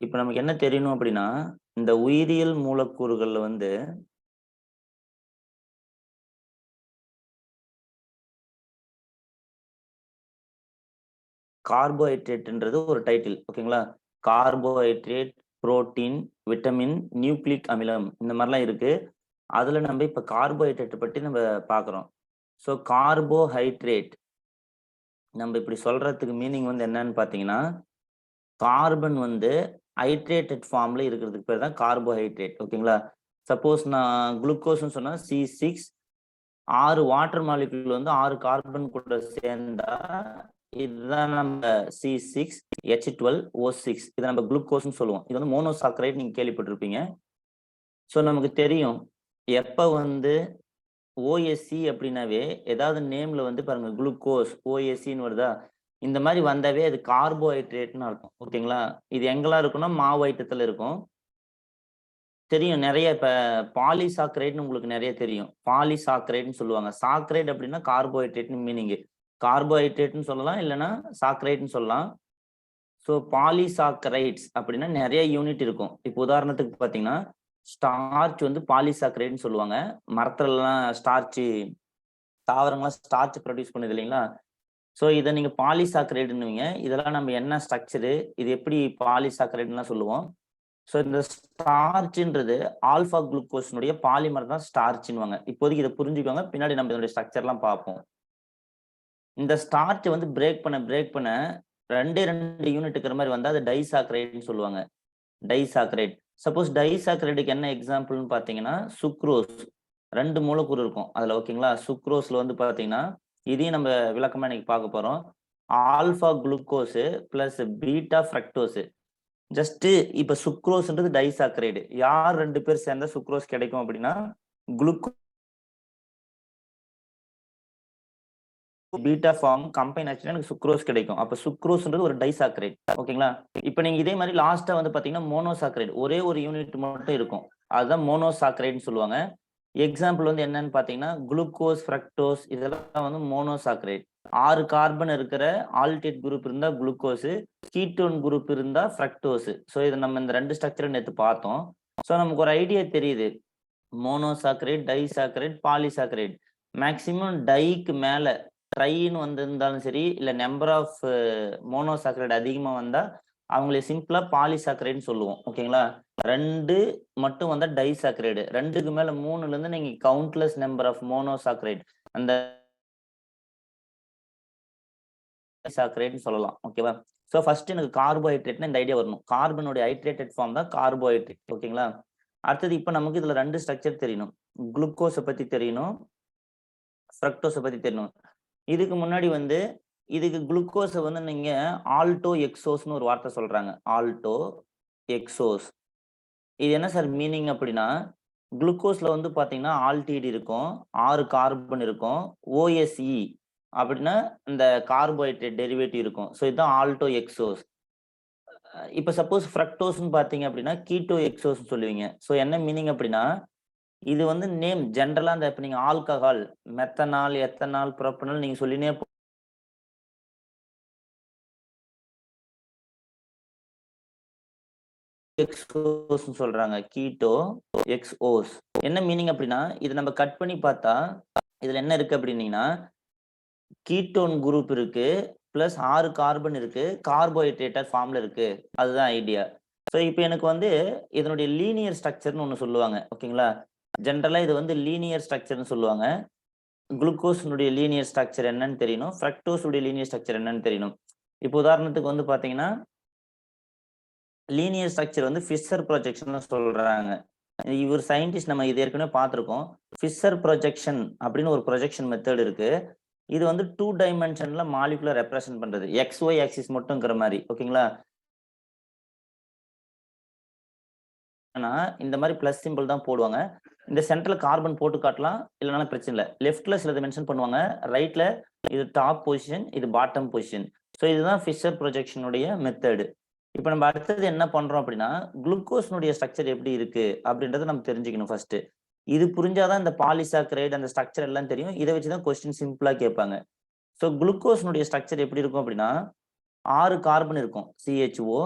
இப்ப நமக்கு என்ன தெரியணும் அப்படின்னா, இந்த உயிரியல் மூலக்கூறுகள்ல வந்து கார்போஹைட்ரேட்ன்றது ஒரு டைட்டில். ஓகேங்களா? கார்போஹைட்ரேட், புரோட்டீன், விட்டமின், நியூக்ளிக் அமிலம் இந்த மாரிலாம் இருக்கு. அதுல நம்ம இப்ப கார்போஹைட்ரேட் பத்தி நம்ம பார்க்குறோம். ஸோ கார்போஹைட்ரேட் நம்ம இப்படி சொல்றதுக்கு மீனிங் வந்து என்னன்னு பார்த்தீங்கன்னா, கார்பன் வந்து ஹைட்ரேட்டட் ஃபார்ம்ல இருக்கிறதுக்கு பேர் தான் கார்போஹைட்ரேட். ஓகேங்களா? சப்போஸ் நான் குளுக்கோஸ்ன்னு சொன்னா C6 6 வாட்டர் மாலிக்யூல் வந்து 6 கார்பன் கூட சேர்ந்தா இதுதான் நம்ம C6H12O6 இதை நம்ம குளுக்கோஸ்ன்னு சொல்லுவோம். இது வந்து மோனோசாக்கரைட் நீங்க கேள்விப்பட்டிருப்பீங்க. ஸோ நமக்கு தெரியும் எப்ப வந்து OSC அப்படின்னாவே ஏதாவது நேம்ல வந்து பாருங்க குளுக்கோஸ் OSCன்னு வருதா, இந்த மாதிரி வந்தாவே அது கார்போஹைட்ரேட்னு அர்த்தம். ஓகேங்களா? இது எங்கெல்லாம் இருக்குன்னா மாவு ஐட்டத்துல இருக்கும். தெரியும் நிறைய இப்ப பாலிசாக்கரைட்னு உங்களுக்கு நிறைய தெரியும். பாலிசாக்கரைட்னு சொல்லுவாங்க. சாக்கரைட் அப்படின்னா கார்போஹைட்ரேட்னு மீனிங். கார்போஹைட்ரேட்னு சொல்லலாம், இல்லைன்னா சாக்கரைட்னு சொல்லலாம். ஸோ பாலிசாக்கரைட்ஸ் அப்படின்னா நிறைய யூனிட் இருக்கும். இப்போ உதாரணத்துக்கு பார்த்தீங்கன்னா ஸ்டார்ச் வந்து பாலிசாக்கரைட்னு சொல்லுவாங்க. மரத்துலலாம் ஸ்டார்ச், தாவரங்கள்லாம் ஸ்டார்ச் ப்ரொடியூஸ் பண்ணுது இல்லைங்களா? ஸோ இதை நீங்க பாலிசாக்கரைடுன்னுவீங்க. இதெல்லாம் நம்ம என்ன ஸ்ட்ரக்சரு, இது எப்படி பாலிசாக்கரைட்லாம் சொல்லுவோம். ஸோ இந்த ஸ்டார்ச்ன்றது ஆல்ஃபா குளுக்கோஸ்னுடைய பாலிமர் தான் ஸ்டார்ச்னுவாங்க. இப்போதைக்கு இதை புரிஞ்சுக்கோங்க, பின்னாடி நம்ம இதனுடைய ஸ்ட்ரக்சர்லாம் பார்ப்போம். இந்த ஸ்டார்ச் வந்து பிரேக் பண்ண 2 யூனிட் இருக்கிற மாதிரி வந்தா அது டைசாக்கரைட்னு சொல்லுவாங்க. டைசாக்கரைட். சப்போஸ் டைசாக்கரைடுக்கு என்ன எக்ஸாம்பிள்னு பார்த்தீங்கன்னா சுக்ரோஸ். 2 மூலக்கூறு இருக்கும் அதுல. ஓகேங்களா? சுக்ரோஸ்ல வந்து பார்த்தீங்கன்னா இதையும் நம்ம விளக்கமா இன்னைக்கு பார்க்க போறோம். Alpha glucose plus beta fructose. Just இப்ப சுக்ரோஸ்ன்றது டைசாக்கரைடு. யார் 2 பேர் சேர்ந்தா சுக்ரோஸ் கிடைக்கும் அப்படின்னா குளுக்கோ பீட்டா ஃபார்ம் கம்பைன் ஆச்சுன்னா எனக்கு சுக்ரோஸ் கிடைக்கும். அப்ப சுக்ரோஸ்ன்றது ஒரு டைசாக்கரைட். ஓகேங்களா? இப்ப நீங்க இதே மாதிரி லாஸ்டா வந்து பாத்தீங்கன்னா மோனோசாக்கரைட் ஒரே ஒரு யூனிட் மட்டும் இருக்கும். அதுதான் மோனோசாக்கரைட்னு சொல்லுவாங்க. எக்ஸாம்பிள் வந்து என்னன்னு பாத்தீங்கன்னா குளுக்கோஸ், ஃப்ரக்டோஸ் இதெல்லாம் வந்து மோனோசாக்கரைட். 6 கார்பன் இருக்கிற ஆல்டிட் குரூப் இருந்தா குளுக்கோஸ், கீட்டோன் குரூப் இருந்தா ஃப்ரக்டோஸ். ஸோ இதை நம்ம இந்த 2 ஸ்ட்ரக்சர் நேற்று பார்த்தோம். ஸோ நமக்கு ஒரு ஐடியா தெரியுது. Monosaccharide, disaccharide, polysaccharide. மேக்சிமம் டைக்கு மேல ட்ரைன்னு வந்திருந்தாலும் சரி, இல்ல நம்பர் ஆஃப் மோனோசாக்கரைட் அதிகமா வந்தா அவங்களை சிம்பிளா பாலிசாக்கரைட்னு சொல்லுவோம். ஓகேங்களா? 2 மட்டும் வந்தா டைசாக்கரைடு. 2க்கு மேல 3ல இருந்து நீங்க கவுண்ட்லெஸ் நம்பர் ஆஃப் மோனோசாக்கரைட் அந்த சாக்கரைட்னு சொல்லலாம். ஓகேவா? ஸோ ஃபர்ஸ்ட் எனக்கு கார்போஹைட்ரேட்னா இந்த ஐடியா வரணும். கார்பனுடைய ஹைட்ரேட்டட் ஃபார்ம் தான் கார்போஹைட்ரேட். ஓகேங்களா? அடுத்தது இப்ப நமக்கு இதுல 2 ஸ்ட்ரக்சர் தெரியணும். குளுக்கோஸை பத்தி தெரியணும், ஃப்ரக்டோஸை பத்தி தெரியணும். இதுக்கு முன்னாடி வந்து இதுக்கு குளுக்கோஸை வந்து நீங்க ஆல்டோ எக்ஸோஸ்னு ஒரு வார்த்தை சொல்றாங்க. ஆல்டோ எக்ஸோஸ். இது என்ன சார் மீனிங் அப்படின்னா, குளுக்கோஸ்ல வந்து பாத்தீங்கன்னா ஆல்டிடி இருக்கும், 6 கார்பன் இருக்கும், OSE அப்படின்னா இந்த கார்போஹைட்ரேட் டெரிவேட்டிவ் இருக்கும். ஸோ இதுதான் ஆல்டோ எக்ஸோஸ். இப்ப சப்போஸ் ஃப்ரக்டோஸ்ன்னு பாத்தீங்க அப்படின்னா கீட்டோ எக்ஸோஸ் சொல்லுவீங்க. ஸோ என்ன மீனிங் அப்படின்னா, இது வந்து நேம் ஜென்ரலா இந்த இப்ப நீங்க ஆல்கஹால், மெத்தனால், எத்தனால், புரோப்பனால் நீங்க சொல்லினே எக்ஸோஸ்னு சொல்றாங்க. கீட்டோ எக்ஸோஸ். என்ன மீனிங் அப்படின்னா, இது நம்ம கட் பண்ணி பார்த்தா இதுல என்ன இருக்கு அப்படின்னீங்கன்னா, கீட்டோன் குரூப் இருக்கு, பிளஸ் 6 கார்பன் இருக்கு, கார்போஹைட்ரேட்டர் ஃபார்ம்ல இருக்கு. அதுதான் ஐடியா. ஸோ இப்போ எனக்கு வந்து இதனுடைய லீனியர் ஸ்ட்ரக்சர்னு ஒன்று சொல்லுவாங்க. ஓகேங்களா? ஜென்ரலா இது வந்து லீனியர் ஸ்ட்ரக்சர்னு சொல்லுவாங்க. குளுக்கோஸினுடைய லீனியர் ஸ்ட்ரக்சர் என்னன்னு தெரியணும், ஃப்ரக்டோஸ் உடைய லீனியர் ஸ்ட்ரக்சர் என்னன்னு தெரியணும். இப்போ உதாரணத்துக்கு வந்து பாத்தீங்கன்னா லீனியர் ஸ்ட்ரக்சர் வந்து ஃபிஷர் ப்ரொஜெக்ஷன் சொல்றாங்க. இவர் சயின்டிஸ்ட், நம்ம இது ஏற்கனவே பார்த்திருக்கோம். ஃபிஷர் ப்ரொஜெக்ஷன் அப்படின்னு ஒரு ப்ரொஜெக்ஷன் மெத்தட் இருக்கு. இது வந்து 2 டைமென்ஷன்ல மாலிகுலர் ரெப்ரசன்ட் பண்றது. XY ஆக்சிஸ் மட்டும்ங்கிற மாதிரி. ஓகேங்களா? ஆனா இந்த மாதிரி பிளஸ் சிம்பிள் தான் போடுவாங்க. இந்த சென்டர்ல கார்பன் போட்டு காட்டலாம், இல்லைனாலும் பிரச்சனை இல்லை. லெஃப்ட்ல சிலது மென்ஷன் பண்ணுவாங்க, ரைட்ல இது டாப் பொசிஷன், இது பாட்டம் பொசிஷன். ஸோ இதுதான் ஃபிஷர் ப்ரொஜெக்ஷனுடைய மெத்தடு. இப்போ நம்ம அடுத்தது என்ன பண்றோம் அப்படின்னா, குளுக்கோஸ்னுடைய ஸ்ட்ரக்சர் எப்படி இருக்கு அப்படின்றத நம்ம தெரிஞ்சுக்கணும் ஃபர்ஸ்ட். இது புரிஞ்சாதான் இந்த பாலிசாக்கரைடு அந்த ஸ்ட்ரக்சர் எல்லாம் தெரியும். இதை வச்சுதான் கொஸ்டின் சிம்பிளா கேட்பாங்க. ஸோ குளுக்கோஸ்னுடைய ஸ்ட்ரக்சர் எப்படி இருக்கும் அப்படின்னா, 6 கார்பன் இருக்கும். CHO,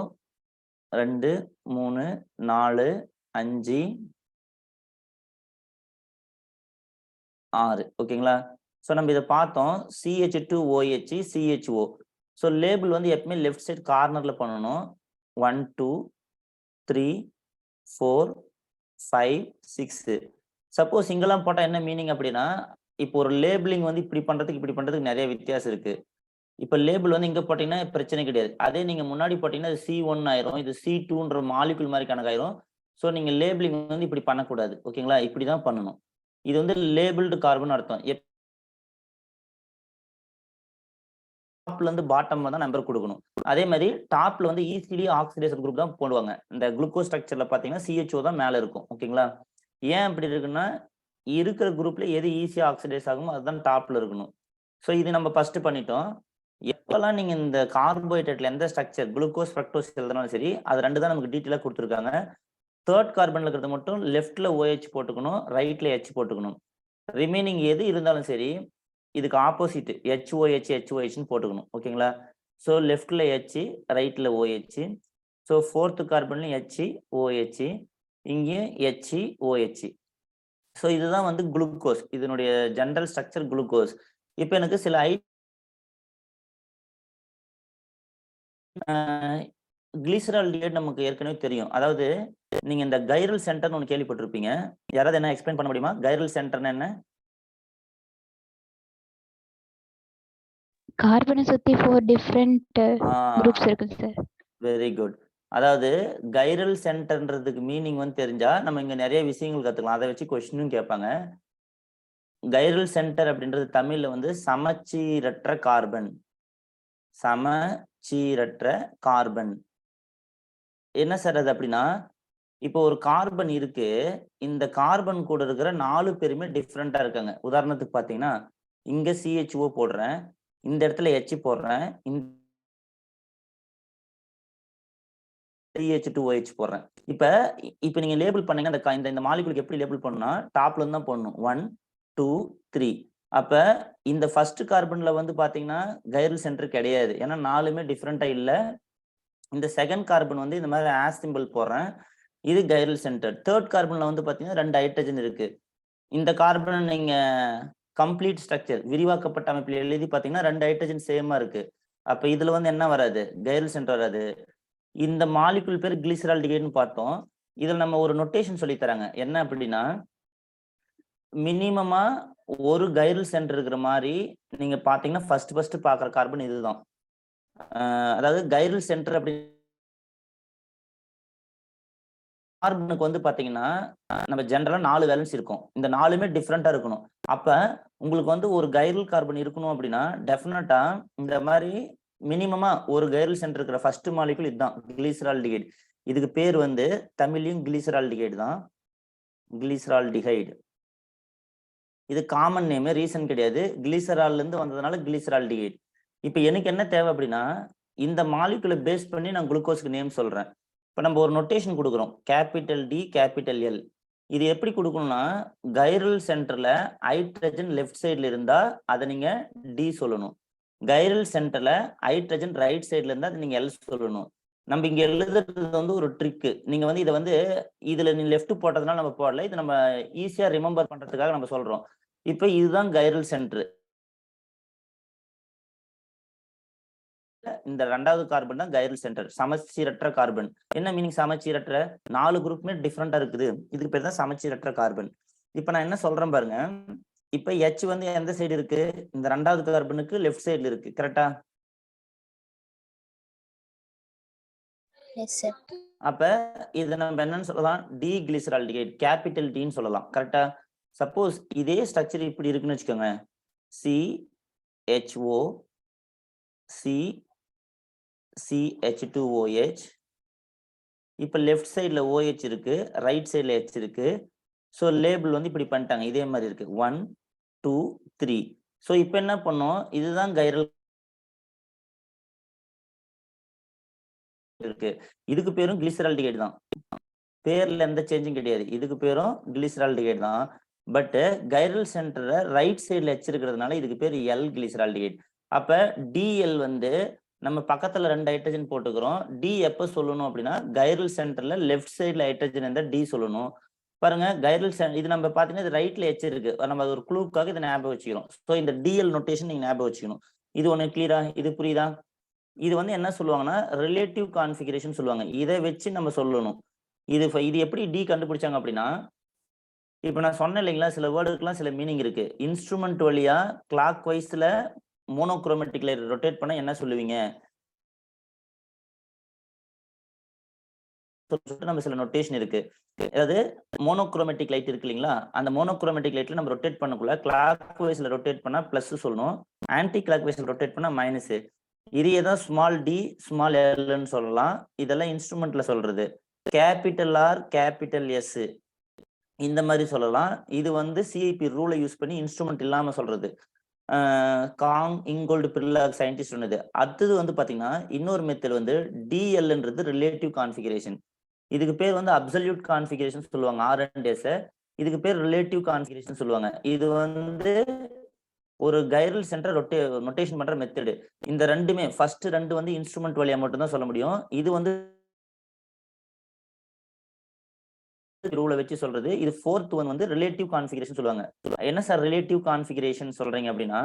2 3 4 5 6 ஓகேங்களா. ஸோ நம்ம இதை பார்த்தோம் CH2OH CHO. ஸோ லேபிள் வந்து எப்பவுமே லெஃப்ட் சைட் கார்னர்ல பண்ணணும். 1 2 3 4 5 6. சப்போஸ் இங்கெல்லாம் போட்டா என்ன மீனிங் அப்படின்னா, இப்போ ஒரு லேபிளிங் வந்து இப்படி பண்றதுக்கு நிறைய வித்தியாசம் இருக்கு. இப்ப லேபிள் வந்து இங்க போட்டீங்கன்னா பிரச்சனை கிடையாது. அதே நீங்க முன்னாடி போட்டீங்கன்னா அது C1 ஆயிரும், இது C2ன்ற மாலிகுல் மாதிரி கணக்காயிரும். ஸோ நீங்க லேபிளிங் வந்து இப்படி பண்ணக்கூடாது. ஓகேங்களா, இப்படிதான் பண்ணணும். இது வந்து லேபிள்டு கார்பன் அர்த்தம். டாப்ல இருந்து பாட்டம் தான் நம்பர் கொடுக்கணும். அதே மாதிரி டாப்ல வந்து ஈஸிலி ஆக்சிடேஷன் குரூப் தான் போடுவாங்க. இந்த குளுக்கோஸ் ஸ்ட்ரக்சர்ல பாத்தீங்கன்னா CHO தான் மேல இருக்கும். ஓகேங்களா, ஏன் அப்படி இருக்குன்னா இருக்கிற குரூப்ல எது ஈஸியா ஆக்சிடைஸ் ஆகுமோ அதுதான் டாப்ல இருக்கணும். ஸோ இது நம்ம ஃபர்ஸ்ட் பண்ணிட்டோம். எப்பெல்லாம் நீங்க இந்த கார்போஹைட்ரேட்ல எந்த ஸ்ட்ரக்சர் குளுக்கோஸ் ஃப்ரக்டோஸ் எழுதினாலும் சரி, அது ரெண்டு தான் நமக்கு டீட்டெயிலா கொடுத்துருக்காங்க. தேர்ட் கார்பன்ல இருக்கிறது மட்டும் லெஃப்ட்ல OH போட்டுக்கணும், ரைட்ல H போட்டுக்கணும். ரிமைனிங் எது இருந்தாலும் சரி இதுக்கு ஆப்போசிட் HOHன்னு போட்டுக்கணும். ஓகேங்களா, ஸோ லெஃப்ட்ல H ரைட்ல OH. ஸோ ஃபோர்த் கார்பன்லையும் HOH, இங்கேயும் HOH. ஸோ இதுதான் வந்து குளுக்கோஸ், இதனுடைய ஜெனரல் ஸ்ட்ரக்சர் குளுக்கோஸ். இப்போ எனக்கு சில கிளிசரால்டிஹைட் நமக்கு ஏற்கனவே தெரியும். அதாவது நீங்க இந்த கைரல் சென்டர்னு ஒன்று கேள்விப்பட்டிருப்பீங்க. யாராவது என்ன எக்ஸ்பிளைன் பண்ண முடியுமா? கைரல் சென்டர்னா என்ன? கார்பனை சுத்தி 4 டிஃபரண்ட் குரூப்ஸ் இருக்கு சார். Very good. அதாவது கைரல் சென்டர்ன்றதுக்கு மீனிங் வந்து தெரிஞ்சா நம்ம இங்க நிறைய விஷயங்கள் கத்துக்கலாம். அதை வச்சு கொஸ்டினும் கேட்பாங்க. கைரல் சென்டர் அப்படின்றது தமிழ்ல வந்து சமச்சீரற்ற கார்பன். சமச்சீரற்ற கார்பன் என்ன சார் அது அப்படின்னா, இப்போ ஒரு கார்பன் இருக்கு, இந்த கார்பன் கூட இருக்கிற 4 பேருமே டிஃப்ரெண்டா இருக்காங்க. உதாரணத்துக்கு பாத்தீங்கன்னா இங்க CHO போடுறேன், இந்த இடத்துல H போடுறேன், CH2OH போடுறேன். இப்ப நீங்க லேபிள் பண்ணீங்கன்னா இந்த மாலிகுலுக்கு எப்படி லேபிள் பண்ணணும்னா டாப்ல இருந்து தான் பண்ணணும். 1 2 3. அப்ப இந்த ஃபர்ஸ்ட் கார்பன்ல வந்து பாத்தீங்கன்னா கைரல் சென்டர் கிடையாது, ஏன்னா 4மே டிஃப்ரெண்டா இல்ல. இந்த செகண்ட் கார்பன் வந்து இந்த மாதிரி ஆஸ் சிம்பிள் போடுறேன், இது கைரல் சென்டர். தேர்ட் கார்பன்ல வந்து பாத்தீங்கன்னா 2 ஹைட்ரஜன் இருக்கு. இந்த கார்பன் நீங்க கம்ப்ளீட் ஸ்ட்ரக்சர் விரிவாக்கப்பட்ட அமைப்பில் எழுதி பாத்தீங்கன்னா 2 ஹைட்ரஜன் சேமா இருக்கு. அப்ப இதுல வந்து என்ன வராது, கைரல் சென்டர் வராது. இந்த மாலிகுல் பேர் கிளிசரால்டிஹைட்னு பார்த்தோம். இதுல நம்ம ஒரு நொட்டேஷன் சொல்லி தராங்க. என்ன அப்படின்னா, மினிமமா ஒரு கைரல் சென்டர் இருக்கிற மாதிரி நீங்க பாத்தீங்கன்னா ஃபர்ஸ்ட் பாக்குற கார்பன் இதுதான். அதாவது கைரல் சென்டர் அப்படி கார்பனுக்கு வந்து பாத்தீங்கன்னா நம்ம ஜெனரலா 4 வேலன்ஸ் இருக்கும். இந்த 4மே டிஃப்ரெண்டா இருக்கணும். அப்ப உங்களுக்கு வந்து ஒரு கைரல் கார்பன் இருக்கணும் அப்படின்னா டெஃபினட்டா இந்த மாதிரி மினிமமா ஒரு கைரல் சென்டர் இருக்கிற ஃபர்ஸ்ட் மாலிகுல் இதுதான், கிளிசரால்டிஹைட். இதுக்கு பேர் வந்து தமிழ்லயும் கிளிசரால்டிஹைட் தான், கிளிசரால்டிஹைட். இது காமன் நேம், ரீசன் கிடையாது. கிளிசரால்ல இருந்து வந்ததுனால கிளிசரால்டிஹைட். இப்ப எனக்கு என்ன தேவை அப்படின்னா, இந்த மாலிகுலை பேஸ் பண்ணி நான் குளுக்கோஸ்க்கு நேம் சொல்றேன். இப்ப நம்ம ஒரு நொட்டேஷன் கொடுக்குறோம், கேபிட்டல் D கேபிட்டல் L. இது எப்படி கொடுக்கணும்னா, கைரல் சென்டர்ல ஹைட்ரஜன் லெஃப்ட் சைட்ல இருந்தா அதை நீங்க D சொல்லணும். கைரல் சென்டர்ல ஹைட்ரஜன் ரைட் சைட்ல இருந்தா அதை நீங்க L சொல்லணும். நம்ம இங்க எழுதுறது வந்து ஒரு ட்ரிக்கு. நீங்க வந்து இதை வந்து இதுல நீ லெஃப்ட் போட்டதுனால நம்ம போடல, இது நம்ம ஈஸியா ரிமெம்பர் பண்றதுக்காக நம்ம சொல்றோம். இப்ப இதுதான் கைரல் சென்டர். இந்த 2வது கார்பன் தான் கைரல் சென்டர், சமச்சீரற்ற கார்பன். என்ன மீனிங் சமச்சீரற்ற? 4 குரூப்புமே டிஃப்ரெண்டா இருக்குது, இதுக்கு பேர் தான் சமச்சீரற்ற கார்பன். இப்ப நான் என்ன சொல்றேன் பாருங்க, இப்ப H வந்து எந்த சைடு இருக்கு, இந்த 2வது கார்பனுக்கு லெஃப்ட் சைடுல இருக்கு, கரெக்டா? Yes sir. அப்ப இத நம்ம என்னன்னு சொல்லலாம், டி கிளிசரால்டிஹைட், கேபிட்டல் டின்னு சொல்லலாம், கரெக்டா? சப்போஸ் இதே ஸ்ட்ரக்சர் இப்படி இருக்குன்னு வச்சுக்கோங்க, CHO CH2OH. இப்ப லெஃப்ட் சைட்ல OH இருக்கு, ரைட் சைட்ல H இருக்கு. ஸோ லேபிள் வந்து இப்படி பண்ணிட்டாங்க, இதே மாதிரி இருக்கு 1 2 3. ஸோ இப்ப என்ன பண்ணோம், இதுதான் கைரல் இருக்கு, இதுக்கு பேரும் கிளிசரால்டிஹைட் தான், பேர்ல எந்த சேஞ்சும் கிடையாது, இதுக்கு பேரும் கிளிசரால்டிஹைட் தான். பட் கைரல் சென்டரை ரைட் சைட்ல H இருக்கிறதுனால இதுக்கு பேர் L கிளிசரால்டிஹைட். அப்ப DL வந்து நம்ம பக்கத்துல 2 ஹைட்ரஜன் போட்டுக்கிறோம். டி எப்ப சொல்லணும் அப்படின்னா கைரல் சென்டர்ல லெஃப்ட் சைடுல ஹைட்ரஜன் இருந்தா டி சொல்லணும். பாருங்க கைரல் இது நம்ம பாத்தீங்கன்னா இது ரைட்ல எச் இருக்கு. நம்ம ஒரு க்ளூக்காக இதை ஞாபகம் வச்சுக்கிறோம். ஸோ இந்த டிஎல் நோட்டேஷன் நீங்க ஞாபகம் வச்சுக்கணும். இது ஒண்ணு கிளியரா? இது புரியுதா? இது வந்து என்ன சொல்லுவாங்கன்னா ரிலேட்டிவ் கான்ஃபிகரேஷன் சொல்லுவாங்க. இதை வச்சு நம்ம சொல்லணும். இது எப்படி டி கண்டுபிடிச்சாங்க அப்படின்னா, இப்ப நான் சொன்னேன் இல்லைங்களா, சில வேர்டுக்கெல்லாம் சில மீனிங் இருக்கு. இன்ஸ்ட்ருமெண்ட் வழியா கிளாக் வைஸ்ல மோனோக்ரோமேட்டிக் லைட் ரொட்டேட் பண்ண என்ன சொல்லுவீங்க? நம்ம சில நோட்டேஷன் இருக்கு. அதாவது மோனோக்ரோமேட்டிக் லைட் இருக்கு இல்லைங்களா, அந்த மோனோக்ரோமேட்டிக் லைட்ல நம்ம ரொட்டேட் பண்ணக்குள்ள கிளாக் வைஸ்ல ரொட்டேட் பண்ணா பிளஸ் சொல்லணும், ஆன்டி கிளாக் வைஸ்ல ரொட்டேட் பண்ணா மைனஸ். இது ஏதோ ஸ்மால் டி ஸ்மால் எல்னு சொல்லலாம். இதெல்லாம் இன்ஸ்ட்ருமெண்ட்ல சொல்றது. கேபிட்டல் ஆர் கேபிட்டல் எஸ் இந்த மாதிரி சொல்லலாம். இது வந்து சிஐபி ரூலை யூஸ் பண்ணி இன்ஸ்ட்ருமெண்ட் இல்லாம சொல்றது. காங் இங்கோல்டு பிர்லாக் சயின்டிஸ்ட் சொன்னது. அடுத்தது வந்து பாத்தீங்கன்னா இன்னொரு மெத்தட் வந்து டிஎல்ன்றது ரிலேட்டிவ் கான்ஃபிகரேஷன். இதுக்கு பேர் வந்து அப்சல்யூட் கான்ஃபிகரேஷன் சொல்லுவாங்க R&S. இதுக்கு பேர் ரிலேட்டிவ் கான்ஃபிகரேஷன் சொல்லுவாங்க. இது வந்து ஒரு கைரல் சென்டர் ரொட்டேஷன் பண்ற மெத்தடு. இந்த ரெண்டுமே ஃபர்ஸ்ட் ரெண்டு வந்து இன்ஸ்ட்ருமெண்ட் வழியா மட்டும் தான் சொல்ல முடியும். இது வந்து ரூலை வச்சு சொல்றது. இது ஃபோர்த் ஒன் வந்து ரிலேட்டிவ் கான்ஃபிகரேஷன் சொல்லுவாங்க. என்ன சார் ரிலேட்டிவ் கான்ஃபிகரேஷன் சொல்றீங்க அப்படின்னா,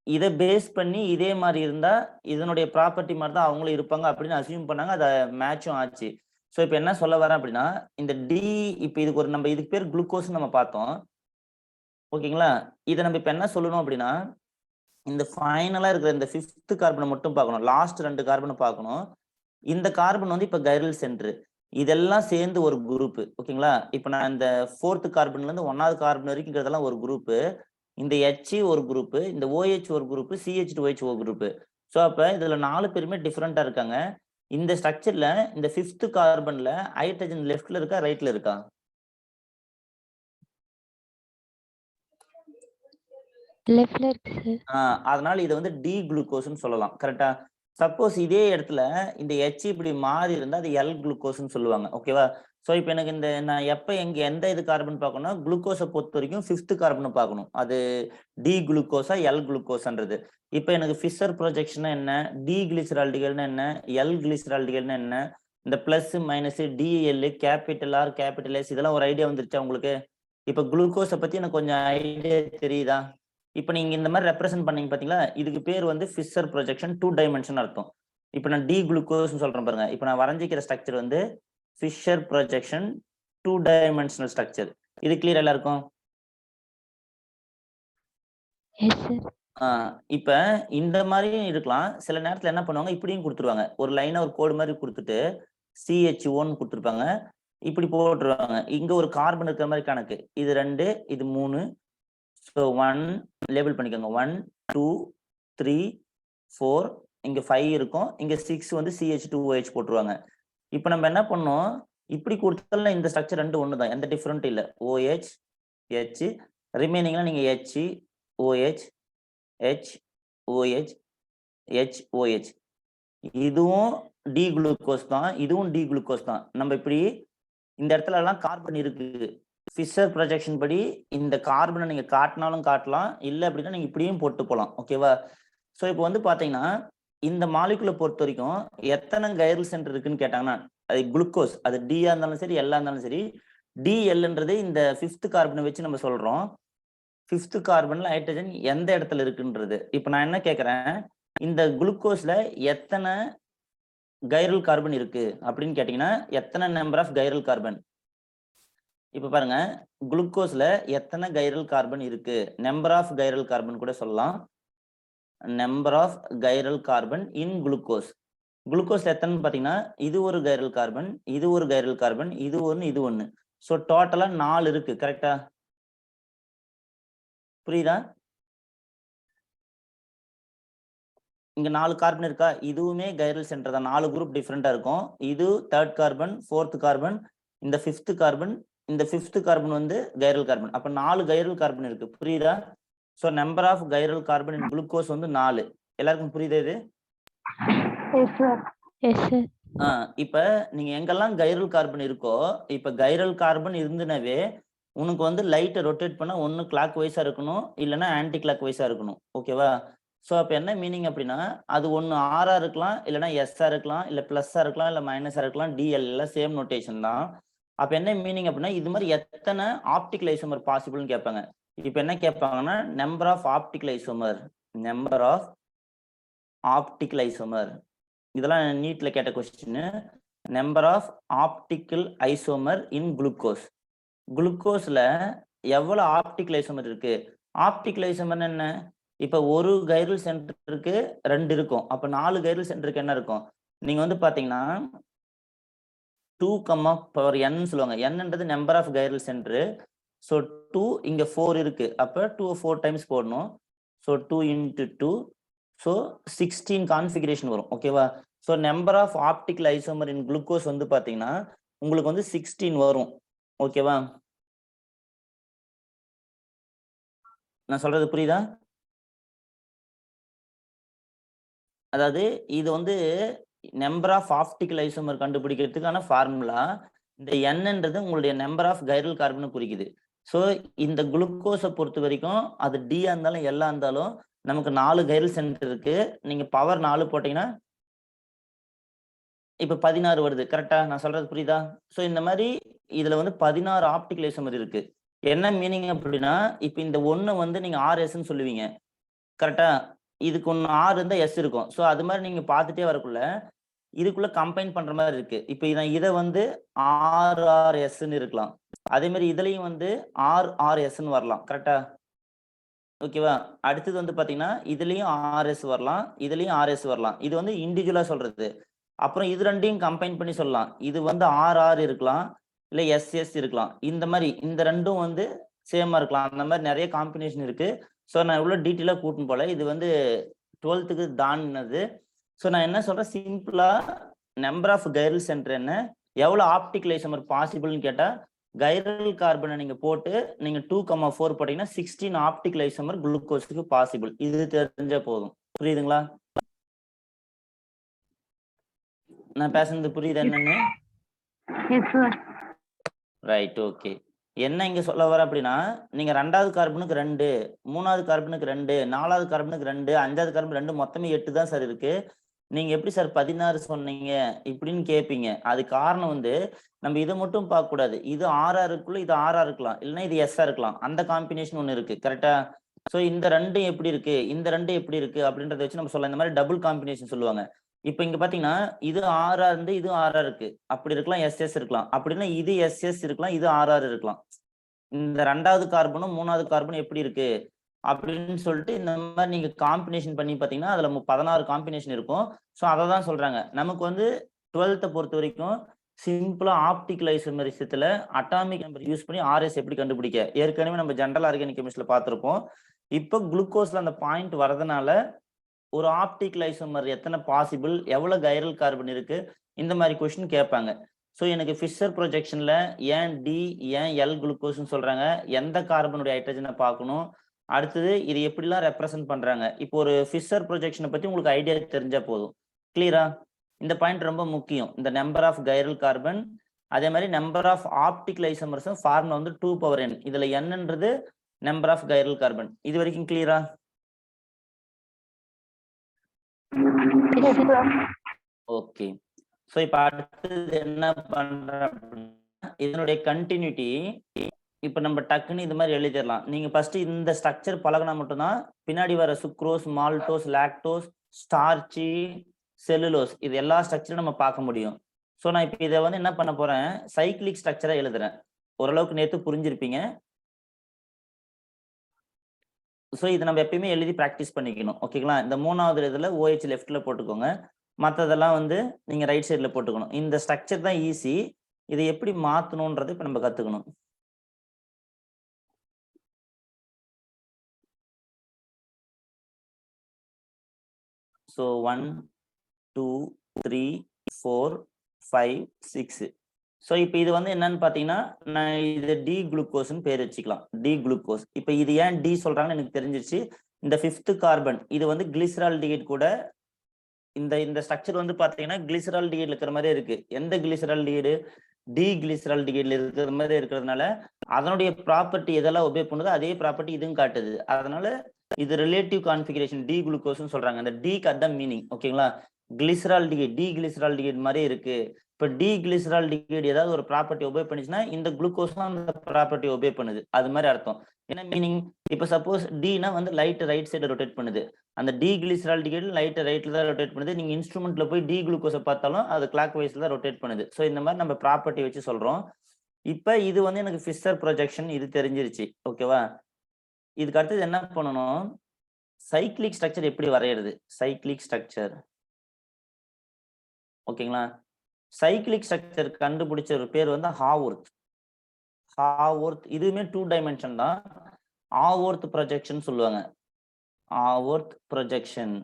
இதை பேஸ் பண்ணி இதே மாதிரி இருந்தா இதனுடைய ப்ராப்பர்ட்டி மாதிரி தான் அவங்களும் இருப்பாங்க அப்படின்னு அசியூம் பண்ணாங்க. அதை மேட்சும் ஆச்சு. ஸோ இப்போ என்ன சொல்ல வரேன் அப்படின்னா, இந்த டி இப்போ இதுக்கு ஒரு நம்ம இதுக்கு பேர் குளுக்கோஸ் நம்ம பார்த்தோம். ஓகேங்களா? இதை நம்ம இப்போ என்ன சொல்லணும் அப்படின்னா, இந்த ஃபைனலா இருக்கிற இந்த 5th கார்பனை மட்டும் பார்க்கணும். லாஸ்ட் 2 கார்பனை பார்க்கணும். இந்த கார்பன் வந்து இப்ப கைரல் சென்டர். இதெல்லாம் சேர்ந்து ஒரு குரூப். ஓகேங்களா? இப்ப நான் இந்த 4th கார்பன்ல இருந்து 1வது கார்பன் வரைக்கும் ஒரு குரூப். இந்த H ஒரு குரூப், இந்த OH ஒரு குரூப், CH2OH ஒரு குரூப். ஸோ அப்ப இதுல 4 பேருமே டிஃபரெண்டா இருக்காங்க. இந்த ஸ்ட்ரக்சர்ல இந்த 5th கார்பன்ல ஹைட்ரஜன் லெஃப்ட்ல இருக்கா ரைட்ல இருக்கா? லெஃப்ட்ல இருக்கு சார். அதனால இதை வந்து டி குளுக்கோஸ்ன்னு சொல்லலாம். கரெக்டா? சப்போஸ் இதே இடத்துல இந்த H இப்படி மாறி இருந்தா அது எல் குளுக்கோஸ்ன்னு சொல்லுவாங்க. ஓகேவா? ஸோ இப்போ எனக்கு இந்த நான் எப்போ எந்த இது கார்பன் பார்க்கணும்னா குளுக்கோஸை பொறுத்த வரைக்கும் 5th கார்பனை பார்க்கணும். அது டி குளுக்கோஸா எல் குளுக்கோஸ்ன்றது. இப்போ எனக்கு ஃபிஷர் ப்ரொஜெக்ஷன் என்ன, டி கிளிசரால்டிகள்னு என்ன, எல் கிளிசரால்டிகள்னு என்ன, இந்த plus minus DL capital R capital S இதெல்லாம் ஒரு ஐடியா வந்துருச்சா உங்களுக்கு? இப்போ குளுக்கோஸை பத்தி எனக்கு கொஞ்சம் ஐடியா தெரியுதா? இப்போ நீங்க இந்த மாதிரி ரெப்ரசென்ட் பண்ணீங்க பாத்தீங்களா, இதுக்கு பேர் வந்து ஃபிஷர் ப்ரொஜெக்ஷன் 2 டைமென்ஷன் அர்த்தம். இப்போ நான் டி குளுக்கோஸ் சொல்றேன் பாருங்க. இப்போ நான் வரைஞ்சிக்கிற ஸ்ட்ரக்சர் வந்து ஃபிஷர் ப்ரொஜெக்ஷன் 2 டைமென்ஷனல் ஸ்ட்ரக்சர். இது கிளியர் எல்லாருக்கும்? இப்ப இந்த மாதிரியும் இருக்கலாம். சில நேரத்துல என்ன பண்ணுவாங்க, இப்படியும் கொடுத்துருவாங்க. ஒரு லைனா ஒரு கோடு மாதிரி கொடுத்துட்டு CH1 கொடுத்துருப்பாங்க. இப்படி போட்டுருவாங்க. இங்க ஒரு கார்பன் இருக்கிற மாதிரி கணக்கு. இது 2, இது 3. ஸோ 1 லேபிள் பண்ணிக்கோங்க. 1 2 3 4 இங்க 5 இருக்கும். இங்க 6 வந்து CH2OH போட்டுருவாங்க. இப்போ நம்ம என்ன பண்ணோம், இப்படி கொடுத்தாலும் இந்த ஸ்ட்ரக்சர் 2 ஒன்று தான், எந்த டிஃபரெண்ட் இல்லை. OH H ரிமைனிங்லாம் நீங்க H OH H OH H OH. இதுவும் டி குளுக்கோஸ் தான், இதுவும் டி குளுக்கோஸ் தான். நம்ம இப்படி இந்த இடத்துல எல்லாம் கார்பன் இருக்கு. ஃபிஷர் ப்ரொஜெக்ஷன் படி இந்த கார்பனை நீங்க காட்டினாலும் காட்டலாம், இல்லை அப்படின்னா நீங்க இப்படியும் போட்டு போகலாம். ஓகேவா? ஸோ இப்போ வந்து பாத்தீங்கன்னா இந்த மாலிகுலை பொறுத்த வரைக்கும் எத்தனை கைரல் சென்டர் இருக்குன்னு கேட்டாங்கன்னா, அது குளுக்கோஸ், அது டியா இருந்தாலும் சரி எல்லா இருந்தாலும் சரி, டிஎல்ன்றது இந்த 5th கார்பனை வச்சு நம்ம சொல்றோம். 5th கார்பன்ல ஹைட்ரஜன் எந்த இடத்துல இருக்குன்றது. இப்போ நான் என்ன கேட்கறேன், இந்த குளுக்கோஸ்ல எத்தனை கைரல் கார்பன் இருக்கு அப்படின்னு கேட்டீங்கன்னா, எத்தனை நம்பர் ஆஃப் கைரல் கார்பன். இப்ப பாருங்க, குளுக்கோஸ்ல எத்தனை கைரல் கார்பன் இருக்கு, நம்பர் ஆஃப் கைரல் கார்பன் கூட சொல்லலாம். Number of chiral carbon in glucose. குளுக்கோஸ்ல எத்தனை பாத்தீங்கன்னா, இது ஒரு கைரல் கார்பன், இது ஒரு கைரல் கார்பன், இது ஒன்னு, இது ஒன்னு. ஸோ டோட்டலா 4 இருக்கு. கரெக்டா? புரியுதா? இங்க 4 கார்பன் இருக்கா, இதுவுமே கைரல் சென்டர் தான். 4 குரூப் டிஃபரெண்டா இருக்கும். இது 3rd கார்பன், 4th கார்பன், இந்த 5th கார்பன், இந்த 5th கார்பன் வந்து கைரல் கார்பன். அப்ப 4 கைரல் கார்பன் இருக்கு. புரியுதா? So number of chiral carbon in glucose வந்து 4. எல்லாருக்கும் புரியுதா இது? இப்ப நீங்க எங்கெல்லாம் கைரல் கார்பன் இருக்கோ, இப்ப கைரல் கார்பன் இருந்துனவே உனக்கு வந்து லைட்டை ரொட்டேட் பண்ண ஒன்னு கிளாக் வைஸா இருக்கணும், இல்லைன்னா ஆன்டி கிளாக் வைஸா இருக்கணும். ஓகேவா? ஸோ அப்போ என்ன மீனிங் அப்படின்னா அது ஒன்று ஆரா இருக்கலாம், இல்லைன்னா எஸ்ஸா இருக்கலாம், இல்லை பிளஸ்ஸா இருக்கலாம், இல்லை மைனஸா இருக்கலாம், டிஎல் எல்லாம் சேம் நோட்டேஷன் தான். அப்போ என்ன மீனிங் அப்படின்னா இது மாதிரி எத்தனை ஆப்டிக்கல் ஐசோமர் பாசிபிள்னு கேட்பாங்க. இப்போ என்ன கேட்பாங்கன்னா number of optical isomer, number of optical isomer. இதெல்லாம் நீட்ல கேட்ட question. Number of optical isomer in glucose. குளுக்கோஸ்ல எவ்வளவு ஆப்டிக்கல் ஐசோமர் இருக்கு? ஆப்டிக்கல் ஐசோமர் என்ன? இப்ப ஒரு கைரல் சென்டருக்கு 2 இருக்கும். அப்ப 4 கைரல் சென்டருக்கு என்ன இருக்கும்? நீங்க வந்து பாத்தீங்கன்னா 2, n சொல்லுவாங்க. nன்றது number of chiral center. So 2 இங்க 4 இருக்கு. அப்ப 2 4 டைம்ஸ் போடணும். ஸோ 2 into 2, ஸோ 16 கான்ஃபிகரேஷன் வரும். ஓகேவா? So number of optical isomer in glucose வந்து பாத்தீங்கன்னா உங்களுக்கு வந்து 16 வரும். ஓகேவா? நான் சொல்றது புரியுதா? அதாவது இது வந்து நம்பர் ஆஃப் ஆப்டிக்கல் ஐசோமர் கண்டுபிடிக்கிறதுக்கான ஃபார்முலா. இந்த என்னன்றது உங்களுடைய நம்பர் ஆஃப் கைரல் கார்பனை குறிக்குது. ஸோ இந்த குளுக்கோஸை பொறுத்த வரைக்கும் அது டியா இருந்தாலும் எல்லா இருந்தாலும் நமக்கு 4 கைரல் சென்டர் இருக்கு. நீங்க பவர் 4 போட்டீங்கன்னா இப்ப 16 வருது. கரெக்டா? நான் சொல்றது புரியுதா? ஸோ இந்த மாதிரி இதுல வந்து 16 ஆப்டிக்கல் ஐசோமர் இருக்கு. என்ன மீனிங் அப்படின்னா இப்ப இந்த ஒண்ணு வந்து நீங்க ஆர்எஸ்ன்னு சொல்லுவீங்க. கரெக்டா? இதுக்கு ஒன்று ஆர் இருந்தால் எஸ் இருக்கும். ஸோ அது மாதிரி நீங்க பார்த்துட்டே வரக்குள்ள இதுக்குள்ள கம்பைன் பண்ற மாதிரி இருக்கு. இப்போ இதை வந்து ஆர்ஆர்எஸ்ன்னு இருக்கலாம். அதே மாதிரி இதுலயும் வந்து ஆர்ஆர்எஸ்ன்னு வரலாம். கரெக்டா? ஓகேவா? அடுத்தது வந்து பாத்தீங்கன்னா இதுலயும் ஆர்எஸ் வரலாம், இதுலயும் ஆர்எஸ் வரலாம். இது வந்து இண்டிவிஜுவலா சொல்றது. அப்புறம் இது ரெண்டையும் கம்பைன் பண்ணி சொல்லலாம். இது வந்து ஆர்ஆர் இருக்கலாம், இல்ல எஸ்எஸ் இருக்கலாம். இந்த மாதிரி இந்த ரெண்டும் வந்து சேமா இருக்கலாம். அந்த மாதிரி நிறைய காம்பினேஷன் இருக்கு. ஸோ நான் இவ்வளோ டீட்டெயிலாக கூட்டின்னு போல. இது வந்து 12th தாண்டினது. ஸோ நான் என்ன சொல்றேன், சிம்பிளா நம்பர் ஆஃப் கைரல் சென்டர் என்ன, எவ்வளோ ஆப்டிக்கல் ஐசோமர் பாசிபிள்னு கேட்டா கைரல் கார்பனை நீங்க போட்டு நீங்க 2,4 போட்டீங்கன்னா 16 ஆப்டிக்கல் ஐசோமர் குளுக்கோஸுக்கு பாசிபிள். இது தெரிஞ்சா போதும். புரியுதுங்களா? நான் பேசுறது புரியுது என்னன்னு? Right, okay. என்ன இங்க சொல்ல வர அப்படின்னா நீங்க 2வது கார்பனுக்கு 2, 3வது கார்பனுக்கு 2, 4வது கார்பனுக்கு 2, 5வது கார்பன் 2, மொத்தமே 8 தான் சார் இருக்கு. நீங்க எப்படி சார் 16 சொன்னீங்க இப்படின்னு கேட்பீங்க. அது காரணம் வந்து நம்ம இதை மட்டும் பார்க்க கூடாது. இது ஆரா இருக்குள்ள இது ஆரா இருக்கலாம், இல்லைன்னா இது எஸ்ஸா இருக்கலாம். அந்த காம்பினேஷன் ஒண்ணு இருக்கு. கரெக்டா? ஸோ இந்த ரெண்டும் எப்படி இருக்கு, இந்த ரெண்டும் எப்படி இருக்கு அப்படின்றத வச்சு நம்ம சொல்லலாம். இந்த மாதிரி டபுள் காம்பினேஷன் சொல்லுவாங்க. இப்ப இங்க பாத்தீங்கன்னா இது ஆரா இருந்து இது ஆரா இருக்கு, அப்படி இருக்கலாம். எஸ்எஸ் இருக்கலாம், அப்படின்னா இது எஸ்எஸ் இருக்கலாம், இது ஆர்ஆர் இருக்கலாம். இந்த 2வது கார்பனும் 3வது கார்பனும் எப்படி இருக்கு அப்படின்னு சொல்லிட்டு இந்த மாதிரி நீங்க காம்பினேஷன் பண்ணி பாத்தீங்கன்னா அதுல 16 காம்பினேஷன் இருக்கும். ஸோ அதை தான் சொல்றாங்க. நமக்கு வந்து 12th பொறுத்த வரைக்கும் சிம்பிளா ஆப்டிக்கல் ஐசோமரிசத்துல அட்டாமிக் நம்பர் யூஸ் பண்ணி ஆர்எஸ் எப்படி கண்டுபிடிக்க ஏற்கனவே நம்ம ஜெனரல் ஆர்கானிக் கெமிஸ்ட்ரியில பார்த்திருப்போம். இப்போ குளுக்கோஸ்ல அந்த பாயிண்ட் வரதுனால ஒரு ஆப்டிக்கல் ஐசோமர் எத்தனை பாசிபிள், எவ்வளவு கைரல் கார்பன் இருக்கு, இந்த மாதிரி கொஸ்டின் கேட்பாங்க. ஸோ எனக்கு ஃபிஷர் ப்ரொஜெக்ஷன்ல ஏன் டி ஏன் எல் குளுக்கோஸ்ன்னு சொல்றாங்க, எந்த கார்பனுடைய ஹைட்ரஜனை பார்க்கணும், அடுத்தது இது எப்படிலாம் ரெப்ரசென்ட் பண்றாங்க. இப்போ ஒரு ஃபிஷர் ப்ரொஜெக்ஷனை பத்தி உங்களுக்கு ஐடியா தெரிஞ்சா போதும். கிளியரா? இந்த பாயிண்ட் ரொம்ப முக்கியம். இந்த நம்பர் ஆஃப் கைரல் கார்பன், அதே மாதிரி நம்பர் ஆஃப் ஆப்டிக்கல் ஐசோமர்ஸும் ஃபார்முலா வந்து 2n. இதுல என்னன்றது நம்பர் ஆஃப் கைரல் கார்பன். இது வரைக்கும் கிளியரா? ஓகே. ஸோ இப்போ அடுத்தது என்ன பண்றேன் அப்படின்னா இதனுடைய கண்டினியூட்டி இப்போ நம்ம டக்குன்னு இது மாதிரி எழுதிடலாம். நீங்க ஃபர்ஸ்ட் இந்த ஸ்ட்ரக்சர் பழகினா மட்டும்தான் பின்னாடி வர sucrose, maltose, lactose, starchy, cellulose இது எல்லா ஸ்ட்ரக்சரும் நம்ம பார்க்க முடியும். ஸோ நான் இப்போ இதை வந்து என்ன பண்ண போறேன், சைக்கிளிக் ஸ்ட்ரக்சரா எழுதுறேன். ஓரளவுக்கு நேற்று புரிஞ்சிருப்பீங்க. ஸோ இதை நம்ம எப்பயுமே எழுதி ப்ராக்டிஸ் பண்ணிக்கணும். ஓகேங்களா? இந்த 3வது இதில் OH லெஃப்ட்ல போட்டுக்கோங்க, மற்றதெல்லாம் வந்து நீங்க ரைட் சைடில் போட்டுக்கணும். இந்த ஸ்ட்ரக்சர் தான் ஈஸி. இதை எப்படி மாற்றணுன்றது இப்போ நம்ம கற்றுக்கணும். ஸோ 1 2 3 4 5 6. ஸோ இப்போ இது வந்து என்னன்னு பார்த்தீங்கன்னா நான் இது டி குளுக்கோஸ்ன்னு பேர் வச்சுக்கலாம். D glucose. இப்போ இது ஏன் டி சொல்றாங்கன்னு எனக்கு தெரிஞ்சிருச்சு. இந்த 5th கார்பன் இது வந்து கிளிசரால்டிஹைட் கூட இந்த ஸ்ட்ரக்சர் வந்து பார்த்தீங்கன்னா கிளிசரால்டிஹைட்ல இருக்கிற மாதிரி இருக்கு. எந்த கிளிசரால்டிஹைடு? டி கிளிசரால்டிஹைட்ல இருக்கிற மாதிரி இருக்கிறதுனால அதனுடைய ப்ராப்பர்ட்டி எதெல்லாம் ஒபே பண்ணுதோ அதே ப்ராப்பர்ட்டி இதுவும் காட்டுது. அதனால இது ரிலேட்டிவ் கான்ஃபிகரேஷன் டி குளுக்கோஸ்னு சொல்றாங்க. அந்த டிக்கு அதான் மீனிங். ஓகேங்களா? கிளிசரால்டிகைட் டி கிளிசரால்டிகைட் மாதிரி இருக்கு. இப்போ டி கிளிசரால்டிகைட் ஏதாவது ஒரு ப்ராப்பர்ட்டி ஒபே பண்ணிச்சுன்னா இந்த குளுக்கோஸ்லாம் அந்த ப்ராப்பர்ட்டி ஒபே பண்ணுது. அது மாதிரி அர்த்தம். என்ன மீனிங்? இப்போ சப்போஸ் டினா வந்து லைட் ரைட் சைடு ரொட்டேட் பண்ணுது. அந்த டி கிளிசரால்டிகைட் லைட் ரைட்ல தான் ரொட்டேட் பண்ணுது. நீங்க இன்ஸ்ட்ருமெண்ட்ல போய் டி குளுக்கோஸை பார்த்தாலும் அது கிளாக் வைஸ்ல தான் ரொட்டேட் பண்ணுது. ஸோ இந்த மாதிரி நம்ம ப்ராப்பர்ட்டி வச்சு சொல்றோம். இப்போ இது வந்து எனக்கு ஃபிஷர் ப்ரொஜெக்ஷன் இது தெரிஞ்சிருச்சு. ஓகேவா? இதுக்கு அடுத்தது என்ன பண்ணணும்? சைக்ளிக் ஸ்ட்ரக்சர் எப்படி வரையிறது? Cyclic structure. ஓகேங்களா? சைக்ளிக் ஸ்ட்ரக்சர் கண்டுபிடிச்ச ஒரு பேர் வந்து ஹாவொர்த். ஹாவொர்த் இதுவுமே 2 டைமென்ஷன் தான். ஹாவொர்த் ப்ரொஜெக்ஷன் சொல்லுவாங்க. ஹாவொர்த் ப்ரொஜெக்ஷன்.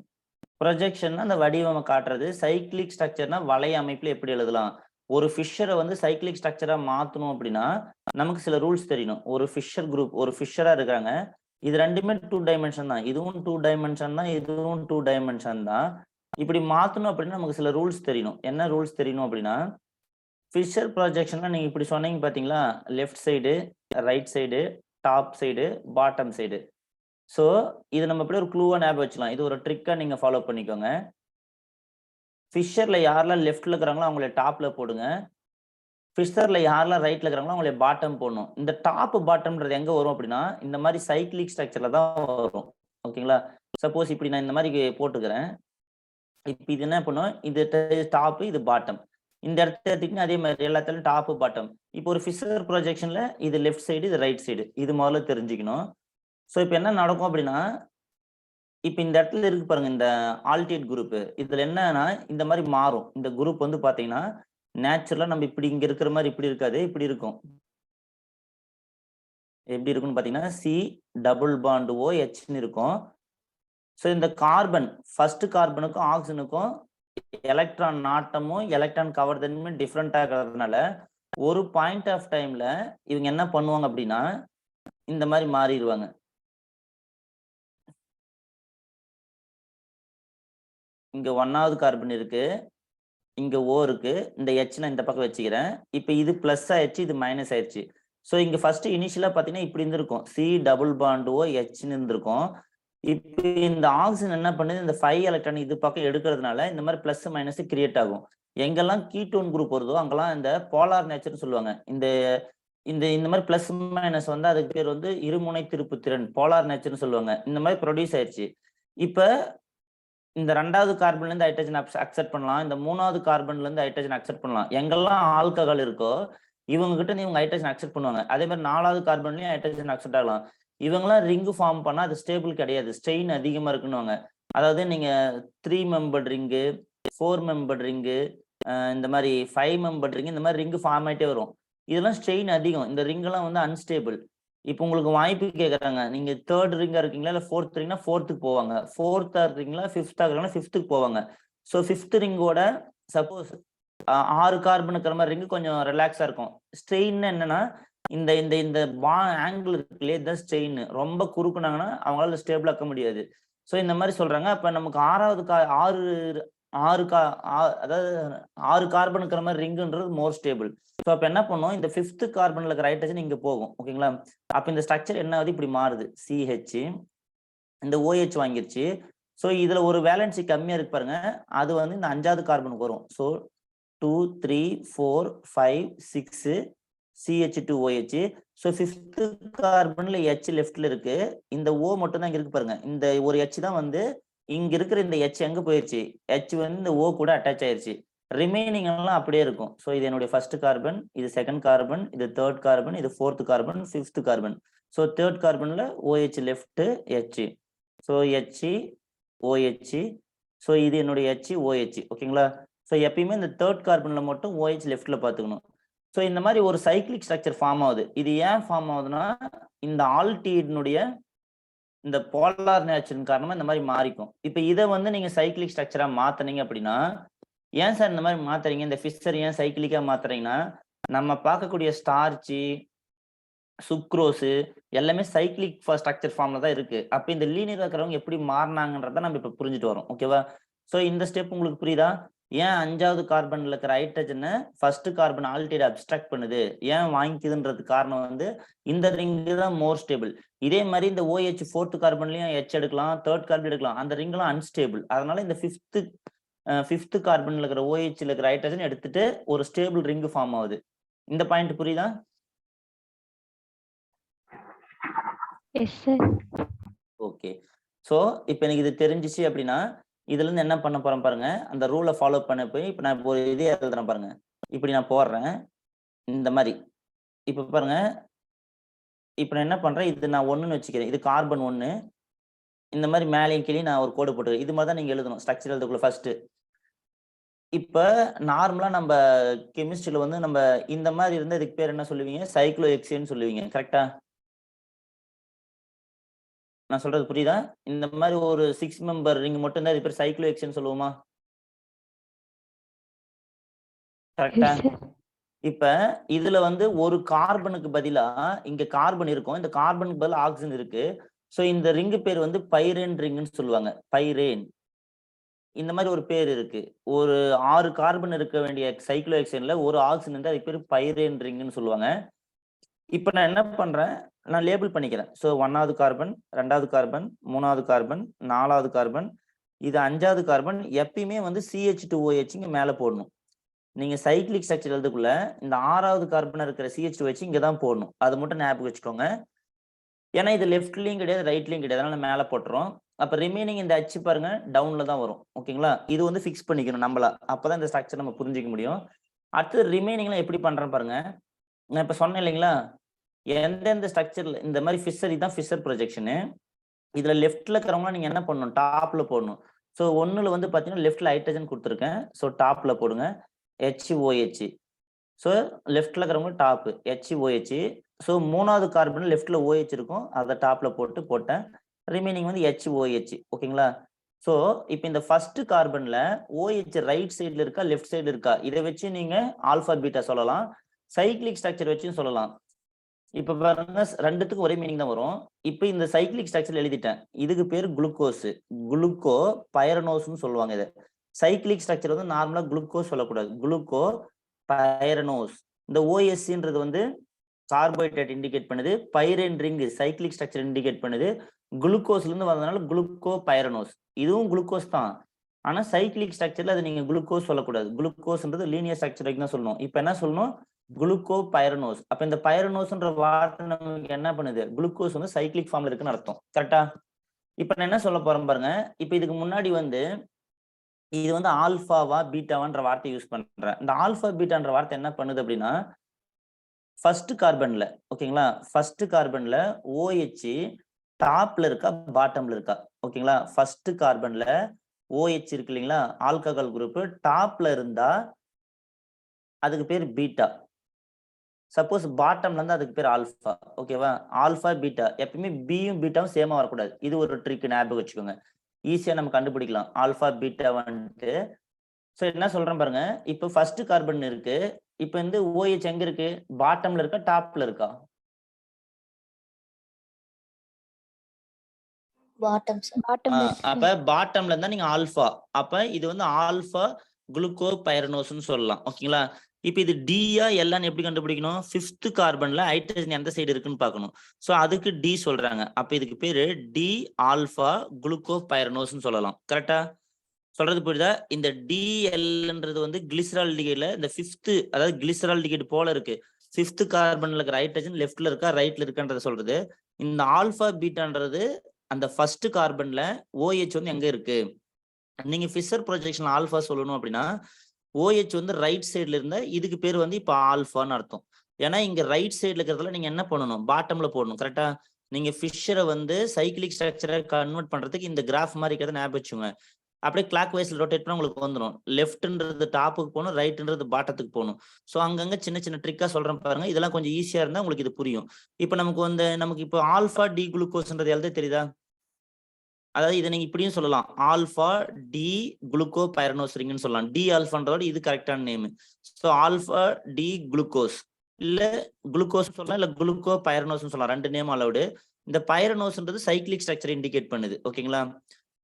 ப்ரொஜெக்ஷன்னா அந்த வடிவமை காட்டுறது. சைக்ளிக் ஸ்ட்ரக்சர்னா வளைய அமைப்புல எப்படி எழுதலாம்? ஒரு ஃபிஷரை வந்து சைக்ளிக் ஸ்ட்ரக்சரா மாத்தணும் அப்படின்னா நமக்கு சில ரூல்ஸ் தெரியணும். ஒரு ஃபிஷர் குரூப் ஒரு ஃபிஷரா இருக்காங்க. இது ரெண்டுமே 2 டைமென்ஷன் தான். இதுவும் 2 டைமென்ஷன் தான், இதுவும் 2 டைமென்ஷன் தான். இப்படி மாத்தணும் அப்படின்னா நமக்கு சில ரூல்ஸ் தெரியணும். என்ன ரூல்ஸ் தெரியணும் அப்படின்னா ஃபிஷர் ப்ரொஜெக்ஷன்ல நீங்க இப்படி சொன்னீங்க பாத்தீங்களா? Left side, right side, top side, bottom side. So இது நம்ம அப்படியே ஒரு க்ளூவா ஞாபகம் வச்சுக்கலாம். இது ஒரு ட்ரிக்கா நீங்க ஃபாலோ பண்ணிக்கோங்க. ஃபிஷர்ல யாரெல்லாம் லெஃப்ட்ல இருக்கிறாங்களோ அவங்கள டாப்ல போடுங்க. ஃபிஷர்ல யாரெல்லாம் ரைட்ல இருக்கிறாங்களோ அவங்கள பாட்டம் போடணும். இந்த டாப் பாட்டம்ன்றது எங்க வரும் அப்படின்னா இந்த மாதிரி சைக்ளிக் ஸ்ட்ரக்சர்ல தான் வரும். ஓகேங்களா? சப்போஸ் இப்படி நான் இந்த மாதிரி போட்டுக்கிறேன். இப்போ இது என்ன பண்ணும்? இது டாப், இது பாட்டம். இந்த இடத்த எடுத்துக்கிட்டு அதே மாதிரி எல்லாத்துலயும் டாப் பாட்டம். இப்போ ஒரு ஃபிஷர் ப்ரொஜெக்ஷன்ல இது லெஃப்ட் சைடு, இது ரைட் சைடு. இது முதல்ல தெரிஞ்சுக்கணும். ஸோ இப்போ என்ன நடக்கும் அப்படின்னா இப்போ இந்த இடத்துல இருக்கு பாருங்க இந்த ஆல்டிட் குரூப். இதுல என்னன்னா இந்த மாதிரி மாறும். இந்த குரூப் வந்து பாத்தீங்கன்னா நேச்சுரலா நம்ம இப்படி இங்க இருக்கிற மாதிரி இப்படி இருக்காது, இப்படி இருக்கும். எப்படி இருக்கும்னு பாத்தீங்கன்னா சி டபுள் பாண்ட் ஓ ஹெச்னு இருக்கும். ஸோ இந்த கார்பன் ஃபர்ஸ்ட் கார்பனுக்கும் ஆக்சிஜனுக்கும் எலக்ட்ரான் நாட்டமும் எலக்ட்ரான் கவர்தன்மே டிஃப்ரெண்டா இருக்கிறதுனால ஒரு பாயிண்ட் ஆஃப் டைம்ல இவங்க என்ன பண்ணுவாங்க அப்படின்னா இந்த மாதிரி மாறிடுவாங்க. இங்க 1வது கார்பன் இருக்கு, இங்க ஓ இருக்கு, இந்த ஹெச்ல இந்த பக்கம் வச்சுக்கிறேன். இப்போ இது பிளஸ் ஆயிடுச்சு, இது மைனஸ் ஆயிடுச்சு. ஸோ இங்க ஃபர்ஸ்ட் இனிஷியலா பாத்தீங்கன்னா இப்படி இருந்திருக்கும், சி டபுள் பாண்ட் ஓ ஹெச்னு இருந்திருக்கும். இப்போ இந்த ஆக்சிஜன் என்ன பண்ணுது? இந்த 5 எலக்ட்ரான் இது பக்கம் எடுக்கிறதுனால இந்த மாதிரி பிளஸ் மைனஸ் கிரியேட் ஆகும். எங்கெல்லாம் கீட்டோன் குரூப் வருதோ அங்கெல்லாம் இந்த போலார் நேச்சர்னு சொல்லுவாங்க. இந்த இந்த இந்த மாதிரி பிளஸ் மைனஸ் வந்து அதுக்கு பேர் வந்து இருமுனை திருப்பு திறன், போலார் நேச்சர்னு சொல்லுவாங்க. இந்த மாதிரி ப்ரொடியூஸ் ஆயிடுச்சு. இப்போ இந்த 2வது கார்பன்ல இருந்து ஹைட்ரஜன் அக்செப்ட் பண்ணலாம், இந்த 3வது கார்பன்ல இருந்து ஹைட்ரஜன் அக்செப்ட் பண்ணலாம். எங்கெல்லாம் ஆல்கஹால் இருக்கோ இவங்க கிட்ட இவங்க ஹைட்ரஜன் அக்செப்ட் பண்ணுவாங்க. அதே மாதிரி 4வது கார்பன்லயும் ஹைட்ரஜன் அக்செப்ட் ஆகலாம். இவங்கெல்லாம் ரிங் ஃபார்ம் பண்ணா அது ஸ்டேபிள் கிடையாது, ஸ்ட்ரெயின் அதிகமா இருக்குன்னுவாங்க. அதாவது நீங்க 3 மெம்பர்ட் ரிங்கு, 4 மெம்பர்ட் ரிங்கு, இந்த மாதிரி 5 மெம்பர்ட் ரிங், இந்த மாதிரி ரிங்கு ஃபார்ம் ஆயிட்டே வரும். இதெல்லாம் ஸ்ட்ரெயின் அதிகம். இந்த ரிங் எல்லாம் வந்து அன்ஸ்டேபிள். இப்போ உங்களுக்கு வாய்ப்பு கேட்கறாங்க, நீங்க 3rd ரிங்கா இருக்கீங்களா இல்ல 4th ரிங்னா 4th போவாங்க, 4th இருக்கீங்களா 5th இருக்கீங்களா 5th போவாங்க. ஸோ 5th ரிங்கோட சப்போஸ் 6 கார்பன் இருக்கிற மாதிரி ரிங்கு கொஞ்சம் ரிலாக்ஸா இருக்கும். ஸ்ட்ரெயின் என்னன்னா இந்த இந்த இந்த ஆங்கிள் இருக்குல்லையே இதுதான் ஸ்ட்ரெயின். ரொம்ப குறுக்குனாங்கன்னா அவங்களால ஸ்டேபிள் ஆக்க முடியாது. ஸோ இந்த மாதிரி சொல்றாங்க. அப்ப நமக்கு 6 கார்பன் இருக்கிற மாதிரி ரிங்குன்றது மோர் ஸ்டேபிள். ஸோ அப்ப என்ன பண்ணும்? இந்த 5th கார்பன்ல இருக்கிற ஹைட்ரஜன் இங்க போகும். ஓகேங்களா? அப்ப இந்த ஸ்ட்ரக்சர் என்ன ஆகுது? இப்படி மாறுது. சிஹெச் இந்த ஓஹெச் வாங்கிருச்சு. ஸோ இதுல ஒரு வேலன்சி கம்மியா இருக்கு பாருங்க, அது வந்து இந்த 5வது கார்பனுக்கு வரும். So 2 3 4 5 6 CH2OH. So 5th கார்பன்ல H லெஃப்ட்ல இருக்கு, இந்த O மட்டும் தான் இங்க இருக்கு பாருங்க. இந்த ஒரு H தான் வந்து இங்க இருக்கிற இந்த H எங்க போயிருச்சு? H வந்து இந்த O கூட அட்டாச் ஆயிருச்சு. ரிமைனிங் எல்லாம் அப்படியே இருக்கும். ஸோ இது என்னுடைய ஃபர்ஸ்ட் கார்பன், இது 2nd கார்பன், இது 3rd கார்பன், இது 4th carbon, 5th carbon. So 3rd கார்பன்ல OH left H. So H OH. So இது என்னுடைய H OH. ஓகேங்களா? ஸோ எப்பயுமே இந்த 3rd கார்பன்ல மட்டும் OH லெஃப்ட்ல பாத்துக்கணும். ஸோ இந்த மாதிரி ஒரு சைக்ளிக் ஸ்ட்ரக்சர் ஃபார்ம் ஆகுது. இது ஏன் ஃபார்ம் ஆகுதுன்னா இந்த ஆல்டினுடைய இந்த போலார் நேச்சரின் காரணமா இந்த மாதிரி மாறிக்கும். இப்போ இதை வந்து நீங்க சைக்ளிக் ஸ்ட்ரக்சரா மாத்தினீங்க அப்படின்னா, ஏன் சார் இந்த மாதிரி மாத்துறீங்க? இந்த ஃபிஷர் ஏன் சைக்கிளிக்கா மாத்துறீங்கன்னா, நம்ம பார்க்கக்கூடிய ஸ்டார்ச்சு, சுக்ரோஸ் எல்லாமே சைக்ளிக் ஸ்ட்ரக்சர் ஃபார்ம்ல தான் இருக்கு. அப்ப இந்த லீனியர் இருக்கிறவங்க எப்படி மாறினாங்கன்றத நம்ம இப்ப புரிஞ்சுட்டு வரோம். ஓகேவா? ஸோ இந்த ஸ்டெப் உங்களுக்கு புரியுதா? ஏன் 5வது கார்பன்ல இருக்கிற ஹைட்ரஜனை ஃபர்ஸ்ட் கார்பன் ஆல்டிஹைடு அப்ஸ்ட்ராக்ட் பண்ணுது, ஏன் வாங்கிக்குதுன்றது காரணம் வந்து இந்த ரிங் தான் மோர் ஸ்டேபிள். இதே மாதிரி இந்த OH 4th கார்பன்லயும் H எடுக்கலாம், 3rd கார்பன் எடுக்கலாம். அந்த ரிங்லாம் அன்ஸ்டேபிள். அதனால இந்த 5th கார்பன்ல இருக்கிற OH இருக்கிற ஹைட்ரஜன் எடுத்துட்டு ஒரு ஸ்டேபிள் ரிங் ஃபார்ம் ஆகுது. இந்த பாயிண்ட் புரியுதா? S sir. ஓகே. ஸோ இப்போ எனக்கு இது தெரிஞ்சிச்சு அப்படின்னா இதுல இருந்து என்ன பண்ண போறேன் பாருங்க. அந்த ரூலை ஃபாலோ பண்ண போய் இப்போ நான் இப்போ ஒரு இதே எழுதுறேன் பாருங்க. இப்படி நான் போடுறேன் இந்த மாதிரி. இப்போ பாருங்க, இப்போ நான் என்ன பண்றேன், இது நான் 1ன்னு வச்சுக்கிறேன். இது கார்பன் 1. இந்த மாதிரி மேலேயும் கீழே நான் ஒரு கோடு போட்டுக்கிறேன். இது மாதிரி தான் நீங்க எழுதணும் ஸ்ட்ரக்சர் எழுதுக்குள்ள ஃபர்ஸ்ட். இப்போ நார்மலா நம்ம கெமிஸ்ட்ரியில வந்து நம்ம இந்த மாதிரி இருந்தா இதுக்கு பேர் என்ன சொல்லுவீங்க? சைக்ளோ ஹெக்சேன்னு சொல்லுவீங்க. கரெக்டா? நான் சொல்றது புரியுதா? இந்த மாதிரி ஒரு 6 மெம்பர் ரிங் மட்டும் தான் இது பேர் சைக்ளோ ஹெக்சேன்னு சொல்லுவோமா? கரெக்டா? Yes sir. இப்ப இதுல வந்து ஒரு கார்பனுக்கு பதிலா இங்க கார்பன் இருக்கும். இந்த கார்பனுக்கு பதிலா ஆக்சிஜன் இருக்கு. சோ இந்த ரிங் பேர் வந்து பைரேன் ரிங்னு சொல்லுவாங்க. பைரேன். இந்த மாதிரி ஒரு பேர் இருக்கு. ஒரு 6 கார்பன் இருக்க வேண்டிய சைக்ளோ ஹெக்சேன்ல ஒரு ஆக்சிஜன் இருந்தா அதுக்கு பேர் பைரேன் ரிங்னு சொல்லுவாங்க. இப்ப நான் என்ன பண்றேன், நான் லேபிள் பண்ணிக்கிறேன். ஸோ 1வது கார்பன், 2வது கார்பன், 3வது கார்பன், 4வது கார்பன், இது 5வது கார்பன். எப்பயுமே வந்து CH2OH இங்க மேல போடணும். நீங்க சைக்ளிக் ஸ்ட்ரக்சர் எழுதுக்குள்ள இந்த 6வது கார்பன் இருக்கிற CH2OH இங்க தான் போடணும். அது மட்டும் ஞாபகம் வச்சுக்கோங்க. ஏன்னா இது லெஃப்ட்லயும் கிடையாது, ரைட்லயும் கிடையாது. அதனால மேல போட்டுரும். அப்ப ரிமைனிங் இந்த H பாருங்க டவுன்ல தான் வரும். ஓகேங்களா? இது வந்து ஃபிக்ஸ் பண்ணிக்கணும் நம்மளா. அப்பதான் இந்த ஸ்ட்ரக்சர் நம்ம புரிஞ்சிக்க முடியும். அடுத்து ரிமைனிங்லாம் எப்படி பண்றேன் பாருங்க. நான் இப்ப சொன்னேன் இல்லைங்களா, எந்தெந்த ஸ்ட்ரக்சர்ல இந்த மாதிரி ஃபிஷர், இதுதான் ஃபிஷர் ப்ரொஜெக்ஷனு. இதுல லெஃப்ட்ல இருக்கிறவங்க நீங்க என்ன பண்ணணும், டாப்ல போடணும். ஸோ 1ல வந்து பாத்தீங்கன்னா லெஃப்ட்ல ஹைட்ரஜன் கொடுத்துருக்கேன். ஸோ டாப்ல போடுங்க HOH. ஸோ லெஃப்ட்ல இருக்கிறவங்க டாப் HOH. ஸோ 3வது கார்பன் லெஃப்ட்ல OH இருக்கும், அதை டாப்ல போட்டேன். ரிமைனிங் வந்து HOH. ஓகேங்களா? ஸோ இப்போ இந்த ஃபர்ஸ்ட் கார்பன்ல OH ரைட் சைட்ல இருக்கா லெஃப்ட் சைடு இருக்கா, இதை வச்சு நீங்க ஆல்பா பீட்டா சொல்லலாம். சைக்ளிக் ஸ்ட்ரக்சர் வச்சும் சொல்லலாம். இப்ப பாருங்க, ரெண்டுத்துக்கும் ஒரே மீனிங் தான் வரும். இப்ப இந்த சைக்ளிக் ஸ்ட்ரக்சர் எழுதிட்டேன். இதுக்கு பேர் குளுக்கோஸ். குளுக்கோ பைரனோஸ்னு சொல்லுவாங்க. இது சைக்ளிக் ஸ்ட்ரக்சர் வந்து நார்மலா குளுக்கோஸ் சொல்லக்கூடாது, குளுக்கோ பைரனோஸ். இந்த OSCன்றது வந்து கார்போஹைட்ரேட் இண்டிகேட் பண்ணுது. Biren ring cyclic structure indicate பண்ணுது. குளுக்கோஸ்ல இருந்து வந்ததுனால குளுக்கோ பைரனோஸ். இதுவும் குளுக்கோஸ் தான். ஆனா சைக்ளிக் ஸ்ட்ரக்சர்ல அது நீங்க குளுக்கோஸ் சொல்லக்கூடாது. குளுக்கோஸ்ன்றது லீனியர் ஸ்ட்ரக்சர் தான் சொல்லணும். இப்ப என்ன சொல்லணும், குளுக்கோ பைரனோஸ். அப்ப இந்த பைரனோஸ்ன்ற வார்த்தை நமக்கு என்ன பண்ணுது, குளுக்கோஸ் வந்து சைக்ளிக் ஃபார்ம்ல இருக்குன்னு அர்த்தம். கரெக்டா? இப்ப நான் என்ன சொல்ல போறேன் பாருங்க. இப்ப இதுக்கு முன்னாடி வந்து இது வந்து ஆல்பாவா பீட்டாவான்ற வார்த்தை யூஸ் பண்றேன். இந்த ஆல்பா பீட்டான்ற வார்த்தை என்ன பண்ணுது அப்படின்னா, ஃபர்ஸ்ட் கார்பன்ல, ஓகேங்களா, ஃபர்ஸ்ட் கார்பன்ல OH டாப்ல இருக்கா பாட்டம்ல இருக்கா? ஓகேங்களா? ஃபர்ஸ்ட் கார்பன்ல OH இருக்கு இல்லைங்களா, ஆல்கஹால் குரூப் டாப்ல இருந்தா அதுக்கு பேர் பீட்டா. சப்போஸ் பாட்டம்ல இருந்து அதுக்கு பேர் ஆல்பா. ஓகேவா? Alpha beta. எப்பயுமே பியும் பீட்டாவும் சேமா வரக்கூடாது. இது ஒரு ட்ரிக், ஞாபகம் வச்சுக்கோங்க. ஈஸியா நம்ம கண்டுபிடிக்கலாம் ஆல்பா பீட்டா வந்துட்டு. சோ என்ன சொல்றேன் பாருங்க. இப்போ ஃபர்ஸ்ட் கார்பன் இருக்கு. இப்போ வந்து OH எங்க இருக்கு, பாட்டம்ல இருக்கா டாப்ல இருக்கா? பாட்டம். அப்ப பாட்டம்ல இருந்தா நீங்க ஆல்பா. அப்ப இது வந்து ஆல்பா குளுக்கோ பைரனோஸ்னு சொல்லலாம். ஓகேங்களா? இப்ப இது டியா எல்லாம் எப்படி கண்டுபிடிக்கணும், 5th கார்பன்ல ஹைட்ரஜன் எந்த சைடு இருக்குன்னு பார்க்கணும். சோ அதுக்கு டி சொல்றாங்க. அப்ப இதுக்கு பேரு டி ஆல்பா குளுக்கோ பைரனோஸ்னு சொல்லலாம். கரெக்டா? சொல்றது புரியுதா? இந்த DL வந்து கிளிசரால்டிகைட்ல இந்த 5th, அதாவது கிளிசரால்டிகைட் போல இருக்கு. 5th கார்பன்ல இருக்கிற ஹைட்ரஜன் லெஃப்ட்ல இருக்கா ரைட்ல இருக்கான்றத சொல்றது. இந்த ஆல்பா பீட்டான்றது அந்த ஃபர்ஸ்ட் கார்பன்ல OH வந்து எங்க இருக்கு. நீங்க ஃபிஷர் ப்ரொஜெக்ஷன் ஆல்பா சொல்லணும் அப்படின்னா OH வந்து ரைட் சைட்ல இருந்தா இதுக்கு பேர் வந்து இப்ப ஆல்பான்னு அர்த்தம். ஏன்னா இங்க ரைட் சைட்ல இருக்கிறதுல நீங்க என்ன பண்ணணும், பாட்டம்ல போடணும். கரெக்டா? நீங்க ஃபிஷரை வந்து சைக்கிளிக் ஸ்ட்ரக்சரை கன்வெர்ட் பண்றதுக்கு இந்த கிராஃப் மாதிரி இருக்கிறத ஞாபகம் வச்சுங்க. அப்படியே கிளாக் வைஸ்ல ரொட்டேட் பண்ணா உங்களுக்கு வந்துடும். லெஃப்ட்ன்றது டாப்புக்கு போகணும், ரைட்ன்றது பாட்டத்துக்கு போகணும். ஸோ அங்கங்க சின்ன சின்ன ட்ரிக்கா சொல்றேன் பாருங்க. இதெல்லாம் கொஞ்சம் ஈஸியா இருந்தா உங்களுக்கு இது புரியும். இப்போ நமக்கு இப்போ ஆல்பா டி குளுக்கோஸ்ன்றது எழுத தெரியுதா? அதாவது இதை நீங்க இப்படியும் சொல்லலாம், ஆல்பா டி குளுக்கோ பைரனோஸ் ரிங்னு சொல்லலாம். டி ஆல்பான்றதோட இது கரெக்டான name. So alpha D glucose இல்ல குளுக்கோஸ் சொல்லலாம், இல்ல குளுக்கோ பைரனோஸ் சொல்லலாம். 2 நேம் அலவுடு. இந்த பைரனோஸ்ன்றது சைக்ளிக் ஸ்ட்ரக்சர் இண்டிகேட் பண்ணுது. ஓகேங்களா?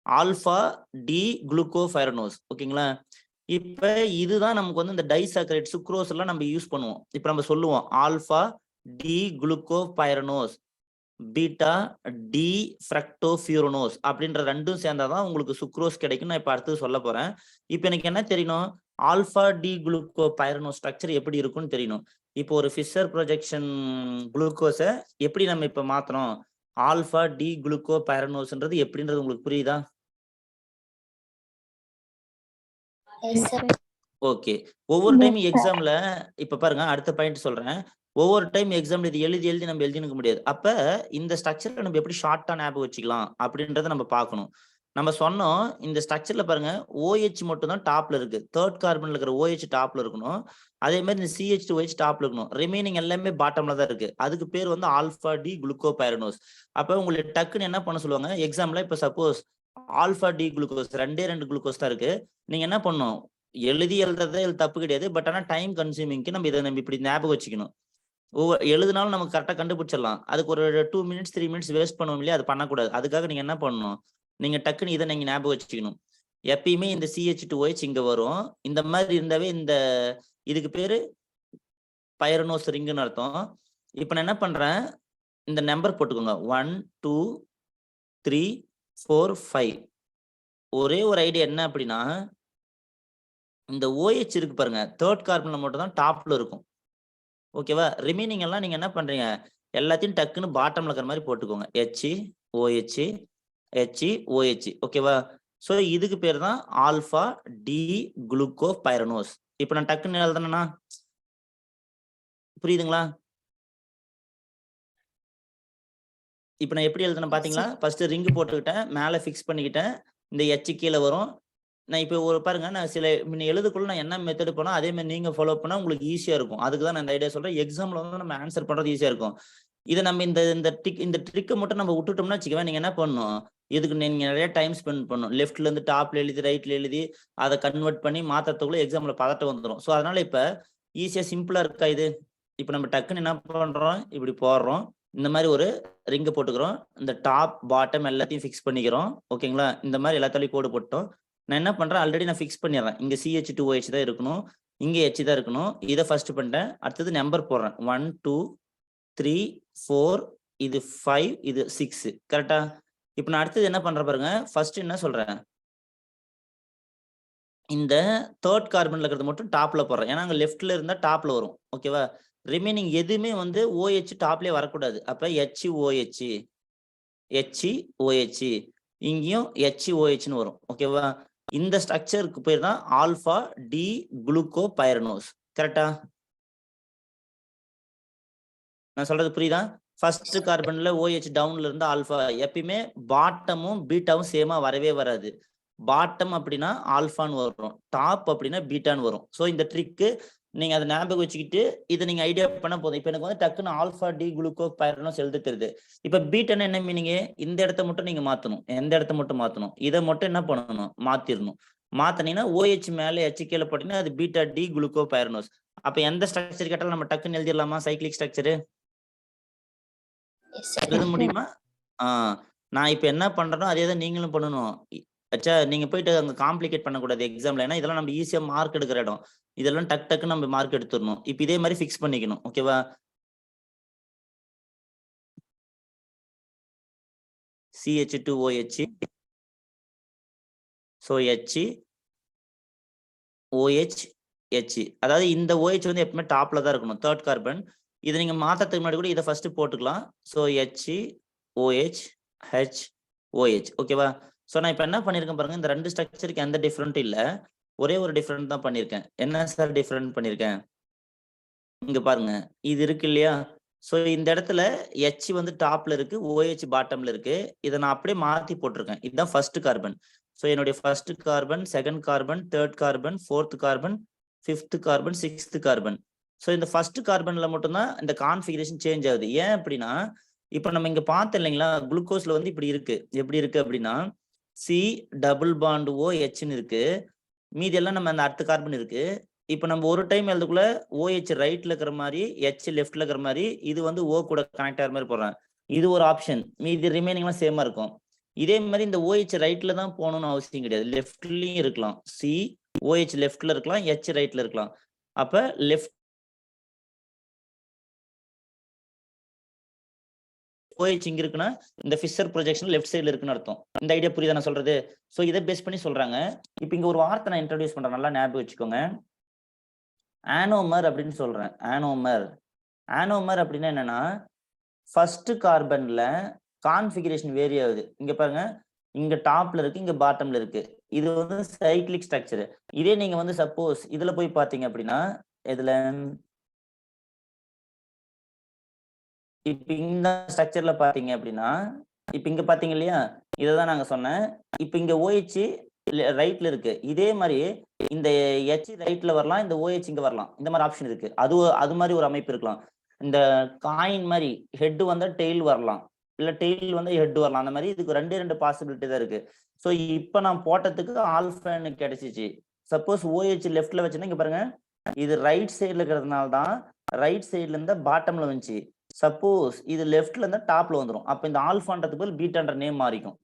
Alpha D glucopyranose. ஓகேங்களா? இப்ப இதுதான் நமக்கு வந்து இந்த டைசாக்கரைட் சுக்ரோஸ் எல்லாம் நம்ம யூஸ் பண்ணுவோம். இப்ப நம்ம சொல்லுவோம் alpha D glucopyranose. Beta D fructofuranose அப்படின்ற ரெண்டும் சேர்ந்தாதான் உங்களுக்கு சுக்ரோஸ் கிடைக்கும். நான் இப்போ அடுத்தது சொல்ல போறேன். இப்போ எனக்கு என்ன தெரியணும், alpha D gluco pyranose structure எப்படி இருக்கும்னு தெரியணும். இப்போ ஒரு ஃபிஷர் ப்ரொஜெக்ஷன் குளுக்கோஸை எப்படி நம்ம இப்போ மாத்தணும், ஆல்ஃபா டி குளுக்கோ பைரனோஸ்ன்றது எப்படின்றது உங்களுக்கு புரியுதா? ஓகே. ஒவ்வொரு டைம் எக்ஸாம்ல இப்ப பாருங்க, அடுத்த பாயிண்ட் சொல்றேன். ஒவ்வொரு டைம் எக்ஸாம்ல இது எழுதி எழுதி நம்ம எழுதினுக்க முடியாது. அப்ப இந்த ஸ்ட்ரக்சரை நம்ம எப்படி ஷார்ட்டா ஞாபகம் வச்சுக்கலாம் அப்படின்றத நம்ம பார்க்கணும். நம்ம சொன்னோம், இந்த ஸ்ட்ரக்சர்ல பாருங்க OH மட்டும் தான் டாப்ல இருக்கு. தேர்ட் கார்பன்ல இருக்கிற OH டாப்ல இருக்கணும். அதே மாதிரி இந்த CH2OH டாப்ல இருக்கணும். ரிமைனிங் எல்லாமே பாட்டம்ல தான் இருக்கு. அதுக்கு பேர் வந்து ஆல்பா டி குளுக்கோ பைரனோஸ். அப்ப உங்களுக்கு டக்குன்னு என்ன பண்ண சொல்லுவாங்க எக்ஸாம்ல, இப்ப சப்போஸ் ஆல்பா டி குளுக்கோஸ் ரெண்டு குளுக்கோஸ் தான் இருக்கு. நீங்க என்ன பண்ணணும், எழுதுறதே தப்பு கிடையாது. பட் ஆனா டைம் கன்சூமிங்க்கு நம்ம இதை நம்ம இப்படி ஞாபகம் வச்சுக்கணும். எழுதுனாலும் நமக்கு கரெக்டா கண்டுபிடிச்சிடலாம். அதுக்கு ஒரு 2 மினிட்ஸ் 3 மினிட்ஸ் வேஸ்ட் பண்ணுவோம் இல்லையா, அது பண்ணக்கூடாது. அதுக்காக நீங்க என்ன பண்ணணும், நீங்க டக்குன்னு இதை நீங்க ஞாபகம் வச்சுக்கணும். எப்பயுமே இந்த CH2OH இங்க வரும். இந்த மாதிரி இருந்தாவே இந்த இதுக்கு பேரு பைரனோஸ் ரிங்குன்னு அர்த்தம். இப்ப நான் என்ன பண்றேன், இந்த நம்பர் போட்டுக்கோங்க 1 2 3 4 5. ஒரே ஒரு ஐடியா என்ன அப்படின்னா, இந்த OH இருக்கு பாருங்க, தேர்ட் கார்பன்ல மட்டும் தான் டாப்ல இருக்கும். ஓகேவா? ரிமைனிங் எல்லாம் நீங்க என்ன பண்றீங்க, எல்லாத்தையும் டக்குன்னு பாட்டம்ல இருக்கிற மாதிரி போட்டுக்கோங்க. HOH HOH. ஓகேவா? சோ இதுக்கு பேர் தான் ஆல்பா டி குளுக்கோ பைரனோஸ். இப்போ நான் டக்குன்னு எழுதுனேன்னா புரியுதுங்களா? இப்போ நான் எப்படி எழுதுனேன் பாத்தீங்களா? ஃபர்ஸ்ட் ரிங் போட்டுக்கிட்டேன், மேல ஃபிக்ஸ் பண்ணிக்கிட்டேன், இந்த H கீழே வரும். நான் இப்போ ஒரு பாருங்க, நான் சில முன்ன எழுதுக்குள்ள நான் என்ன மெத்தட் போனா அதே மாதிரி நீங்க ஃபாலோ பண்ணா உங்களுக்கு ஈஸியா இருக்கும். அதுக்கு தான் நான் இந்த ஐடியா சொல்றேன். எக்ஸாம்ல வந்து நம்ம ஆன்சர் பண்றது ஈஸியா இருக்கும். இதை நம்ம இந்த ட்ரிக்கை மட்டும் நம்ம விட்டுட்டோம்னா வச்சுக்கவே, நீங்க என்ன பண்ணணும், இதுக்கு நீங்க நிறைய டைம் ஸ்பெண்ட் பண்ணணும். லெஃப்ட்ல இருந்து டாப்ல எழுதி ரைட்ல எழுதி அதை கன்வெர்ட் பண்ணி மாத்தறதுக்குள்ள எக்ஸாம்ல பதட்டம் வந்துடும். ஸோ அதனால இப்ப ஈஸியா சிம்பிளா இருக்கா இது. இப்போ நம்ம டக்குன்னு என்ன பண்றோம், இப்படி போடுறோம், இந்த மாதிரி ஒரு ரிங்கு போட்டுக்கிறோம், இந்த டாப் பாட்டம் எல்லாத்தையும் ஃபிக்ஸ் பண்ணிக்கிறோம். ஓகேங்களா? இந்த மாதிரி எல்லாத்தாலையும் கோடு போட்டோம். நான் என்ன பண்றேன், ஆல்ரெடி நான் ஃபிக்ஸ் பண்ணிடுறேன். இங்க CH2OH தான் இருக்கணும், இங்க H தான் இருக்கணும். இதை ஃபர்ஸ்ட் பண்ணிட்டேன். அடுத்தது நம்பர் போடுறேன் 1 2 3 4, இது 5, இது 6. கரெக்டா? இப்போ நான் அடுத்தது என்ன பண்றேன் பாருங்க, ஃபர்ஸ்ட் என்ன சொல்றேன், இந்த தேர்ட் கார்பன்ல இருக்கிறது மட்டும் டாப்ல போடுறேன். ஏன்னா அங்க லெஃப்ட்ல இருந்தா டாப்ல வரும். ஓகேவா? ரிமைனிங் எதுவுமே வந்து OH டாப்லயே வரக்கூடாது. அப்ப HOH HOH, இங்கேயும் HOHன்னு வரும். ஓகேவா? இந்த ஸ்ட்ரக்சருக்கு பேர் தான் ஆல்பா டி குளுக்கோ பைரனோஸ். கரெக்டா? நான் சொல்றது புரியுதா? ஃபர்ஸ்ட் கார்பன்ல OH டவுன்ல இருந்து ஆல்பா, எப்பயுமே பாட்டமும் பீட்டாவும் சேமா வரவே வராது. பாட்டம் அப்படின்னா ஆல்பான்னு வரும், டாப் அப்படின்னா பீட்டான்னு வரும். ஸோ இந்த ட்ரிக்கு நீங்க அதை ஞாபகம் வச்சுக்கிட்டு இதை நீங்க ஐடியா பண்ண போதும். இப்போ எனக்கு வந்து டக்குன்னு ஆல்பா டி குளுக்கோ பைரனோஸ் எழுத தெரியுது. இப்போ பீட்டான்னு என்ன மீனிங், இந்த இடத்த மட்டும் நீங்க மாத்தணும். எந்த இடத்த மட்டும் மாத்தணும், இதை மட்டும் என்ன பண்ணணும், மாத்திரணும். மாத்தினீங்கன்னா OH மேல H கீழே போட்டீங்கன்னா அது பீட்டா டி குளுக்கோ பைரனோஸ். அப்ப எந்த ஸ்ட்ரக்சர் கேட்டாலும் நம்ம டக்குன்னு எழுதிடலாமா, சைக்கிளிக் ஸ்ட்ரக்சரு எழுத முடியுமா? நான் இப்ப என்ன பண்றேனோ அதே தான் நீங்களும் பண்ணணும். அச்சா, நீங்க போயிட்டு அங்க காம்ப்ளிகேட் பண்ணக்கூடாது எக்ஸாம்ல. ஏன்னா இதெல்லாம் நம்ம ஈஸியா மார்க் எடுக்கிற இடம். இதெல்லாம் டக்கு நம்ம மார்க் எடுத்துடணும். இப்ப இதே மாதிரி ஃபிக்ஸ் பண்ணிக்கணும். ஓகேவா? CH2OH, so H OH H. அதாவது இந்த OH வந்து எப்பவுமே டாப்ல தான் இருக்கணும், தேர்ட் கார்பன். இதை நீங்க மாத்தறதுக்கு முன்னாடி கூட இதை ஃபர்ஸ்ட் போட்டுக்கலாம். So HOH HOH. ஓகேவா? ஸோ நான் இப்போ என்ன பண்ணியிருக்கேன் பாருங்க, இந்த ரெண்டு ஸ்ட்ரக்சருக்கு எந்த டிஃப்ரெண்ட்டும் இல்லை, ஒரே ஒரு டிஃப்ரெண்ட் தான் பண்ணியிருக்கேன். என்ன சார் டிஃப்ரெண்ட் பண்ணியிருக்கேன், இங்க பாருங்க, இது இருக்கு இல்லையா? ஸோ இந்த இடத்துல H வந்து டாப்ல இருக்கு, OH பாட்டம்ல இருக்கு. இதை நான் அப்படியே மாத்தி போட்டிருக்கேன். இதுதான் ஃபர்ஸ்ட் கார்பன். ஸோ என்னுடைய first carbon, second carbon, third carbon, fourth carbon, fifth carbon, sixth carbon. So இந்த ஃபர்ஸ்ட் கார்பன்ல மட்டும்தான் இந்த கான்ஃபிகரேஷன் சேஞ்ச் ஆகுது. ஏன் அப்படின்னா, இப்போ நம்ம இங்க பார்த்தோம் இல்லைங்களா, குளுக்கோஸ்ல வந்து இப்படி இருக்கு. எப்படி இருக்கு அப்படின்னா C டபுள் பாண்ட் OHன்னு இருக்கு, மீதி எல்லாம் நம்ம அந்த அடுத்த கார்பன் இருக்கு. இப்போ நம்ம ஒரு டைம் எழுதுக்குள்ள OH ரைட்ல இருக்கிற மாதிரி, H லெஃப்ட்ல இருக்கிற மாதிரி, இது வந்து O கூட கனெக்ட் ஆகிற மாதிரி போடுறேன். இது ஒரு ஆப்ஷன். மீதி ரிமைனிங்லாம் சேமா இருக்கும். இதே மாதிரி இந்த OH ரைட்ல தான் போகணும்னு அவசியம் கிடையாது, லெஃப்ட்லயும் இருக்கலாம். C OH லெஃப்ட்ல இருக்கலாம், H ரைட்ல இருக்கலாம். அப்ப லெஃப்ட் OH இங்க இருக்குன்னா இந்த ஃபிஷர் ப்ரொஜெக்ஷன் லெஃப்ட் சைடுல இருக்குன்னு அர்த்தம். இந்த ஐடியா புரியுதா நான் சொல்றது? சோ இதை பேஸ் பண்ணி சொல்றாங்க. இப்போ இங்க ஒரு வார்த்தை நான் இன்ட்ரோடியூஸ் பண்றேன், நல்லா ஞாபகம் வச்சுக்கோங்க. ஆனோமர் அப்படின்னு சொல்றேன். ஆனோமர் அப்படின்னா என்னன்னா, ஃபர்ஸ்ட் கார்பன்ல கான்ஃபிகரேஷன் வேரி ஆகுது. இங்க பாருங்க, இங்க டாப்ல இருக்கு, இங்க பாட்டம்ல இருக்கு. இது வந்து சைக்ளிக் ஸ்ட்ரக்சர். இதே நீங்க வந்து சப்போஸ் இதுல போய் பாத்தீங்க அப்படின்னா, இதுல இப்ப இந்த ஸ்ட்ரக்சர்ல பாத்தீங்க அப்படின்னா, இப்ப இங்க பாத்தீங்க இல்லையா, இததான் நாங்க சொன்னேன். இப்ப இங்க OH ரைட்ல இருக்கு. இதே மாதிரி இந்த H ரைட்ல வரலாம், இந்த OH இங்க வரலாம். இந்த மாதிரி ஆப்ஷன் இருக்கு. அது மாதிரி ஒரு அமைப்பு இருக்கலாம். இந்த காயின் மாதிரி ஹெட் வந்தா டெய்ல் வரலாம், இல்ல டெய்ல் வந்து ஹெட் வரலாம். அந்த மாதிரி இதுக்கு ரெண்டு பாசிபிலிட்டி தான் இருக்கு. ஸோ இப்ப நான் போட்டதுக்கு ஆல்ஃபான்னு கிடைச்சிச்சு. சப்போஸ் OH லெஃப்ட்ல வச்சுன்னா இங்க பாருங்க, இது ரைட் சைட்ல இருக்கிறதுனால தான் ரைட் சைட்ல இருந்தா பாட்டம்ல வந்துச்சு. சப்போஸ் இது லெஃப்ட்ல இருந்தா டாப்ல வந்துடும். அப்ப இந்த ஆல்ஃபான்றதுக்கு பதில் பீட்டான்ற நேம் மாறிக்கும்.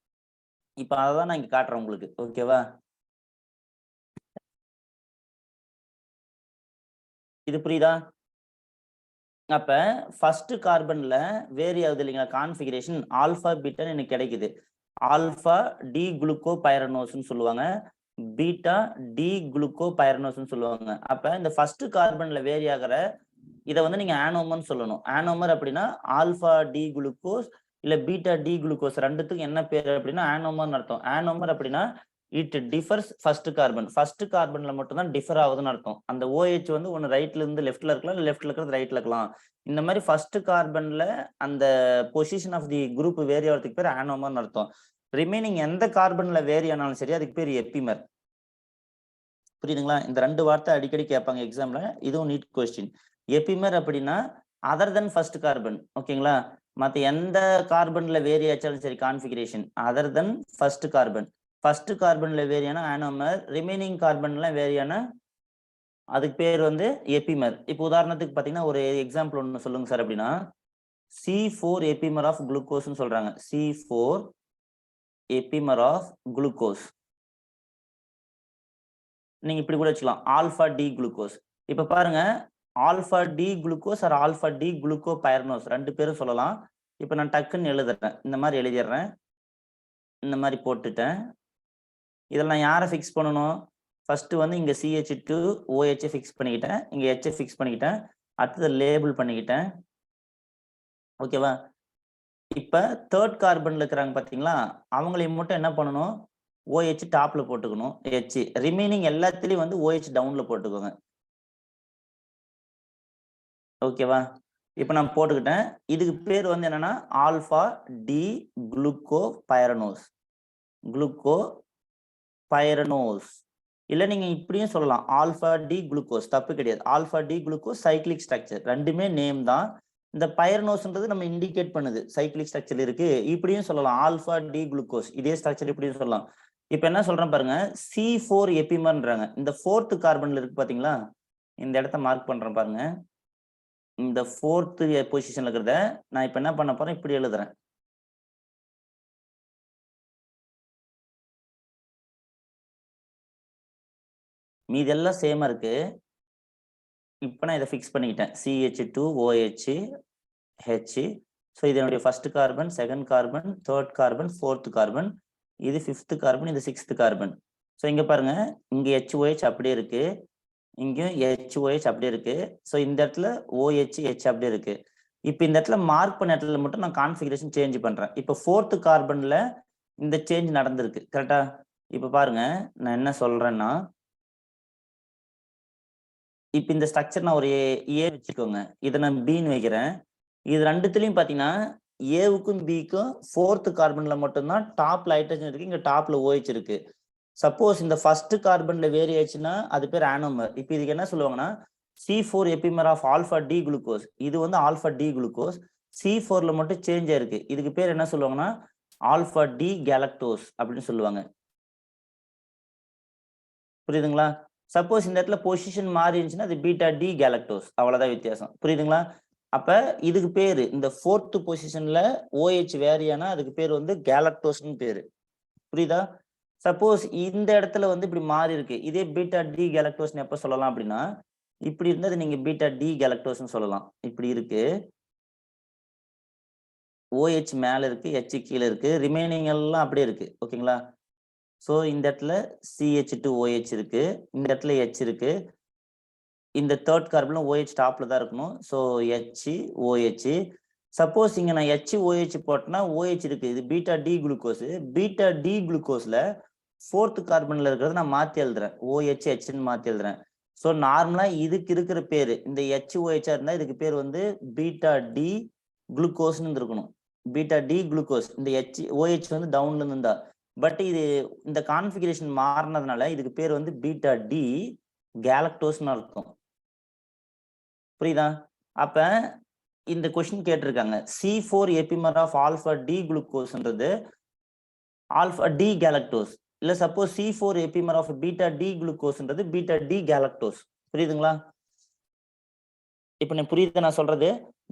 இப்ப அதான் நான் இங்க காட்டுறேன் உங்களுக்கு. ஓகேவா? இது புரியுதா? அப்ப ஃபர்ஸ்ட் கார்பன்ல வேரி ஆகுது இல்லைங்களா கான்ஃபிகரேஷன், ஆல்பா பீட்டான்னு எனக்கு கிடைக்குது. ஆல்பா டி குளுக்கோ பைரனோஸ்ன்னு சொல்லுவாங்க, பீட்டா டி குளுக்கோ பைரனோஸ்ன்னு சொல்லுவாங்க. அப்ப இந்த ஃபர்ஸ்ட் கார்பன்ல வேரி ஆகிற இதை வந்து நீங்க ஆனோமர்னு சொல்லணும். ஆனோமர் அப்படின்னா ஆல்பா டி குளுக்கோஸ் இல்ல பீட்டா டி குளுக்கோஸ் ரெண்டுத்துக்கும் என்ன பேர் அப்படின்னா ஆனோமர்னு அர்த்தம். ஆனோமர் அப்படின்னா it differs first carbon. First கார்பன்ல மட்டும் தான் டிஃபர் ஆகுதுன்னு அர்த்தம். அந்த OH வந்து ஒன்னு ரைட்ல இருந்து லெஃப்ட்ல இருக்கலாம், இல்ல லெஃப்ட்ல இருக்கிறது ரைட்ல இருக்கலாம். இந்த மாதிரி ஃபர்ஸ்ட் கார்பன்ல அந்த position of the group vary ஆகிறதுக்கு பேர் ஆனோமர்னு அர்த்தம். ரிமைனிங் எந்த கார்பன்ல வேரி ஆனாலும் சரி அதுக்கு பேர் எப்பிமர். புரியுதுங்களா? இந்த ரெண்டு வார்த்தை அடிக்கடி கேட்பாங்க எக்ஸாம்ல, இதுவும் நீட் கொஸ்டின். எப்பிமர் அப்படின்னா அதர் தென் ஃபர்ஸ்ட் கார்பன். ஓகேங்களா? மற்ற எந்த கார்பன்ல வேரி ஆச்சாலும் சரி configuration other than first carbon. First கார்பன்ல வேரியான ஆனோமர், ரிமைனிங் கார்பன்ல வேரியான அதுக்கு பேர் வந்து எப்பிமர். இப்போ உதாரணத்துக்கு பாத்தீங்கன்னா ஒரு எக்ஸாம்பிள் ஒன்று சொல்லுங்க சார் அப்படின்னா, C4 எப்பிமர் ஆஃப் குளுக்கோஸ்ன்னு சொல்றாங்க. C4 epimer of glucose. நீங்க இப்படி கூட வச்சுக்கலாம், ஆல்பா டி குளுக்கோஸ். இப்ப பாருங்க, alpha D glucose or alpha D glucopyranose ரெண்டு பேரும் சொல்லலாம். இப்ப நான் டக்குன்னு எழுதுறேன், இந்த மாதிரி எழுதிடுறேன், இந்த மாதிரி போட்டுட்டேன். இதில் நான் யாரை ஃபிக்ஸ் பண்ணணும்? ஃபர்ஸ்ட் வந்து இங்க CH2 OH ஃபிக்ஸ் பண்ணிக்கிட்டேன், இங்க H ஃபிக்ஸ் பண்ணிக்கிட்டேன், அடுத்தது லேபிள் பண்ணிக்கிட்டேன். ஓகேவா? இப்ப தேர்ட் கார்பன்ல இருக்கிறாங்க பாத்தீங்களா, அவங்களையும் மட்டும் என்ன பண்ணணும், OH டாப்ல போட்டுக்கணும், H ரிமைனிங் எல்லாத்துலயும் வந்து OH டவுன்ல போட்டுக்கோங்க. ஓகேவா? இப்ப நான் போட்டுக்கிட்டேன். இதுக்கு பேர் வந்து என்னன்னா alpha D glucopyranose. Glucopyranose. இல்ல நீங்க இப்படியும் சொல்லலாம், ஆல்பா டி குளுக்கோஸ். தப்பு கிடையாது. Alpha D glucose cyclic structure, ரெண்டுமே நேம் தான். இந்த பைரனோஸ்ன்றது நம்ம இண்டிகேட் பண்ணுது சைக்ளிக் ஸ்ட்ரக்சர் இருக்கு. இப்படியும் சொல்லலாம், ஆல்பா டி குளுக்கோஸ் இதே ஸ்ட்ரக்சர் இப்படியும் சொல்லலாம். இப்ப என்ன சொல்றேன் பாருங்க, C4 எப்பிமர்ன்றாங்க. இந்த ஃபோர்த் கார்பன்ல இருக்கு பாத்தீங்களா, இந்த இடத்த மார்க் பண்றேன் பாருங்க. இந்த ஃபோர்த் பொசிஷன்ல இருக்கிறத நான் இப்ப என்ன பண்ண போறேன், இப்படி எழுதுறேன். மீதி எல்லாம் சேமா இருக்கு. இப்ப நான் இதை ஃபிக்ஸ் பண்ணிக்கிட்டேன், CH2 OH H. ஸோ இதனுடைய first carbon, second carbon, third carbon, fourth carbon, இது ஃபிஃப்த் கார்பன், இது சிக்ஸ்த் கார்பன். ஸோ இங்க பாருங்க, இங்க HOH அப்படியே இருக்கு, இங்கேயும் HOH அப்படியே இருக்கு. ஸோ இந்த இடத்துல OH H அப்படியே இருக்கு. இப்போ இந்த இடத்துல மார்க் பண்ண இடத்துல மட்டும் நான் கான்ஃபிகரேஷன் சேஞ்ச் பண்றேன். இப்போ ஃபோர்த் கார்பன்ல இந்த சேஞ்ச் நடந்திருக்கு, கரெக்டா? இப்போ பாருங்க, நான் என்ன சொல்றேன்னா, இப்போ இந்த ஸ்ட்ரக்சர் நான் ஒரு ஏ வச்சுக்கோங்க, இதை நான் பின்னு வைக்கிறேன். இது ரெண்டுத்துலயும் பாத்தீங்கன்னா ஏவுக்கும் பிக்கும் ஃபோர்த் கார்பன்ல மட்டும்தான் டாப்ல ஹைட்ரஜன் இருக்கு, இங்க டாப்ல OH இருக்கு. சப்போஸ் இந்த ஃபர்ஸ்ட் கார்பன்ல வேரி ஆயிடுச்சுன்னா அது பேர் ஆனோமர். இப்போ இதுக்கு என்ன சொல்லுவாங்கன்னா C4 epimer of alpha D glucose. இது வந்து ஆல்பா டி குளுக்கோஸ், C4ல மட்டும் சேஞ்ச் ஆயிருக்கு. இதுக்கு பேர் என்ன சொல்லுவாங்கன்னா ஆல்பா டி கேலக்டோஸ் அப்படின்னு சொல்லுவாங்க. புரியுதுங்களா? சப்போஸ் இந்த இடத்துல பொசிஷன் மாறி இருந்துச்சுன்னா அது பீட்டா டி கேலக்டோஸ், அவ்வளவுதான் வித்தியாசம். புரியுதுங்களா? அப்ப இதுக்கு பேரு இந்த ஃபோர்த் பொசிஷன்ல OH வேரியானா அதுக்கு பேர் வந்து கேலக்டோஸ்னு பேரு. புரியுதா? சப்போஸ் இந்த இடத்துல வந்து இப்படி மாறி இருக்கு, இதே பீட்டா டி கேலக்டோஸ் எப்ப சொல்லலாம் அப்படின்னா, இப்படி இருந்தது நீங்க பீட்டா டி கேலக்டோஸ்னு சொல்லலாம். இப்படி இருக்கு, OH மேல இருக்கு, H கீழே இருக்கு, ரிமைனிங் எல்லாம் அப்படியே இருக்கு. ஓகேங்களா? ஸோ இந்த இடத்துல CH2OH இருக்கு, இந்த இடத்துல H இருக்கு, இந்த தேர்ட் கார்பன்ல OH டாப்ல தான் இருக்கணும். So HOH. சப்போஸ் இங்க நான் HOH போட்டேன்னா OH இருக்கு, இது beta D glucose. Beta D குளுக்கோஸ்ல ஃபோர்த் கார்பன்ல இருக்கிறத நான் மாத்தி எழுதுறேன், OHHன்னு மாத்தி எழுதுறேன். ஸோ நார்மலா இதுக்கு இருக்கிற பேரு இந்த HOH இருந்தா இதுக்கு பேர் வந்து பீட்டா டி குளுக்கோஸ்ன்னு இருக்கணும். Beta D glucose. இந்த OH வந்து டவுன்ல இருந்து இருந்தா, பட் இது இந்த கான்ஃபிகரேஷன் மாறினதுனால இதுக்கு பேர் வந்து பீட்டா டி கேலக்டோஸ்னு அர்த்தம். புரியுதா? அப்ப இந்த கொஸ்டின் கேட்டிருக்காங்க, C4 epimer of alpha D குளுக்கோஸ்ன்றது ஆல்பா டி கேலக்டோஸ், இல்ல suppose C4 epimer of beta D குளுக்கோஸ்ன்றது பீட்டா டி கேலக்டோஸ். புரியுதுங்களா? இப்ப நான் புரியுது நான் சொல்றது.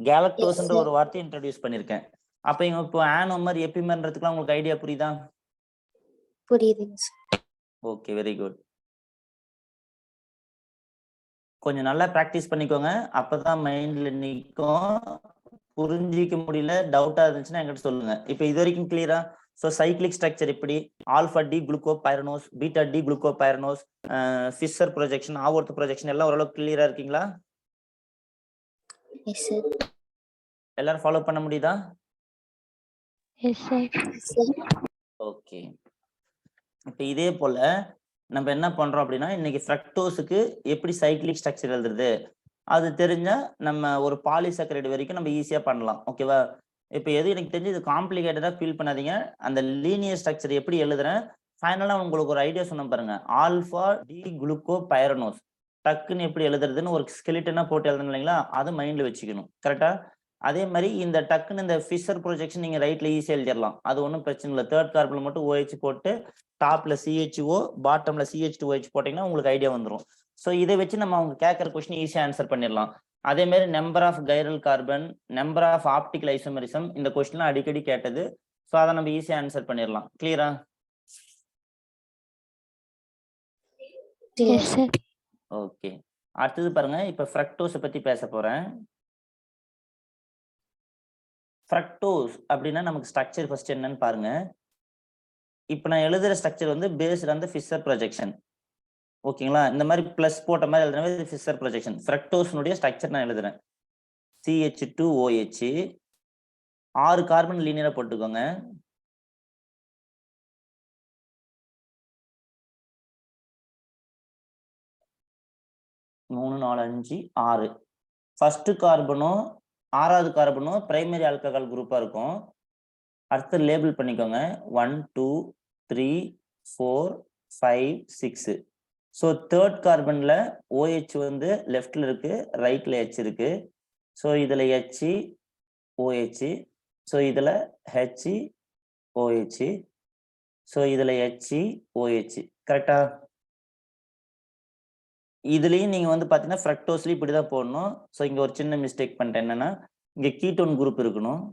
கேலக்டோஸ்ன்ற ஒரு வார்த்தை இன்ட்ரோடியூஸ் பண்ணிருக்கேன். அப்ப இவங்க இப்போ ஆனோமர் எபிமர்ன்றதுக்குலாம் உங்களுக்கு ஐடியா புரியுதா? புரியுதுங்க சார். Okay, very good. கொஞ்சம் நல்லா பிராக்டிஸ் பண்ணிக்கோங்க, அப்பதான் மைண்ட்ல நிற்கும். புரிஞ்சிக்க முடியல, டவுட்டா இருந்துச்சுன்னா என்கிட்ட சொல்லுங்க. இப்போ இது வரைக்கும் கிளியரா? ஸோ சைக்ளிக் ஸ்ட்ரக்சர் எப்படி, alpha D glucopyranose, beta D glucopyranose, Fischer projection, Haworth projection எல்லாம் ஓரளவுக்கு கிளியரா இருக்கீங்களா? Yes sir. எல்லாரும் ஃபாலோ பண்ண முடியுதா? S sir. ஓகே. இப்ப இதே போல நம்ம என்ன பண்றோம் அப்படின்னா, இன்னைக்கு ஃப்ரக்டோஸுக்கு எப்படி சைக்ளிக் ஸ்ட்ரக்சர் எழுதுறது அது தெரிஞ்சா நம்ம ஒரு பாலிசாக்கரைடு வரைக்கும் நம்ம ஈஸியா பண்ணலாம். ஓகேவா? இப்ப எது எனக்கு தெரிஞ்சு இது காம்ப்ளிகேட்டடா ஃபீல் பண்ணாதீங்க. அந்த லீனியர் ஸ்ட்ரக்சர் எப்படி எழுதுறேன், ஃபைனலா உங்களுக்கு ஒரு ஐடியா சொன்ன பாருங்க, ஆல்பா டி குளுக்கோபைரனோஸ் டக்குன்னு எப்படி எழுதுறதுன்னு ஒரு ஸ்கெலிட்டனா போட்டு எழுதணும் இல்லைங்களா? அது மைண்ட்ல வச்சுக்கணும். கரெக்டா? அதே மாதிரி இந்த டக்குன்னு இந்த ஃபிஷர் ப்ரொஜெக்ஷன் நீங்க ரைட்ல ஈஸியா எழுதிடலாம், அது ஒன்றும் பிரச்சனை இல்லை. தேர்ட் கார்பன்ல மட்டும் OH போட்டு டாப்ல CHO பாட்டம்ல CH2OH போட்டீங்கன்னா உங்களுக்கு ஐடியா வந்துடும். ஸோ இதை வச்சு நம்ம அவங்க கேட்கற கொஸ்டின் ஈஸியா ஆன்சர் பண்ணிடலாம். அதே மாதிரி number of chiral carbon, number of optical isomerism, இந்த கொஸ்டின்லாம் அடிக்கடி கேட்டது. ஸோ அதை நம்ம ஈஸியா ஆன்சர் பண்ணிடலாம். கிளியரா? S sir. ஓகே. அடுத்தது பாருங்க, இப்ப ஃப்ரக்டோஸை பத்தி பேச போறேன். ஃப்ரக்டோஸ் அப்படின்னா நமக்கு ஸ்ட்ரக்சர் ஃபர்ஸ்ட் என்னன்னு பாருங்க. இப்போ நான் எழுதுற ஸ்ட்ரக்சர் வந்து based on the Fischer projection. ஓகேங்களா? இந்த மாதிரி பிளஸ் போட்ட மாதிரி எழுதுறவே இது ஃபிஷர் ப்ரொஜெக்ஷன். ஃப்ரக்டோஸ்னுடைய ஸ்ட்ரக்சர் நான் எழுதுறேன். CH2OH 6 கார்பன் லீனியரா போட்டுக்கோங்க. மூணு, 4, 5, 6. ஃபர்ஸ்ட் கார்பனும் 6வது கார்பனும் பிரைமரி ஆல்கஹால் குரூப்பா இருக்கும். அடுத்து லேபிள் பண்ணிக்கோங்க 1 2 3 4 5 6. ஸோ தேர்ட் கார்பன்ல OH வந்து லெஃப்ட்ல இருக்கு, ரைட்ல H இருக்கு. ஸோ இதுல HOH, ஸோ இதுல HOH, ஸோ இதுல HOH. கரெக்டா? இதுலயும் நீங்க வந்து பாத்தீங்கன்னா ஃப்ரக்டோஸ்லயும் இப்படிதான் போடணும். ஸோ இங்க ஒரு சின்ன மிஸ்டேக் பண்ணிட்டேன், என்னன்னா இங்க கீட்டோன் குரூப் இருக்கணும்.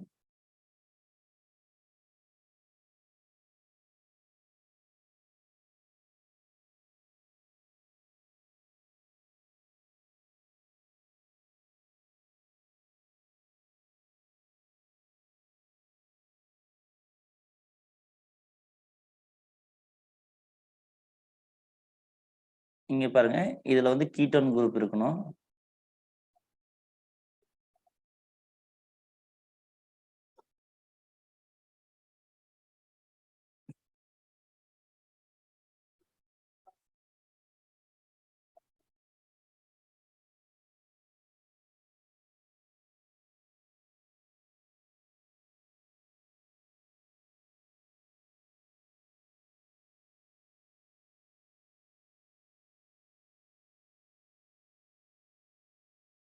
இங்க பாருங்க, இதுல வந்து கீட்டோன் குரூப் இருக்கணும்.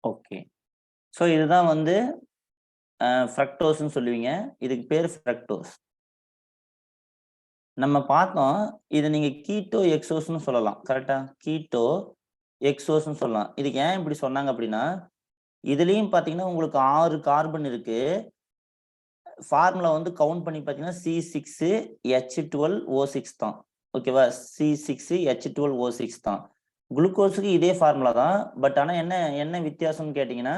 ஓகே. ஸோ இதுதான் வந்து ஃப்ரக்டோஸ்ன்னு சொல்லுவீங்க. இதுக்கு பேர் ஃப்ரக்டோஸ். நம்ம பார்த்தோம், இது நீங்க கீட்டோ எக்ஸோஸ்ன்னு சொல்லலாம். கரெக்டா? கீட்டோ எக்ஸோஸ்ன்னு சொல்லலாம். இதுக்கு ஏன் இப்படி சொன்னாங்க அப்படின்னா, இதுலயும் பாத்தீங்கன்னா உங்களுக்கு 6 கார்பன் இருக்கு. ஃபார்முலா வந்து கவுண்ட் பண்ணி பாத்தீங்கன்னா C6H12O6 தான். ஓகேவா? C6H12O6 தான். குளுக்கோஸுக்கு இதே ஃபார்முலா தான். பட் ஆனா என்ன வித்தியாசம்னு கேட்டீங்கன்னா,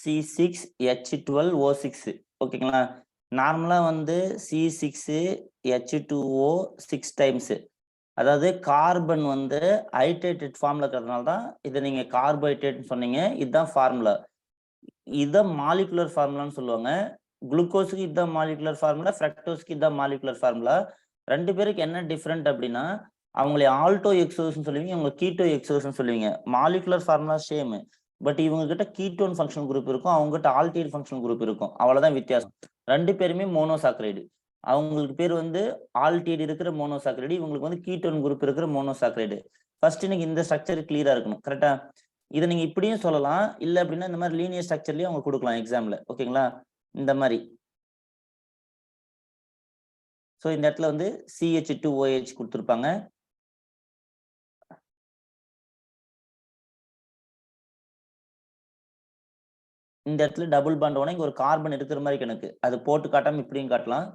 C6H12O6 ஓகேங்களா. நார்மலா வந்து C6H2O 6 டைம்ஸ். அதாவது கார்பன் வந்து ஹைட்ரேட்டட் ஃபார்ம்ல இருக்கிறதுனால தான் இதை நீங்க கார்போஹைட்ரேட்னு சொன்னீங்க. இதுதான் ஃபார்முலா. இதுதான் மாலிகுலர் ஃபார்முலான்னு சொல்லுவாங்க. குளுக்கோஸுக்கு இதுதான் மாலிகுலர் ஃபார்முலா, ஃப்ரக்டோஸ்க்கு இதுதான் மாலிகுலர் ஃபார்முலா. ரெண்டு பேருக்கு என்ன டிஃப்ரெண்ட் அப்படின்னா, அவங்களை ஆல்டோ எக்ஸோஸ்ன்னு சொல்லுவீங்க, இவங்க கீட்டோ எக்ஸோஸ்ன்னு சொல்லுவீங்க. மாலிகுலர் ஃபார்முலா சேம், பட் இவங்க கிட்ட கீட்டோன் ஃபங்க்ஷன் குரூப் இருக்கும், அவங்க கிட்ட ஆல்டிஹைட் ஃபங்க்ஷன் குரூப் இருக்கும். அவ்வளவுதான் வித்தியாசம். ரெண்டு பேருமே மோனோசாக்கரைடு. அவங்களுக்கு பேர் வந்து ஆல்டிஹைட் இருக்கிற மோனோசாக்கரைடு, இவங்களுக்கு வந்து கீட்டோன் குரூப் இருக்கிற மோனோசாக்கரைடு. ஃபர்ஸ்ட் இன்னைக்கு இந்த ஸ்ட்ரக்சர் கிளியரா இருக்கணும். கரெக்டா? இதை நீங்க இப்படியும் சொல்லலாம், இல்ல அப்படின்னா இந்த மாதிரி லீனியர் ஸ்ட்ரக்சர்லயும் அவங்க கொடுக்கலாம் எக்ஸாம்ல. ஓகேங்களா? இந்த மாதிரி. ஸோ இந்த இடத்துல வந்து CH2OH கொடுத்துருப்பாங்க. இந்த இடத்துல டபுள் பாண்ட் ஓனா இங்க ஒரு கார்பன் இருக்கிற மாதிரி கணக்கு. அது போட்டு காட்டாம இப்படியும் காட்டலாம்.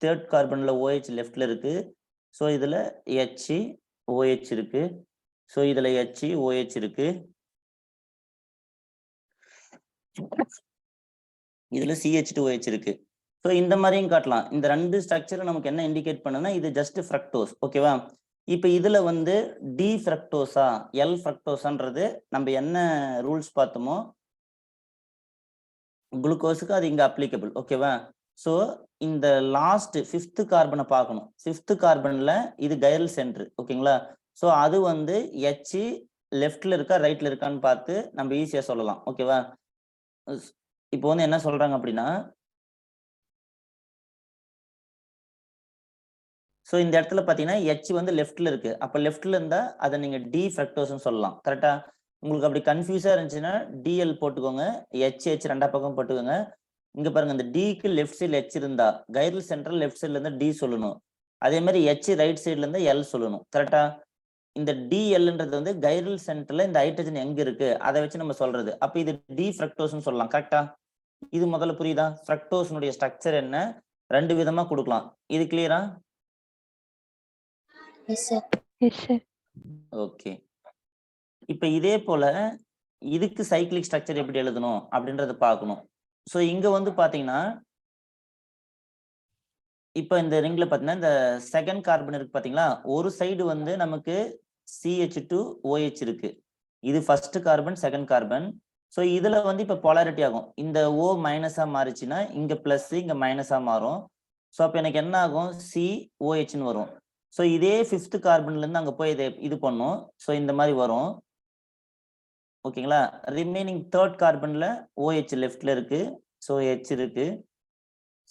தேர்ட் கார்பன்ல OH லெஃப்ட்ல இருக்கு. ஸோ இதுல HOH இருக்கு. ஸோ இதுல HOH இருக்கு. இதுல CH2OH இருக்கு. ஸோ இந்த மாதிரியும் காட்டலாம். இந்த ரெண்டு ஸ்ட்ரக்சரும் நமக்கு என்ன இண்டிகேட் பண்ணுன்னா, இது ஜஸ்ட் ஃப்ரக்டோஸ். ஓகேவா? இப்போ இதுல வந்து டி ஃப்ரக்டோஸா எல் ஃப்ரக்டோஸான்றது நம்ம என்ன ரூல்ஸ் பார்த்தோமோ குளுக்கோஸுக்கு அது இங்க அப்ளிகபிள். ஓகேவா? ஸோ இந்த லாஸ்ட் 5th கார்பனை பார்க்கணும். 5th கார்பன்ல இது கைரல் சென்டர். ஓகேங்களா? ஸோ அது வந்து H லெஃப்ட்ல இருக்கா ரைட்ல இருக்கான்னு பார்த்து நம்ம ஈஸியா சொல்லலாம். ஓகேவா? இப்போ வந்து என்ன சொல்றாங்க அப்படின்னா, ஸோ இந்த இடத்துல பார்த்தீங்கன்னா H வந்து லெஃப்ட்ல இருக்கு. அப்போ லெஃப்ட்ல இருந்தா அதை நீங்க டி ஃப்ரக்டோஸ்ன்னு சொல்லலாம். கரெக்டா? உங்களுக்கு அப்படி கன்ஃபியூஸா இருந்துச்சுன்னா DL போட்டுக்கோங்க, HH ரெண்டா பக்கம் போட்டுக்கோங்க. இங்க பாருங்க, இந்த டிக்கு லெஃப்ட் சைட்ல H இருந்தா கைரல் சென்டர் லெஃப்ட் சைட்ல இருந்தா டி சொல்லணும். அதே மாதிரி H ரைட் சைட்ல இருந்தா எல் சொல்லணும். கரெக்டா? இந்த DLன்றது வந்து கைரல் சென்டர்ல இந்த ஹைட்ரஜன் எங்க இருக்கு அதை வச்சு நம்ம சொல்றது. அப்ப இது டி ஃப்ரக்டோஸ்ன்னு சொல்லலாம். கரெக்டா? இது முதல்ல புரியுதா? ஃப்ரக்டோஸ்னுடைய ஸ்ட்ரக்சர் என்ன, ரெண்டு விதமா கொடுக்கலாம். இது கிளியரா? Yes, sir. Yes, sir. Okay. இப்ப இதே போல இதுக்கு சைக்கிளிக் ஸ்ட்ரக்சர் எப்படி எழுதணும் அப்படின்றத பார்க்கணும். ஸோ இங்க வந்து பாத்தீங்கன்னா, இப்ப இந்த ரிங்ல பாத்தீங்கன்னா இந்த செகண்ட் கார்பன் இருக்கு பாத்தீங்களா, ஒரு சைடு வந்து நமக்கு CH2OH இருக்கு. இது first carbon, second carbon. So இதுல வந்து இப்ப போலாரிட்டி ஆகும். இந்த O மைனஸா மாறிச்சுன்னா இங்க பிளஸ் இங்க மைனஸா மாறும். ஸோ அப்ப எனக்கு என்ன ஆகும், COHன்னு வரும். ஸோ இதே 5th கார்பன்ல இருந்து அங்க போய் இது பண்ணும். ஸோ இந்த மாதிரி வரும். ஓகேங்களா? ரிமைனிங் தேர்ட் கார்பன்ல OH லெஃப்ட்ல இருக்கு. ஸோ H இருக்கு.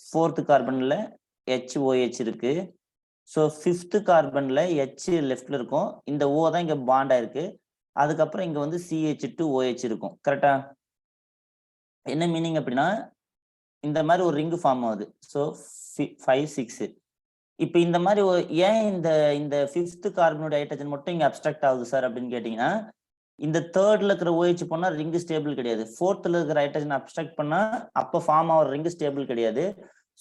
4th கார்பன்ல HOH இருக்கு. ஸோ 5th கார்பன்ல H லெஃப்ட்ல இருக்கும். இந்த O தான் இங்க பாண்ட் ஆயிருக்கு. அதுக்கப்புறம் இங்க வந்து CH2OH இருக்கும். கரெக்டா? என்ன மீனிங் அப்படின்னா, இந்த மாதிரி ஒரு ரிங் ஃபார்ம் ஆகுது. ஸோ 5 6. இப்போ இந்த மாதிரி ஏன் இந்த இந்த 5th கார்பனோட ஹைட்ரஜன் மட்டும் இங்க அப்ஸ்ட்ராக்ட் ஆகுது சார் அப்படின்னு கேட்டீங்கன்னா, இந்த தேர்ட்ல இருக்கிற OH பண்ணா ரிங் ஸ்டேபிள் கிடையாது. 4thல இருக்கிற ஹைட்ரஜன் அப்ஸ்ட்ராக்ட் பண்ணா அப்ப ஃபார்ம் ஆகிற ரிங் ஸ்டேபிள் கிடையாது.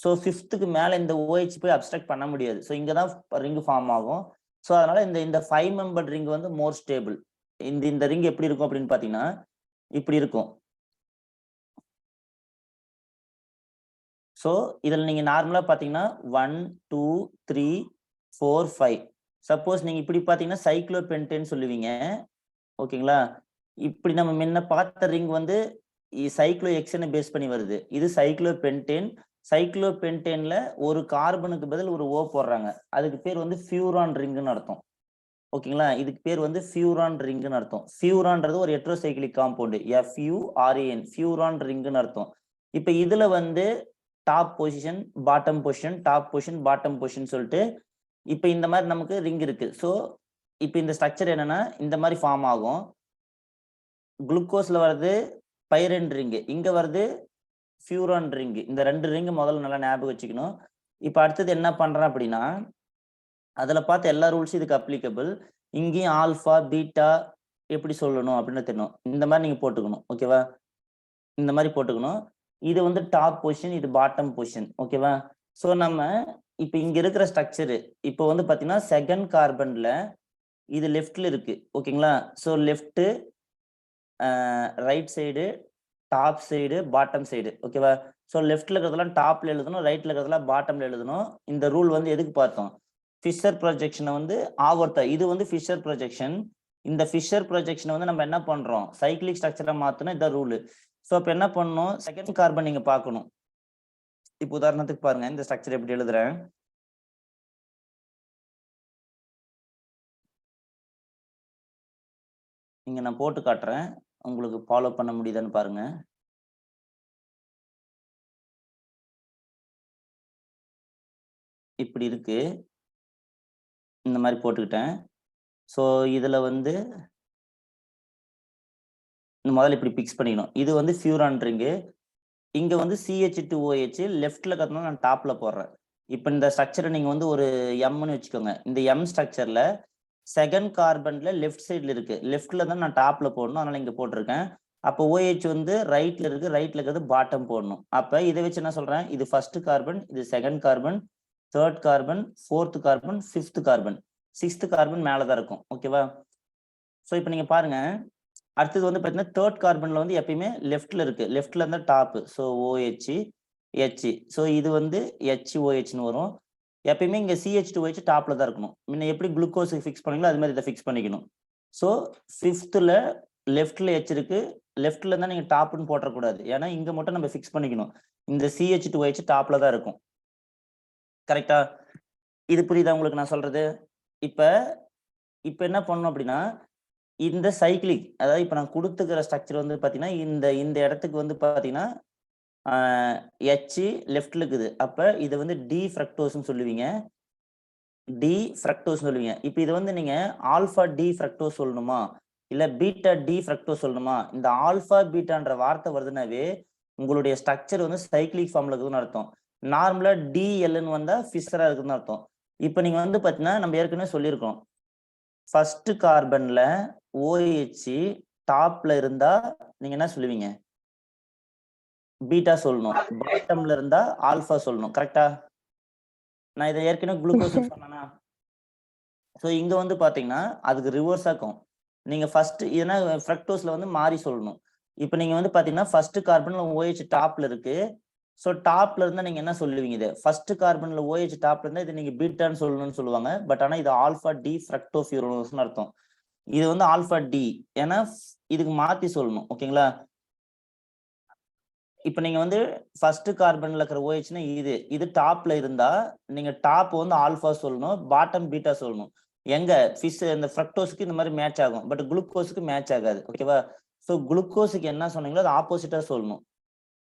ஸோ 5th மேல இந்த OH போய் அப்ஸ்ட்ராக்ட் பண்ண முடியாது. ஸோ இங்கதான் ரிங் ஃபார்ம் ஆகும். ஸோ அதனால இந்த 5 மெம்பர் ரிங் வந்து மோர் ஸ்டேபிள். இந்த ரிங் எப்படி இருக்கும் அப்படின்னு பாத்தீங்கன்னா இப்படி இருக்கும். ஸோ இதில் நீங்க நார்மலா பாத்தீங்கன்னா 1 2 3 4 5. சப்போஸ் நீங்க இப்படி பாத்தீங்கன்னா சைக்ளோபென்டேன் சொல்லுவீங்க. ஓகேங்களா? இப்படி நம்ம முன்ன பார்த்த ரிங் வந்து சைக்ளோ எக்ஸ்ன்னு பேஸ் பண்ணி வருது. இது சைக்ளோபென்டேன். சைக்ளோபென்டேன்ல ஒரு கார்பனுக்கு பதில் ஒரு O போடுறாங்க. அதுக்கு பேர் வந்து ஃபியூரான் ரிங்னு அர்த்தம். ஓகேங்களா? இதுக்கு பேர் வந்து ஃபியூரான் ரிங்னு அர்த்தம். ஃபியூரான்றது ஒரு ஹெட்ரோசைக்ளிக் காம்பவுண்ட். FURAN ஃபியூரான் ரிங்னு அர்த்தம். இப்ப இதுல வந்து top position, bottom position, top position, bottom position சொல்லிட்டு இப்ப இந்த மாதிரி நமக்கு ரிங் இருக்கு. ஸோ இப்ப இந்த ஸ்ட்ரக்சர் என்னன்னா இந்த மாதிரி ஃபார்ம் ஆகும். குளுக்கோஸ்ல வருது பைரன் ரிங், இங்க வருது ஃபியூரான் ரிங். இந்த ரெண்டு ரிங் முதல்ல நல்லா ஞாபகம் வச்சுக்கணும். இப்ப அடுத்தது என்ன பண்றேன் அப்படின்னா, அதுல பார்த்த எல்லா ரூல்ஸும் இதுக்கு அப்ளிகபிள். இங்கேயும் ஆல்பா பீட்டா எப்படி சொல்லணும் அப்படின்னு தெரியணும். இந்த மாதிரி நீங்க போட்டுக்கணும். ஓகேவா? இந்த மாதிரி போட்டுக்கணும். இது வந்து டாப் பொசிஷன், இது பாட்டம் பொசிஷன். ஓகேவா? ஸோ நம்ம இப்ப இங்க இருக்கிற ஸ்ட்ரக்சரு இப்போ வந்து பாத்தீங்கன்னா செகண்ட் கார்பன்ல இது லெஃப்ட்ல இருக்கு. ஓகேங்களா? So left right side top side bottom side. ஓகேவா? ஸோ லெஃப்ட்ல இருக்கிறதெல்லாம் டாப்ல எழுதணும், ரைட்ல இருக்கிறதெல்லாம் பாட்டம்ல எழுதணும். இந்த ரூல் வந்து எதுக்கு பார்த்தோம்? ஃபிஷர் ப்ரொஜெக்ஷனை வந்து ஆவர்த்த, இது வந்து ஃபிஷர் ப்ரொஜெக்ஷன். இந்த ஃபிஷர் ப்ரொஜெக்ஷனை வந்து நம்ம என்ன பண்றோம்? சைக்கிளிக் ஸ்ட்ரக்சரா மாத்தணும், இதான் ரூல். ஸோ அப்ப என்ன பண்ணணும்? செகண்ட் கார்பன் நீங்க பார்க்கணும். இப்போ உதாரணத்துக்கு பாருங்க, இந்த ஸ்ட்ரக்சர் எப்படி எழுதுறேன். இங்க நான் போட்டு காட்டுறேன், உங்களுக்கு ஃபாலோ பண்ண முடியுதான்னு பாருங்க. இப்படி இருக்கு, இந்த மாதிரி போட்டுக்கிட்டேன். ஸோ இதுல வந்து முதல்ல இப்படி பிக்ஸ் பண்ணிக்கணும். இது வந்து ஃபியூரான் ரிங்கு. இங்க வந்து CH2OH லெஃப்ட்ல இருக்கிறதுனால நான் டாப்ல போடுறேன். இப்போ இந்த ஸ்ட்ரக்சரை நீங்க வந்து ஒரு எம்னு வச்சுக்கோங்க. இந்த எம் ஸ்ட்ரக்சர்ல செகண்ட் கார்பன்ல லெஃப்ட் சைட்ல இருக்கு, லெஃப்ட்ல தான் நான் டாப்ல போடணும், அதனால இங்க போட்டிருக்கேன். அப்போ OH வந்து ரைட்ல இருக்கு, ரைட்ல இருக்கிறது பாட்டம் போடணும். அப்ப இதை வச்சு என்ன சொல்றேன்? இது ஃபர்ஸ்ட் கார்பன், இது second carbon, third carbon, fourth carbon, fifth carbon, sixth carbon மேலதான் இருக்கும். ஓகேவா? ஸோ இப்போ நீங்க பாருங்க, அடுத்தது வந்து பார்த்தீங்கன்னா தேர்ட் கார்பன்ல வந்து எப்பயுமே லெஃப்ட்ல இருக்கு, லெஃப்ட்ல இருந்தா top. So OH H. So இது வந்து HOHன்னு வரும். எப்பயுமே இங்க CH2OH டாப்ல தான் இருக்கணும். முன்ன எப்படி குளுக்கோஸுக்கு ஃபிக்ஸ் பண்ணீங்களோ அது மாதிரி இதை ஃபிக்ஸ் பண்ணிக்கணும். ஸோ ஃபிஃப்த்ல லெஃப்ட்ல H இருக்கு, லெஃப்ட்ல இருந்தா நீங்க டாப்னு போட்டக்கூடாது, ஏன்னா இங்க மட்டும் நம்ம ஃபிக்ஸ் பண்ணிக்கணும். இந்த CH2OH டாப்ல தான் இருக்கும். கரெக்டா? இது புரியுதா உங்களுக்கு நான் சொல்றது? இப்ப என்ன பண்ணணும் அப்படின்னா, இந்த சைக்கிளிக், அதாவது இப்ப நான் கொடுத்துக்கிற ஸ்ட்ரக்சர் வந்து பாத்தீங்கன்னா இந்த இடத்துக்கு வந்து பாத்தீங்கன்னா H லெஃப்ட்ல இருக்குது. அப்ப இது வந்து டி ஃப்ரக்டோஸ்னு சொல்லுவீங்க, டி ஃப்ரக்டோஸ் சொல்லுவீங்க. இப்போ இது வந்து நீங்க ஆல்பா டி ஃப்ரக்டோஸ் சொல்லணுமா, இல்ல பீட்டா டி ஃப்ரக்டோஸ் சொல்லணுமா? இந்த ஆல்பா பீட்டான்ற வார்த்தை வருதுனாவே உங்களுடைய ஸ்ட்ரக்சர் வந்து சைக்கிளிக் ஃபார்ம்ல இருக்குதுன்னு அர்த்தம். நார்மலா DLன்னு வந்தா ஃபிஷரா இருக்குதுன்னு அர்த்தம். இப்போ நீங்க வந்து பாத்தீங்கன்னா நம்ம ஏற்கனவே சொல்லியிருக்கோம், ஃபர்ஸ்ட் கார்பன்ல OH டாப்ல இருந்தா நீங்க என்ன சொல்லுவீங்க? பீட்டா சொல்லணும். பாட்டம்ல இருந்தா ஆல்பா சொல்லணும். கரெக்டா? நான் இதை ஏற்கனவே குளுக்கோஸ் சொன்னேனா? ஸோ இங்க வந்து பாத்தீங்கன்னா அதுக்கு ரிவர்ஸா இருக்கும். நீங்க ஃபர்ஸ்ட் ஏன்னா ஃப்ரக்டோஸ்ல வந்து மாறி சொல்லணும். இப்போ நீங்க வந்து பாத்தீங்கன்னா ஃபர்ஸ்ட் கார்பன்ல OH டாப்ல இருக்கு. ஸோ டாப்ல இருந்தா நீங்க என்ன சொல்லுவீங்க? இது ஃபர்ஸ்ட் கார்பன்ல OH டாப்ல இருந்தா இது நீங்க பீட்டான்னு சொல்லணும்னு சொல்லுவாங்க. பட் ஆனா இது ஆல்பா டி ஃப்ரக்டோஃபியூரோனோஸ்னு அர்த்தம். இது வந்து ஆல்பா டி, ஏன்னா இதுக்கு மாத்தி சொல்லணும். ஓகேங்களா? இப்ப நீங்க வந்து ஃபர்ஸ்ட் கார்பன்ல இருக்கிற OHனா இது டாப்ல இருந்தா நீங்க டாப் வந்து ஆல்பா சொல்லணும், பாட்டம் பீட்டா சொல்லணும். எங்க ஃபிஷ் இந்த ஃப்ரக்டோஸ்க்கு இந்த மாதிரி மேட்ச் ஆகும், பட் குளுக்கோஸுக்கு மேட்ச் ஆகாது. ஓகேவா? ஸோ குளுக்கோஸுக்கு என்ன சொன்னீங்களோ அது ஆப்போசிட்டா சொல்லணும்.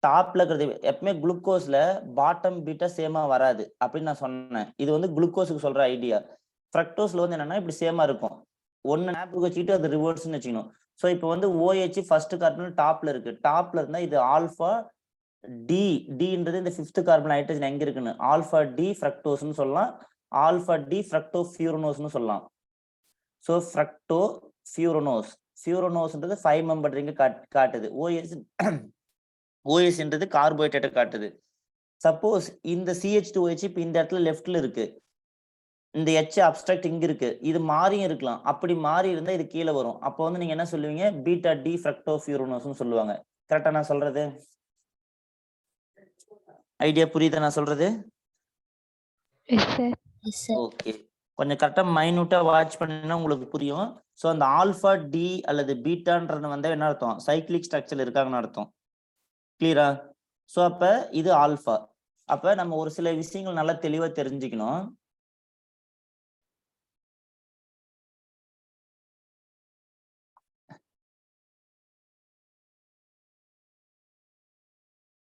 டாப்ல இருக்கிறது எப்பவுமே குளுக்கோஸ்ல பாட்டம் பீட்டா சேமா வராது அப்படின்னு நான் சொன்னேன். இது வந்து குளுக்கோஸுக்கு சொல்ற ஐடியா. ஃப்ரக்டோஸ்ல வந்து என்னன்னா இப்படி சேமா இருக்கும். ஒன்னு ஞாபகம் வச்சுக்கிட்டு அது ரிவர்ஸ்னு வச்சுக்கணும். ஸோ இப்போ வந்து OH ஃபர்ஸ்ட் கார்பன் டாப்ல இருக்கு, டாப்ல இருந்தா இது ஆல்பா டி, டின்றது இந்த ஃபிஃப்த் கார்பன் ஹைட்ரஜன் எங்க இருக்குன்னு ஆல்பா டி ஃப்ரக்டோஸ்னு சொல்லலாம், ஆல்பா டி ஃப்ரக்டோஃபியூரனோஸ்னு சொல்லலாம். ஸோ ஃப்ரக்டோ ஃபியூரனோஸ், ஃபியூரனோஸ்ன்றது 5 மெம்பர் ரிங் காட்டுது. OSன்றது கார்போஹைட்ரேட் காட்டுது. சப்போஸ் இந்த CH2OH இப்போ இந்த இடத்துல லெஃப்ட்ல இருக்கு, இந்த H அப்ஸ்ட்ரக்ட் இங்க இருக்கு, இது மாறியும் இருக்கலாம். அப்படி மாறி இருந்தா இது கீழே வரும். அப்போ வந்து நீங்க என்ன சொல்லுவீங்க? பீட்டா டி ஃப்ரக்டோஃபியூரனோஸ்னு சொல்லுவாங்க. கரெக்டா நான் சொல்றது? ஐடியா புரியுதா நான் சொல்றது? ஓகே, கொஞ்சம் கரெக்டா மைனூட்டா வாட்ச் பண்ணினா உங்களுக்கு புரியும். ஸோ அந்த ஆல்பா டி அல்லது பீட்டான்றது வந்து என்ன அர்த்தம்? சைக்கிளிக் ஸ்ட்ரக்சர் இருக்காங்கன்னு அர்த்தம். கிளியரா? ஸோ அப்ப இது ஆல்பா. அப்ப நம்ம ஒரு சில விஷயங்கள் நல்லா தெளிவா தெரிஞ்சுக்கணும்.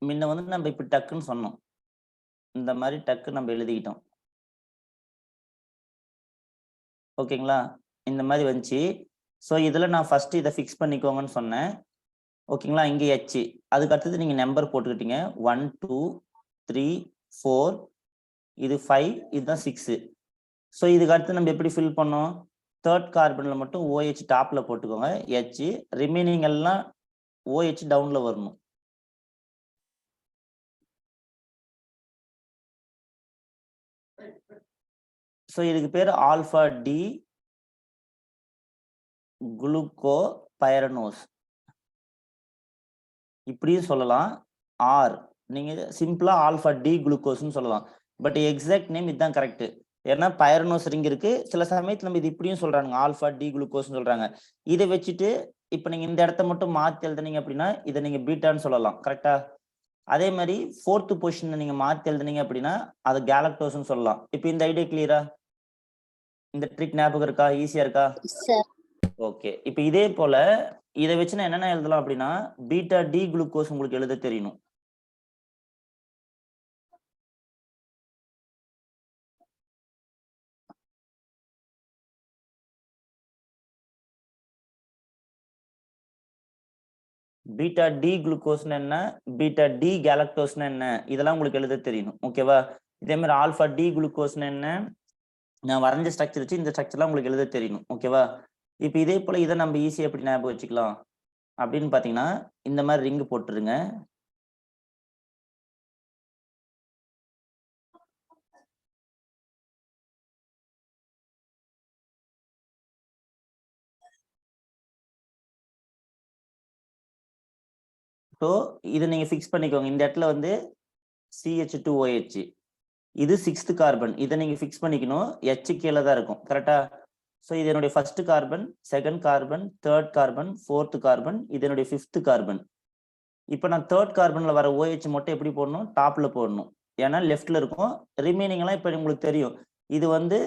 முன்ன வந்து நம்ம இப்படி டக்குன்னு சொன்னோம், இந்த மாதிரி டக்கு நம்ம எழுதிக்கிட்டோம். ஓகேங்களா? இந்த மாதிரி வந்துச்சு. ஸோ இதுல நான் ஃபர்ஸ்ட் இதை ஃபிக்ஸ் பண்ணிக்கோங்கன்னு சொன்னேன். ஓகேங்களா? இங்கே H, அதுக்கு அடுத்தது நீங்க நம்பர் போட்டுக்கிட்டீங்க. 1 2 3 4, இது 5, இதுதான் 6. ஸோ இதுக்கு அடுத்து நம்ம எப்படி ஃபில் பண்ணோம்? தேர்ட் கார்பன்ல மட்டும் OH டாப்ல போட்டுக்கோங்க, H ரிமைனிங் எல்லாம் OH டவுன்ல வரணும். ஸோ இதுக்கு பேர் ஆல்பா டி குளுக்கோ பைரனோஸ். இப்படியும் சொல்லலாம். ஆர் நீங்க சிம்பிளா ஆல்ஃபா டி குளுக்கோஸ்னு சொல்லலாம். பட் எக்ஸாக்ட் நேம் இதுதான் கரெக்ட். ஏன்னா பைரனோஸ் ரிங் இருக்கு. சில சமயத்துல நம்ம இது இப்படியும் சொல்றாங்க, ஆல்ஃபா டி குளுக்கோஸ்னு சொல்றாங்க. இதை வச்சுட்டு இப்ப நீங்க இந்த இடத்த மட்டும் மாத்தி எழுதுனீங்க அப்படின்னா இதை நீங்க பீட்டான்னு சொல்லலாம். கரெக்டா? அதே மாதிரி 4th பொசிஷன் நீங்க மாத்தி எழுதுனீங்க அப்படின்னா அது கேலக்டோஸ்னு சொல்லலாம். இப்போ இந்த ஐடியா கிளியரா? இந்த ட்ரிக் ஞாபகம் இருக்கா? ஈஸியா இருக்கா? Sir okay. இப்போ இதே போல இதை வச்சு நான் என்னென்ன எழுதலாம் அப்படின்னா பீட்டா டி குளுக்கோஸ் உங்களுக்கு எழுத தெரியணும். பீட்டா டி குளுக்கோஸ்னு என்ன, பீட்டா டி கேலக்டோஸ்னு என்ன, இதெல்லாம் உங்களுக்கு எழுத தெரியணும். ஓகேவா? இதே மாதிரி ஆல்ஃபா டி குளுக்கோஸ்னு என்ன, நான் வரைஞ்ச ஸ்ட்ரக்சர் வச்சு இந்த ஸ்ட்ரக்சர்லாம் உங்களுக்கு எழுத தெரியணும். ஓகேவா? இப்போ இதே போல இதை நம்ம ஈஸியா எப்படி ஞாபகம் வச்சுக்கலாம் அப்படின்னு பாத்தீங்கன்னா இந்த மாதிரி ரிங் போட்டுருங்க. ஸோ இதை நீங்க ஃபிக்ஸ் பண்ணிக்கோங்க. இந்த இடத்துல வந்து CH2OH இது 6th கார்பன். இதை நீங்க ஃபிக்ஸ் பண்ணிக்கணும். H கீழே தான் இருக்கும். கரெக்டா? ஸோ இது என்னுடைய 1st carbon, 2nd carbon, 3rd carbon, 4th carbon, இது என்னுடைய 5th கார்பன். இப்போ நான் 3rd கார்பன்ல வர OH மட்டும் எப்படி போடணும்? டாப்ல போடணும். ஏன்னா லெஃப்ட்ல இருக்கும். ரிமைனிங் எல்லாம் இப்போ உங்களுக்கு தெரியும். இது வந்து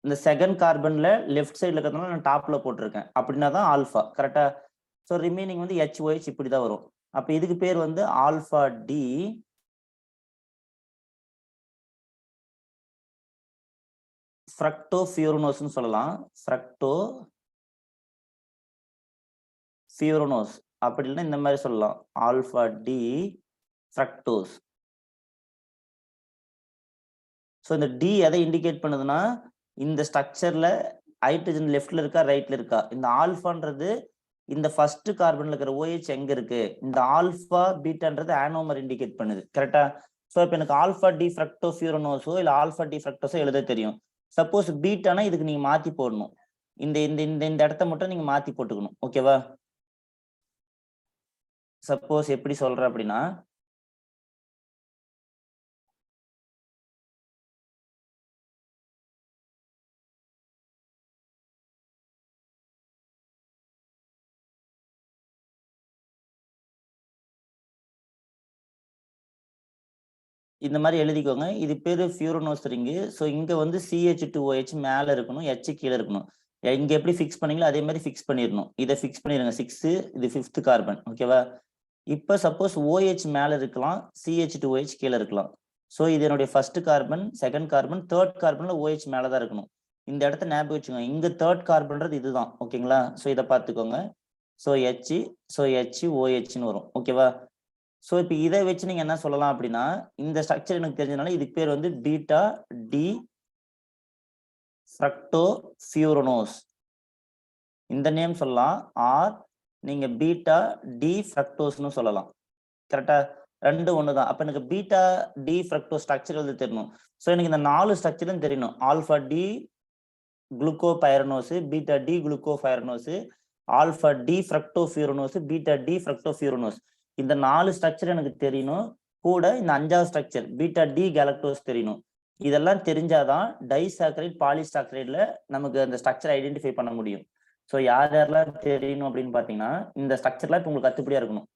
இந்த 2nd கார்பன்ல லெஃப்ட் சைட்ல இருக்கிறதுனால நான் டாப்ல போட்டிருக்கேன். அப்படின்னா தான் ஆல்ஃபா. கரெக்டா? ஸோ ரிமைனிங் வந்து HOH இப்படிதான் வரும். அப்ப இதுக்கு பேர் வந்து ஆல்ஃபா டி ஃப்ரக்டோஃபியூரனோஸ்னு சொல்லலாம். ஃப்ரக்டோஃபியூரனோஸ் அப்படி இல்லைன்னா இந்த மாதிரி சொல்லலாம், ஆல்ஃபா டி ஃப்ரக்டோஸ். ஸோ இந்த டி எதை இண்டிகேட் பண்ணுதுன்னா இந்த ஸ்ட்ரக்சர்ல ஹைட்ரஜன் லெஃப்ட்ல இருக்கா ரைட்ல இருக்கா. இந்த ஆல்ஃபான்றது இந்த 1st கார்பன்ல இருக்கிற OH எங்க இருக்கு, இந்த ஆல்ஃபா பீட்டான்றது ஆனோமர் இண்டிகேட் பண்ணுது. கரெக்டா? ஸோ இப்போ எனக்கு ஆல்ஃபா டி ஃப்ரக்டோஃபியூரனோஸோ இல்லை ஆல்ஃபா டி ஃப்ரக்டோஸோ எழுத தெரியும். சப்போஸ் பீட்டானா இதுக்கு நீங்க மாத்தி போடணும். இந்த இந்த இந்த இந்த இடத்த மட்டும் நீங்க மாத்தி போட்டுக்கணும். ஓகேவா? சப்போஸ் எப்படி சொல்றேன் அப்படின்னா இந்த மாதிரி எழுதிக்கோங்க. இது பேரு ஃபியூரனோஸ் ரிங்கு. ஸோ இங்க வந்து CH2OH மேல இருக்கணும், H கீழே இருக்கணும். இங்க எப்படி ஃபிக்ஸ் பண்ணீங்களோ அதே மாதிரி ஃபிக்ஸ் பண்ணிடணும். இதை ஃபிக்ஸ் பண்ணிடுங்க. 6 இது 5th கார்பன். ஓகேவா? இப்போ சப்போஸ் OH மேல இருக்கலாம், CH2OH கீழே இருக்கலாம். ஸோ இது என்னுடைய 1st carbon, 2nd carbon, 3rd கார்பன்ல OH மேலதான் இருக்கணும். இந்த இடத்த ஞாபகம் வச்சுக்கோங்க. இங்க 3rd கார்பன்றது இதுதான். ஓகேங்களா? ஸோ இதை பார்த்துக்கோங்க. ஸோ HOHன்னு வரும். ஓகேவா? ஸோ இப்போ இதை வச்சு நீங்க என்ன சொல்லலாம் அப்படின்னா இந்த ஸ்ட்ரக்சர் எனக்கு தெரிஞ்சதுனால இதுக்கு பேர் வந்து பீட்டா டி ஃப்ரக்டோஃபியூரனோஸ். இந்த நேம் சொல்லலாம். ஆர் நீங்க பீட்டா டி ஃப்ரக்டோஸ்னு சொல்லலாம். கரெக்டா? ரெண்டு ஒண்ணுதான். அப்ப எனக்கு பீட்டா டி ஃப்ரக்டோஸ் ஸ்ட்ரக்சர் வந்து தெரியணும். ஸோ எனக்கு இந்த 4 ஸ்ட்ரக்சரும் தெரியணும். Alpha D glucopyranose, beta D glucopyranose, alpha D fructofuranose, beta D fructofuranose. இந்த 4 ஸ்ட்ரக்சர் எனக்கு தெரியணும். கூட இந்த 5வது ஸ்ட்ரக்சர் பீட்டா டி கேலக்டோஸ் தெரியணும். இதெல்லாம் தெரிஞ்சாதான் டைசாக்கரைட் பாலிசாக்கரைட்ல நமக்கு அந்த ஸ்ட்ரக்சர் ஐடென்டிஃபை பண்ண முடியும். ஸோ யார் யாரெல்லாம் தெரியணும் அப்படின்னு பாத்தீங்கன்னா இந்த ஸ்ட்ரக்சர்லாம் இப்போ உங்களுக்கு கத்துப்படியா இருக்கணும்.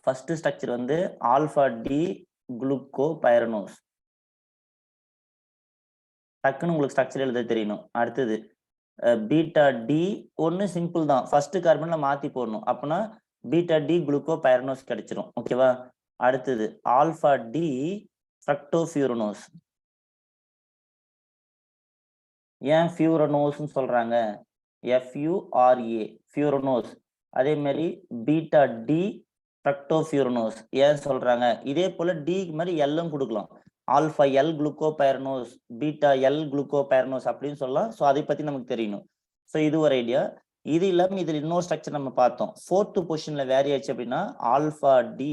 ஃபர்ஸ்ட் ஸ்ட்ரக்சர் வந்து ஆல்ஃபா டி குளுக்கோபைரனோஸ். டக்குன்னு உங்களுக்கு ஸ்ட்ரக்சர் எழுத தெரியணும். அடுத்தது பீட்டா டி ஒன்னு சிம்பிள் தான். ஃபர்ஸ்ட் கார்பன்ல மாத்தி போடணும். அப்படின்னா பீட்டா டி குளுக்கோபைரனோஸ் கிடைச்சிரும். ஓகேவா? அடுத்தது ஆல்ஃபா டி ஃப்ரக்டோஃபியூரனோஸ். ஏன் ஃபியூரனோஸ்னு சொல்றாங்க? FURA ஃபியூரனோஸ். அதே மாதிரி பீட்டா டி ஃப்ரக்டோஃபியூரனோஸ் ஏன் சொல்றாங்க? இதே போல டி மாதிரி எல்லும் கொடுக்கலாம். ஆல்ஃபா எல் குளுக்கோபைரனோஸ், பீட்டா எல் குளுக்கோபைரனோஸ் அப்படின்னு சொல்லலாம். ஸோ அதை பத்தி நமக்கு தெரியணும். ஸோ இது ஒரு ஐடியா. இது இல்லாம இதுல இன்னொரு ஸ்ட்ரக்சர் நம்ம பார்த்தோம். 4th பொசிஷன்ல வேரி ஆச்சு அப்படின்னா ஆல்ஃபா டி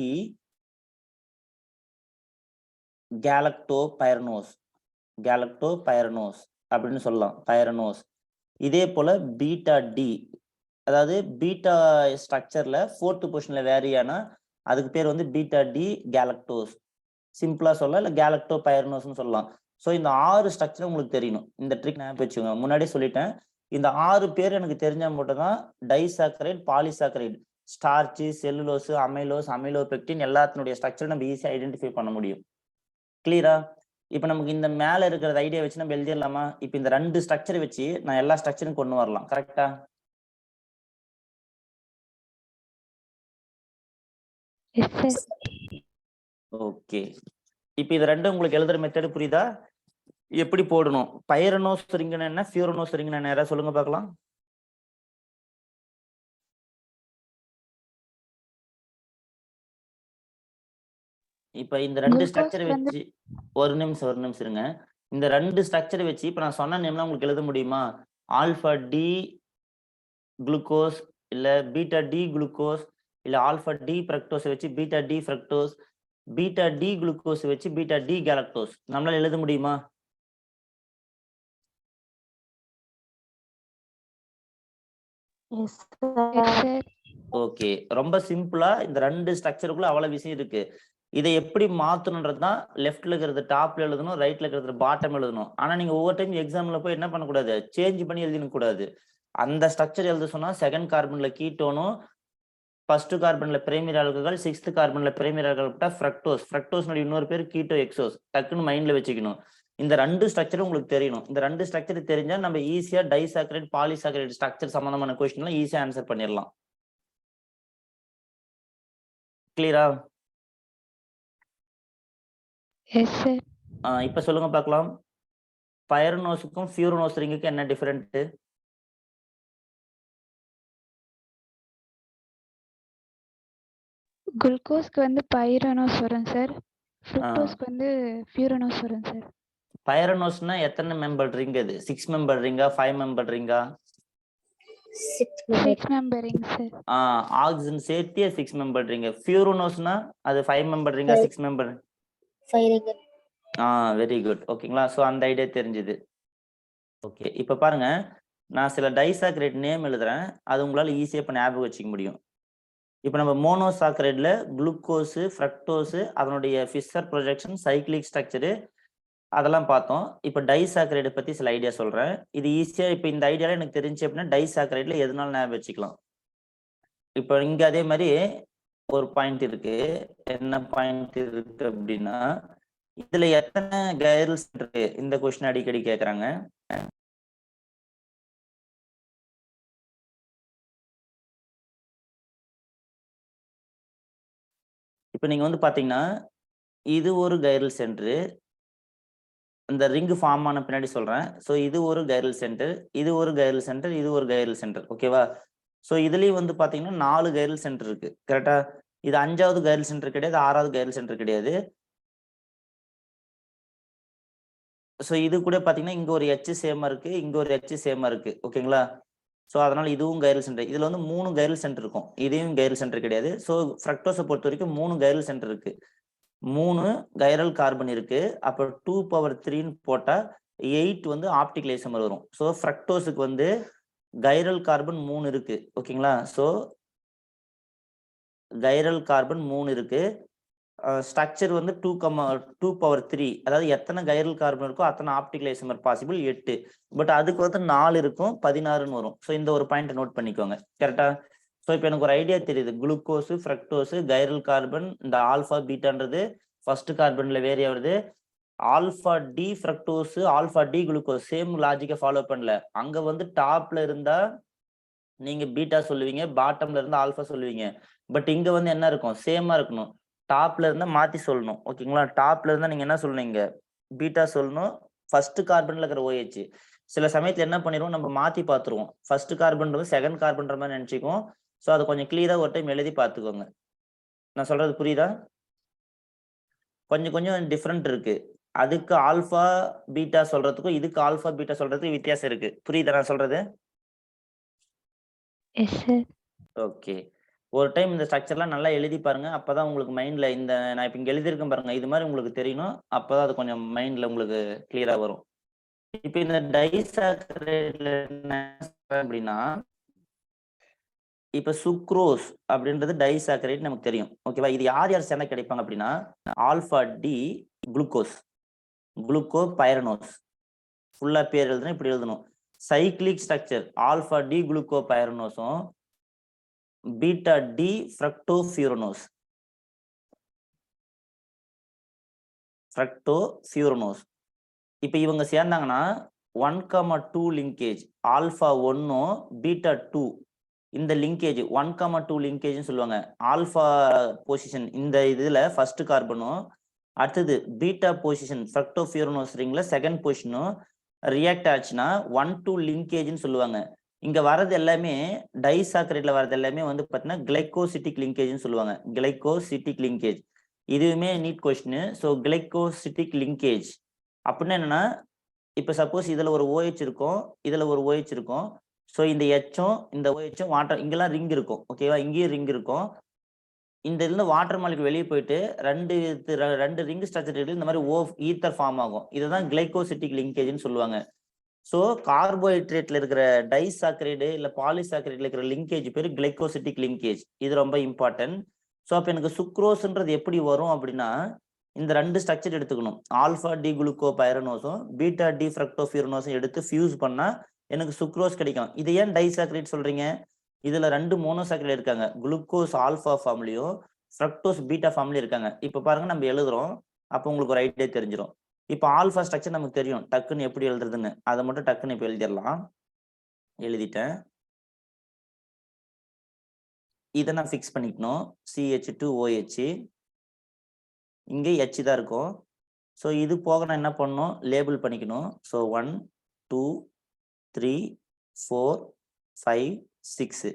கேலக்டோபைரனோஸ் அப்படின்னு சொல்லலாம். பைரனோஸ். இதே போல பீட்டா டி அதாவது பீட்டா ஸ்ட்ரக்சர்ல 4th பொசிஷன்ல வேரி ஆனா அதுக்கு பேர் வந்து பீட்டா டி கேலக்டோஸ். சிம்பிளா சொல்லலாம், இல்ல கேலக்டோ பைரனோஸ்னு சொல்லலாம். ஸோ இந்த 6 ஸ்ட்ரக்சர் உங்களுக்கு தெரியணும். இந்த ட்ரிக் ஞாபகம் வச்சுக்கோங்க. முன்னாடியே சொல்லிட்டேன், இந்த 6 பேர் எனக்கு தெரிஞ்சா மட்டும் தான் disaccharide, polysaccharide, starch, cellulose, amylose, amylopectin எல்லாத்தினுடைய ஸ்ட்ரக்சர் நம்ம ஈஸியா ஐடென்டிஃபை பண்ண முடியும். கிளியரா? இப்ப நமக்கு இந்த மேல இருக்கிற ஐடியா வச்சு நம்ம எழுதிடலாமா? இப்ப இந்த 2 ஸ்ட்ரக்சர் வச்சு நான் எல்லா ஸ்ட்ரக்சரும் கொண்டு வரலாம். கரெக்டா? Yes sir. ஓகே. இப்ப இது ரெண்டும் உங்களுக்கு எழுதுற மெத்தட் புரியுதா? எப்படி போடணும்? பைரனோஸ் ரிங்னா என்ன, ஃபியூரனோஸ் ரிங்னா என்ன, யாராவது சொல்லுங்க பார்க்கலாம். இப்ப இந்த 2 ஸ்ட்ரக்சர் வச்சு ஒரு நிமிஷம் இருங்க. இந்த 2 ஸ்ட்ரக்சர் வச்சு இப்ப நான் சொன்ன நேம்லாம் உங்களுக்கு எழுத முடியுமா? ஆல்பா டி குளுக்கோஸ், இல்ல பீட்டா டி குளுக்கோஸ், இல்ல ஆல்பா டி ஃப்ரக்டோஸ் வச்சு beta D fructose, beta D glucose வச்சு பீட்டா டி கேலக்டோஸ் நம்மளால எழுத முடியுமா? ஓகே. ரொம்ப சிம்பிளா இந்த 2 ஸ்ட்ரக்சருக்குள்ள அவ்வளவு விஷயம் இருக்கு. இதை எப்படி மாத்தணும்ன்றதுதான் லெஃப்ட்ல இருக்கிறது டாப்ல எழுதணும், ரைட்ல இருக்கிறது பாட்டம் எழுதணும். ஆனா நீங்க ஒவ்வொரு டைம் எக்ஸாம்ல போய் என்ன பண்ணக்கூடாது, சேஞ்ச் பண்ணி எழுதின கூடாது. அந்த ஸ்ட்ரக்சர் எழுத சொன்னா செகண்ட் கார்பன்ல கீட்டோனும், ஃபர்ஸ்ட் கார்பன்ல பிரைமரி ஆல்கஹால், 6th கார்பன்ல பிரைமரி ஆல்கஹால் ஃப்ரக்டோஸ். ஃப்ரக்டோஸ்னுடைய இன்னொரு பேர் கீட்டோ எக்ஸோஸ். டக்குன்னு மைண்ட்ல வச்சுக்கணும். இந்த 2 ஸ்ட்ரக்சரும் உங்களுக்கு தெரியணும். இந்த 2 ஸ்ட்ரக்சர் தெரிஞ்சா நம்ம ஈஸியா டைசாக்கரைட், பாலிசாக்கரைட் ஸ்ட்ரக்சர் சம்பந்தமான கொஸ்டின்லாம் ஈஸியா ஆன்சர் பண்ணிடலாம். கிளியரா? Yes sir. இப்ப சொல்லுங்க பார்க்கலாம். பைரனோஸுக்கும் ஃபியூரனோஸ் ரிங்குக்கும் என்ன டிஃபரெண்ட்? குளுக்கோஸ்க்கு வந்து பைரனோஸ் வரும் சார். ஃப்ரக்டோஸ்க்கு வந்து ஃபியூரனோஸ் வரும் சார். பைரனோஸ்னா எத்தனை மெம்பர் ரிங் அது? 6 மெம்பர் ரிங்கா, 5 மெம்பர் ரிங்கா? 6 மெம்பர் ரிங் சார். ஆக்சிஜன் சேர்த்தே 6 மெம்பர் ரிங். ஃபியூரனோஸ்னா அது 5 மெம்பர் ரிங்கா, 6 மெம்பர்? 5 ரிங். Very good. ஓகேங்களா? சோ அந்த ஐடியா தெரிஞ்சது. ஓகே. இப்ப பாருங்க, நான் சில டைசாக்கரைட் நேம் எழுதுறேன். அது உங்களால ஈஸியா இப்ப ஞாபகம் வச்சுக்க முடியும். இப்ப நம்ம மோனோசாக்கரைட்ல குளுக்கோஸ், ஃப்ரக்டோஸ், அதனுடைய ஃபிஷர் ப்ரொஜெக்ஷன், சைக்கிளிக் ஸ்ட்ரக்சர் அதெல்லாம் பார்த்தோம். இப்ப டைசாக்கரைட் பத்தி சில ஐடியா சொல்றேன். இது ஈஸியா இப்ப இந்த ஐடியால எனக்கு தெரிஞ்சு அப்படின்னா டைசாக்கரைட்ல எதுனாலும் ஞாபகம் வச்சுக்கலாம். இப்ப இங்க அதே மாதிரி ஒரு பாயிண்ட் இருக்கு. என்ன பாயிண்ட் இருக்கு அப்படின்னா, இதுல எத்தனை கைரல்ஸ் இருக்கு? இந்த கொஸ்டின் அடிக்கடி கேக்குறாங்க. இப்ப நீங்க வந்து பாத்தீங்கன்னா, இது ஒரு கைரல் சென்டர். இந்த ரிங் ஃபார்ம் ஆன பின்னாடி சொல்றேன். சோ இது ஒரு கைரல் சென்டர், இது ஒரு கைரல் சென்டர், இது ஒரு கைரல் சென்டர். ஓகேவா? சோ இதுலயும் வந்து பாத்தீங்கன்னா 4 கைரல் சென்டர் இருக்கு. கரெக்டா? இது 5வது கைரல் சென்டர் கிடையாது, 6வது கைரல் சென்டர் கிடையாது. சோ இது கூட பாத்தீங்கன்னா இங்க ஒரு H சேமா இருக்கு, இங்க ஒரு H சேமா இருக்கு. ஓகேங்களா? சோ அதனால இதுவும் கைரல் சென்டர். இதுல வந்து 3 கைரல் சென்டர் இருக்கும். இதையும் கைரல் சென்டர் கிடையாது. சோ ஃப்ரக்டோஸை பொறுத்த வரைக்கும் 3 கைரல் சென்டர் இருக்கு. 3 கைரல் கார்பன் இருக்கு. அப்ப 2^3ன்னு போட்டா 8 வந்து ஆப்டிகல் ஐசோமர் வரும். சோ ஃப்ரக்டோஸுக்கு வந்து கைரல் கார்பன் 3 இருக்கு. ஓகேங்களா? சோ கைரல் கார்பன் 3 இருக்கு. ஸ்ட்ரக்சர் வந்து 2^3. அதாவது எத்தனை கைரல் கார்பன் இருக்கோ அத்தனை ஆப்டிகல் ஐசோமர் பாசிபிள் 8. பட் அதுக்கு வந்து 4 இருக்கும், 16ன்னு வரும். ஸோ இந்த ஒரு பாயிண்ட் நோட் பண்ணிக்கோங்க. கரெக்டா? ஸோ இப்போ எனக்கு ஒரு ஐடியா தெரியுது. குளுக்கோஸ், ஃப்ரக்டோஸ், கைரல் கார்பன், இந்த ஆல்பா பீட்டான்றது ஃபர்ஸ்ட் கார்பன்ல வேரி ஆகுது. Alpha D fructose, alpha D glucose same லாஜிக்கை ஃபாலோ பண்ணல. அங்க வந்து டாப்ல இருந்தா நீங்க பீட்டா சொல்லுவீங்க, பாட்டம்ல இருந்தா ஆல்பா சொல்லுவீங்க. பட் இங்க வந்து என்ன இருக்கும்? சேமா இருக்கணும். டாப்ல இருந்தா மாத்தி சொல்லணும். ஓகேங்களா? டாப்ல இருந்தா நீங்க என்ன சொல்லணும்? பீட்டா சொல்லணும். ஃபர்ஸ்ட் கார்பன்ல இருக்கிற OH. சில சமயத்துல என்ன பண்ணிடுவோம், நம்ம மாத்தி பார்த்துருவோம். ஃபர்ஸ்ட் கார்பன்றது செகண்ட் கார்பன்ற மாதிரி நினைச்சுக்குவோம். ஸோ அதை கொஞ்சம் கிளியரா ஒரு டைம் எழுதி பார்த்துக்கோங்க. நான் சொல்றது புரியுதா? கொஞ்சம் கொஞ்சம் டிஃப்ரெண்ட் இருக்கு. அதுக்கு ஆல்பா பீட்டா சொல்றதுக்கும் இதுக்கு ஆல்பா பீட்டா சொல்றதுக்கு வித்தியாசம் இருக்கு. புரியுதா நான் சொல்றது? S sir. ஓகே. ஒரு டைம் இந்த ஸ்ட்ரக்சர்லாம் நல்லா எழுதி பாருங்க. அப்பதான் உங்களுக்கு மைண்ட்ல இந்த நான் இப்ப இங்க எழுதியிருக்கேன் பாருங்க, இது மாதிரி உங்களுக்கு தெரியணும். அப்பதான் அது கொஞ்சம் மைண்ட்ல உங்களுக்கு கிளியரா வரும். இப்ப இந்த டைசாக்கரைட்ல என்ன அப்படின்னா, இப்ப சுக்ரோஸ் அப்படின்றது டைசாக்கரைட் நமக்கு தெரியும். ஓகேவா? இது யார் யார் சேர்ந்தா கிடைப்பாங்க அப்படின்னா alpha D glucose, glucopyranose. ஃபுல்லா பேர் எழுதுனா இப்படி எழுதணும். சைக்ளிக் ஸ்ட்ரக்சர் ஆல்பா டி குளுக்கோ பைரனோஸும் பீட்டா டி ஃப்ரக்டோஃபியூரனோஸ், ஃப்ரக்டோஃபியூரனோஸ். இப்ப இவங்க சேர்ந்தாங்கன்னா 1,2 லிங்கேஜ் ஆல்பா 1ம் பீட்டா 2 இந்த லிங்கேஜ் 1,2 லிங்கேஜ்னு சொல்லுவாங்க. ஆல்பா பொசிஷன் இந்த இதுல ஃபர்ஸ்ட் கார்பனும் அடுத்தது பீட்டா பொசிஷன் ஃப்ரக்டோஃபியூரனோஸ் ரிங்ல செகண்ட் பொசிஷனும் ரியாக்ட் ஆச்சுன்னா 1,2 லிங்கேஜ்னு சொல்லுவாங்க. இங்க வரது எல்லாமே டைசாக்கரைட்ல வரது எல்லாமே வந்து பாத்தீங்கன்னா கிளைகோசிட்டிக் லிங்கேஜ்னு சொல்லுவாங்க. கிளைகோசிட்டிக் லிங்கேஜ் இதுவுமே NEET question. So glycosidic linkage அப்படின்னா என்னன்னா இப்ப சப்போஸ் இதுல ஒரு OH இருக்கும், இதுல ஒரு OH இருக்கும். ஸோ இந்த எச்சும் இந்த OHம் வாட்டர் இங்கெல்லாம் ரிங் இருக்கும். ஓகேவா? இங்கேயும் ரிங் இருக்கும். இந்த இதுல வாட்டர் மாலிகுல் வெளியே போயிட்டு ரெண்டு ரிங் ஸ்ட்ரக்சர் இந்த மாதிரி ஈத்தர் ஃபார்ம் ஆகும். இதுதான் கிளைகோசிட்டிக் லிங்கேஜ்னு சொல்லுவாங்க. ஸோ கார்போஹைட்ரேட்ல இருக்கிற டைசாக்கரைடு இல்ல பாலிசாக்கரைட்ல இருக்கிற லிங்கேஜ் பேர் கிளைகோசிட்டிக் லிங்கேஜ். இது ரொம்ப இம்பார்ட்டன்ட். ஸோ அப்ப எனக்கு சுக்ரோஸ்ன்றது எப்படி வரும் அப்படின்னா இந்த ரெண்டு ஸ்ட்ரக்சர் எடுத்துக்கணும். ஆல்பா டி குளுக்கோ பைரனோஸும் பீட்டா டி ஃப்ரக்டோஃபியூரனோஸும் எடுத்து ஃபியூஸ் பண்ணா எனக்கு சுக்ரோஸ் கிடைக்கும். இது ஏன் டைசாக்கரைட் சொல்றீங்க? இதுல ரெண்டு மோனோசாக்கரைட் இருக்காங்க. குளுக்கோஸ் ஆல்பா ஃபார்ம்லயும் ஃப்ரக்டோஸ் பீட்டா ஃபார்ம்லயும் இருக்காங்க. இப்ப பாருங்க நம்ம எழுதுறோம். அப்போ உங்களுக்கு ஒரு ஐடியா தெரிஞ்சிடும். இப்ப ஆல்பா ஸ்ட்ரக்சர் நமக்கு தெரியும் டக்குன்னு எப்படி எழுதுறதுன்னு. அதை மட்டும் டக்குன்னு இப்ப எழுதிடலாம். எழுதிட்டேன். இதை நான் ஃபிக்ஸ் பண்ணிக்கணும். CH2OH இங்க H தான் இருக்கும். ஸோ இது போக நான் என்ன பண்ணணும்? லேபிள் பண்ணிக்கணும். ஸோ 1 2 3 4 5 6.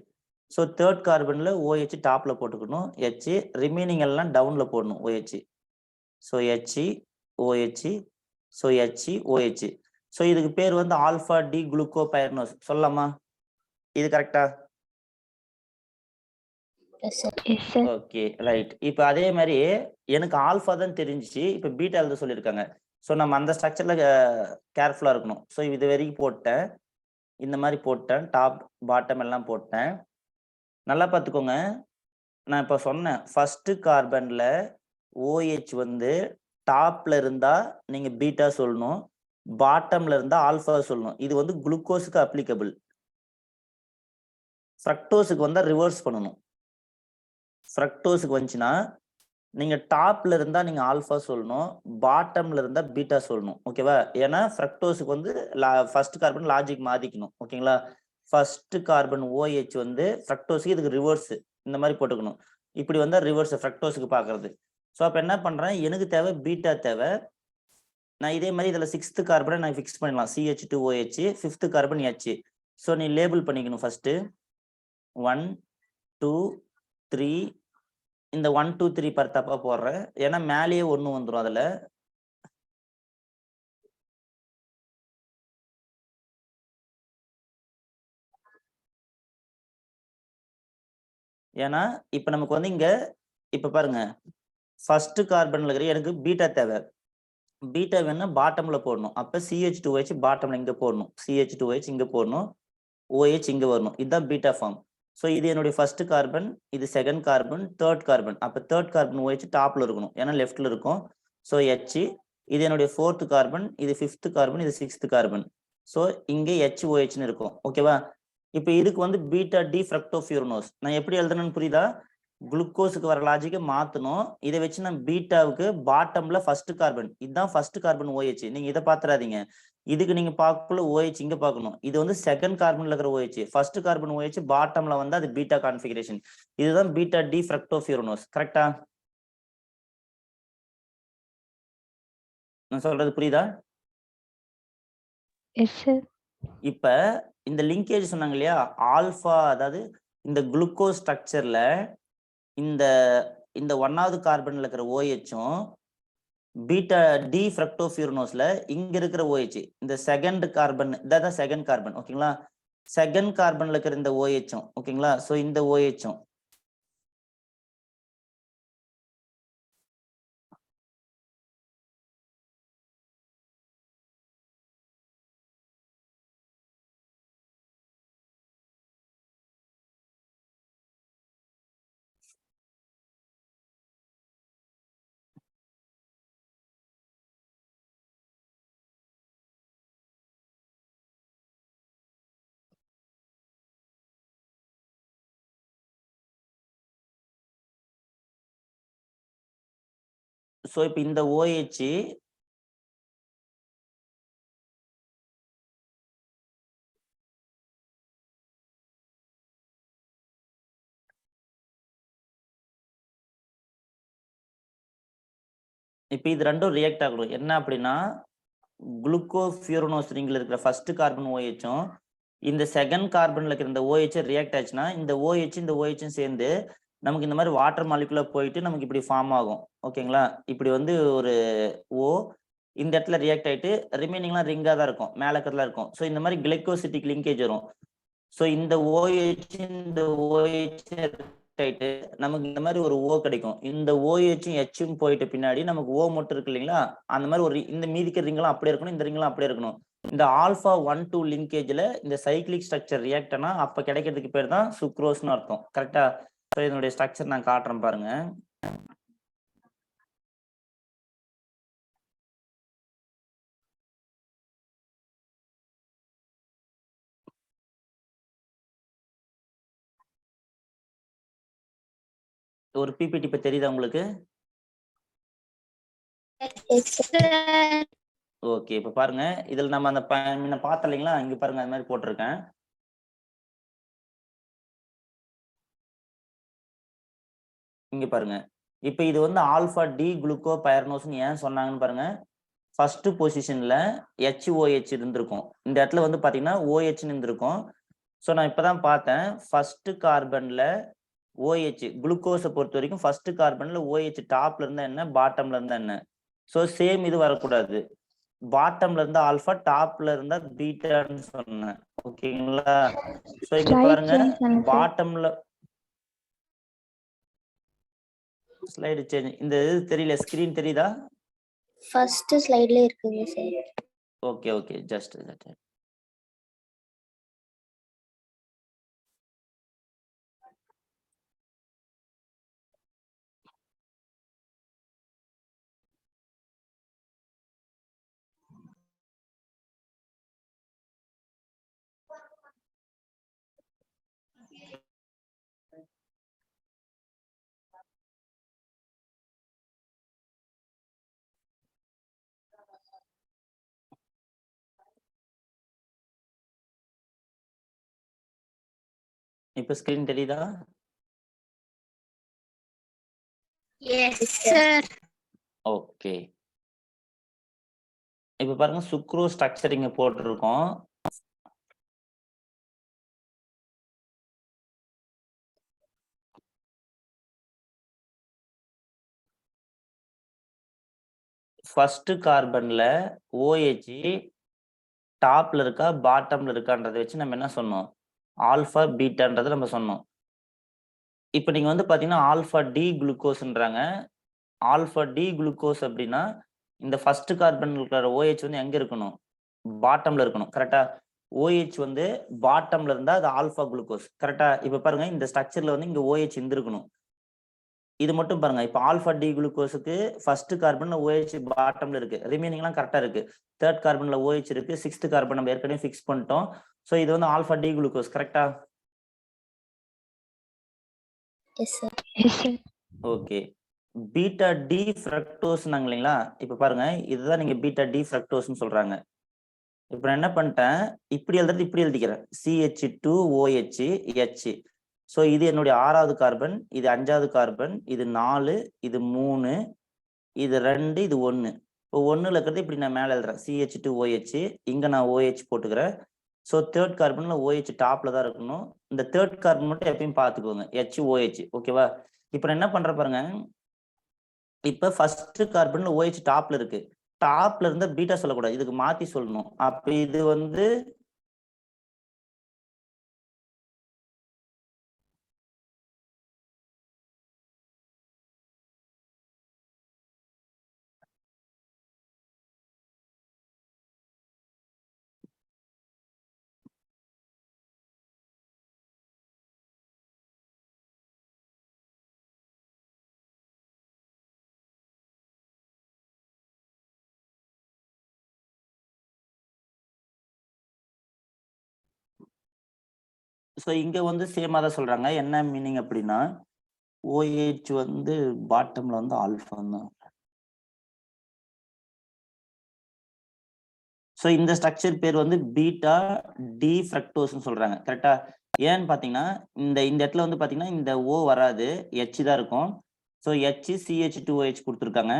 ஸோ தேர்ட் கார்பன்ல OH டாப்ல போட்டுக்கணும். H ரிமைனிங் எல்லாம் டவுன்ல போடணும். OH. So H OH. So H OH. So இதுக்கு பேர் வந்து ஆல்பா டி குளுக்கோ பைரனோஸ் சொல்லலாமா? இது கரெக்டா? Yes, sir. S sir. Okay right. இப்போ அதே மாதிரி எனக்கு ஆல்பா தான் தெரிஞ்சிச்சு. இப்போ பீட்டா எழுத சொல்லியிருக்காங்க. ஸோ நம்ம அந்த ஸ்ட்ரக்சர்ல கேர்ஃபுல்லா இருக்கணும். ஸோ இது வரைக்கும் போட்டேன். இந்த மாதிரி போட்டேன். டாப் பாட்டம் எல்லாம் போட்டேன். நல்லா பார்த்துக்கோங்க. நான் இப்போ சொன்னேன் ஃபர்ஸ்ட் கார்பன்ல OH வந்து டாப்ல இருந்தா நீங்க பீட்டா சொல்லணும், பாட்டம்ல இருந்தா ஆல்பா சொல்லணும். இது வந்து குளுக்கோஸுக்கு அப்ளிகபிள். ஃப்ரக்டோஸுக்கு வந்தா ரிவர்ஸ் பண்ணணும். ஃப்ரக்டோஸுக்கு வந்துச்சுன்னா நீங்க டாப்ல இருந்தா நீங்க ஆல்பா சொல்லணும், பாட்டம்ல இருந்தா பீட்டா சொல்லணும். ஓகேவா? ஏன்னா ஃப்ரக்டோஸுக்கு வந்து ஃபர்ஸ்ட் கார்பன் லாஜிக் மாத்திக்கணும். ஓகேங்களா? ஃபர்ஸ்ட் கார்பன் OH வந்து ஃப்ரக்டோஸுக்கு இதுக்கு ரிவர்ஸ் இந்த மாதிரி போட்டுக்கணும். இப்படி வந்தா ரிவர்ஸ் ஃப்ரக்டோஸுக்கு பாக்குறது. ஸோ அப்ப என்ன பண்றேன்? எனக்கு தேவை பீட்டா தேவை. நான் இதே மாதிரி இதுல சிக்ஸ்த் கார்பனை நான் ஃபிக்ஸ் பண்ணலாம். CH2OH, fifth carbon H. So நீ லேபிள் பண்ணிக்கணும். ஃபர்ஸ்ட் 1 2 3 இந்த 1 2 3 பர் தப்பா போடுறேன். ஏன்னா மேலேயே ஒண்ணு வந்துடும் அதுல. ஏன்னா இப்ப நமக்கு வந்து இங்க இப்ப பாருங்க ஃபர்ஸ்ட் கார்பன்ல இருக்கிற எனக்கு பீட்டா தேவை. பீட்டா வேணும்னா பாட்டம்ல போடணும். அப்ப CH2OH பாட்டம்ல இங்க போடணும். CH2OH இங்க போடணும். OH இங்க வரணும். இதுதான் பீட்டா ஃபார்ம். ஸோ இது என்னுடைய ஃபர்ஸ்ட் கார்பன், இது செகண்ட் கார்பன், தேர்ட் கார்பன். அப்ப தேர்ட் கார்பன் OH டாப்ல இருக்கணும். ஏன்னா லெஃப்ட்ல இருக்கும். So H. இது என்னுடைய ஃபோர்த் கார்பன், இது ஃபிஃப்த் கார்பன், இது சிக்ஸ்த் கார்பன். ஸோ இங்கே HOHன்னு இருக்கும். ஓகேவா? இப்போ இதுக்கு வந்து பீட்டா டி ஃப்ரக்டோஃபியூரனோஸ். நான் எப்படி எழுதணும்னு புரியுதா? குளுக்கோஸுக்கு வர லாஜிக்கை மாத்தணும். இதை வச்சு நான் பீட்டாவுக்கு பாட்டம்ல ஃபர்ஸ்ட் கார்பன், இதுதான் ஃபர்ஸ்ட் கார்பன் OH. நீங்க இதை பாத்துறாதீங்க. இதுக்கு நீங்க பார்க்கக்குள்ள OH இங்க பார்க்கணும். இது வந்து செகண்ட் கார்பன்ல இருக்கிற OH. ஃபர்ஸ்ட் கார்பன் OH பாட்டம்ல வந்து அது பீட்டா கான்ஃபிகரேஷன். இதுதான் பீட்டா டி ஃப்ரக்டோஃபியூரனோஸ். கரெக்டா? நான் சொல்றது புரியுதா? Yes sir. இப்ப இந்த லிங்கேஜ் சொன்னாங்க இல்லையா? ஆல்பா அதாவது இந்த குளுக்கோஸ் ஸ்ட்ரக்சர்ல இந்த இந்த 1வது கார்பன்ல இருக்கிற OHம் பீட்டா டி ஃப்ரக்டோஃபியூரனோஸ்ல இங்க இருக்கிற OH இந்த செகண்ட் கார்பன் இதான் செகண்ட் கார்பன். ஓகேங்களா? செகண்ட் கார்பன்ல இருக்கிற இந்த OHம் ஓகேங்களா? சோ இந்த OHம் ஸோ இப்போ இந்த OH இப்போ இது ரெண்டும் ரியாக்ட் ஆகணும். என்ன அப்படின்னா குளுக்கோஃபியூரனோஸ் ரிங்ல இருக்கிற ஃபர்ஸ்ட் கார்பன் OHம் இந்த செகண்ட் கார்பன்ல இருக்கிற இந்த OH ரியாக்ட் ஆச்சுன்னா இந்த OH இந்த OH சேர்ந்து நமக்கு இந்த மாதிரி வாட்டர் மாலிகுலா போயிட்டு நமக்கு இப்படி ஃபார்ம் ஆகும். ஓகேங்களா? இப்படி வந்து ஒரு O இந்த இடத்துல ரியாக்ட் ஆயிட்டு ரிமைனிங்லாம் ரிங்கா தான் இருக்கும், மேல இருக்கிறதுல இருக்கும். ஸோ இந்த மாதிரி கிளைகோசிட்டிக் லிங்கேஜ் வரும். ஸோ இந்த OH இந்த OH ஆயிட்டு நமக்கு இந்த மாதிரி ஒரு O கிடைக்கும். இந்த OHம் Hம் போயிட்டு பின்னாடி நமக்கு O மட்டும் இருக்கு இல்லைங்களா? அந்த மாதிரி ஒரு இந்த மீதிக்க ரிங்கெல்லாம் அப்படியே இருக்கணும், இந்த ரிங்கெல்லாம் அப்படியே இருக்கணும். இந்த ஆல்பா 1,2 லிங்கேஜ்ல இந்த சைக்கிளிக் ஸ்ட்ரக்சர் ரியாக்ட் ஆனா அப்ப கிடைக்கிறதுக்கு பேர் தான் சுக்ரோஸ்னு அர்த்தம். கரெக்டா? ஸோ இதனுடைய ஸ்ட்ரக்சர் நான் காட்டுறேன் பாருங்க. ஒரு பிபிடி இப்ப தெரியுதா உங்களுக்கு? ஓகே, இப்ப பாருங்க. இதுல நம்ம அந்த முன்ன பார்த்தோம் இல்லைங்களா? இங்க பாருங்க, அது மாதிரி போட்டிருக்கேன். இங்க பாருங்க. இப்ப இது வந்து ஆல்பா டி குளுக்கோ பைரனோஸ்னு ஏன் சொன்னாங்கன்னு பாருங்க. ஃபர்ஸ்ட் பொசிஷன்ல HOH இருந்திருக்கும். இந்த இடத்துல வந்து பாத்தீங்கன்னா OH இருந்திருக்கும். ஸோ நான் இப்பதான் பார்த்தேன், ஃபர்ஸ்ட் கார்பன்ல OH குளுக்கோஸை பொறுத்த வரைக்கும் ஃபர்ஸ்ட் கார்பன்ல OH டாப்ல இருந்தா என்ன, பாட்டம்ல இருந்தா என்ன. ஸோ சேம் இது வரக்கூடாது. பாட்டம்ல இருந்தா ஆல்பா, டாப்ல இருந்தா பீட்டான்னு சொன்னேன். ஓகேங்களா? ஸோ இங்க பாருங்க, பாட்டம்ல ஸ்லைடு சேஞ்ச். இந்த இது தெரியல, ஸ்கிரீன் தெரியுதா? ஃபர்ஸ்ட் ஸ்லைட்ல இருக்குங்க sir. Okay okay, just that. இப்ப ஸ்கிரீன் தெரியுதா? S sir. ஓகே, இப்ப பாருங்க, சுக்ரோஸ் ஸ்ட்ரக்சர் இங்க போட்டிருக்கோம். ஃபர்ஸ்ட் கார்பன்ல OH டாப்ல இருக்கா பாட்டம்ல இருக்கான்றதை வச்சு நம்ம என்ன சொன்னோம், ஆல்பா பீட்டான்றதை நம்ம சொன்னோம். இப்ப நீங்க வந்து பாத்தீங்கன்னா ஆல்பா டி குளுக்கோஸ்ன்றாங்க. ஆல்பா டி குளுக்கோஸ் அப்படின்னா இந்த ஃபர்ஸ்ட் கார்பன் இருக்கிற OH வந்து எங்க இருக்கணும், பாட்டம்ல இருக்கணும். கரெக்டா? OH வந்து பாட்டம்ல இருந்தா அது ஆல்பா குளுக்கோஸ். கரெக்டா? இப்ப பாருங்க, இந்த ஸ்ட்ரக்சர்ல வந்து இங்க OH இருந்திருக்கணும். இது மட்டும் பாருங்க, இப்ப ஆல்பா டி குளுக்கோஸுக்கு ஃபர்ஸ்ட் கார்பன்ல OH பாட்டம்ல இருக்கு, ரிமைனிங்லாம் கரெக்டா இருக்கு. தேர்ட் கார்பன்ல OH இருக்கு, சிக்ஸ்த் கார்பன் நம்ம ஏற்கனவே ஃபிக்ஸ் பண்ணிட்டோம். ஸோ இது வந்து ஆல்பா டி குளுக்கோஸ். கரெக்டா? Yes sir. Yes sir. Okay, beta D ஃப்ரக்டோஸ்னாங்க இல்லைங்களா? இப்ப பாருங்க, இதுதான் நீங்க பீட்டா டி ஃப்ரக்டோஸ்னு சொல்றாங்க. இப்ப நான் என்ன பண்ணிட்டேன், இப்படி எழுதுறது இப்படி எழுதிக்கிறேன், CH2OH H. ஸோ இது என்னுடைய 6வது கார்பன், இது 5வது கார்பன், இது 4, இது 3, இது 2, இது 1. இப்போ 1ல இருக்கிறது இப்படி நான் மேலே எழுதுறேன், CH2OH. இங்க நான் OH போட்டுக்கிறேன். ஸோ தேர்ட் கார்பன்ல OH டாப்ல தான் இருக்கணும். இந்த தேர்ட் கார்பன் மட்டும் எப்பயும் பார்த்துக்கோங்க, HOH. ஓகேவா? இப்போ நான் என்ன பண்றேன் பாருங்க, இப்ப ஃபர்ஸ்ட் கார்பன்ல OH டாப்ல இருக்கு. டாப்ல இருந்தா பீட்டா சொல்லக்கூடாது, இதுக்கு மாத்தி சொல்லணும். அப்ப இது வந்து ஸோ இங்க வந்து சேமா தான் சொல்றாங்க. என்ன மீனிங் அப்படின்னா, OH வந்து பாட்டம்ல வந்து ஆல்ஃபா தான். ஸோ இந்த ஸ்ட்ரக்சர் பேர் வந்து பீட்டா டி ஃப்ரக்டோஸ்ன்னு சொல்றாங்க. கரெக்டா? ஏன்னு பாத்தீங்கன்னா இந்த இடத்துல வந்து பாத்தீங்கன்னா இந்த ஓ வராது, H தான் இருக்கும். ஸோ HCH2OH கொடுத்துருக்காங்க.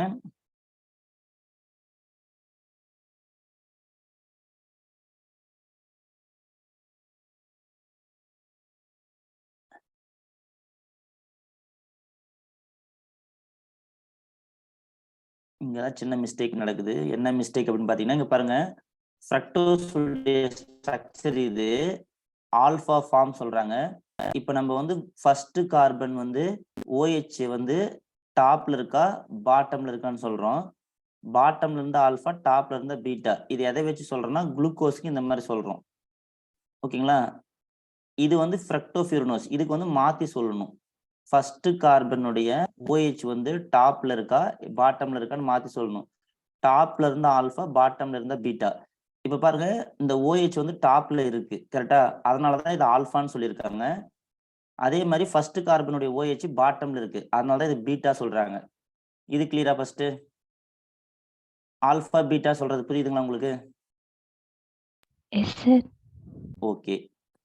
இங்கதான் சின்ன மிஸ்டேக் நடக்குது. என்ன மிஸ்டேக் அப்படின்னு பாத்தீங்கன்னா இங்க பாருங்க, ஃப்ரக்டோஸ் ஸ்ட்ரக்சர் இது ஆல்பா ஃபார்ம் சொல்றாங்க. இப்ப நம்ம வந்து ஃபர்ஸ்ட் கார்பன் வந்து OH வந்து டாப்ல இருக்கா பாட்டம்ல இருக்கான்னு சொல்றோம். பாட்டம்ல இருந்து ஆல்பா, டாப்ல இருந்து பீட்டா. இது எதை வச்சு சொல்றோம்னா குளுக்கோஸ்க்கு இந்த மாதிரி சொல்றோம். ஓகேங்களா? இது வந்து ஃப்ரக்டோஃபியூரனோஸ். இதுக்கு வந்து மாத்தி சொல்லணும். ஃபர்ஸ்ட் கார்பனுடைய OH வந்து டாப்ல இருக்கா பாட்டம்ல இருக்கான்னு மாத்தி சொல்லணும். டாப்ல இருந்து ஆல்பா, பாட்டம்ல இருந்தா பீட்டா. இப்ப பாருங்க இந்த OH வந்து டாப்ல இருக்கு. கரெக்டா? அதனாலதான் இது ஆல்பான்னு சொல்லியிருக்காங்க. அதே மாதிரி ஃபர்ஸ்ட் கார்பனுடைய OH பாட்டம்ல இருக்கு. அதனாலதான் இது பீட்டா சொல்றாங்க. இது கிளியரா ஃபர்ஸ்ட்? ஆல்பா பீட்டா சொல்றது புரியுதுங்களா உங்களுக்கு? S sir. ஓகே.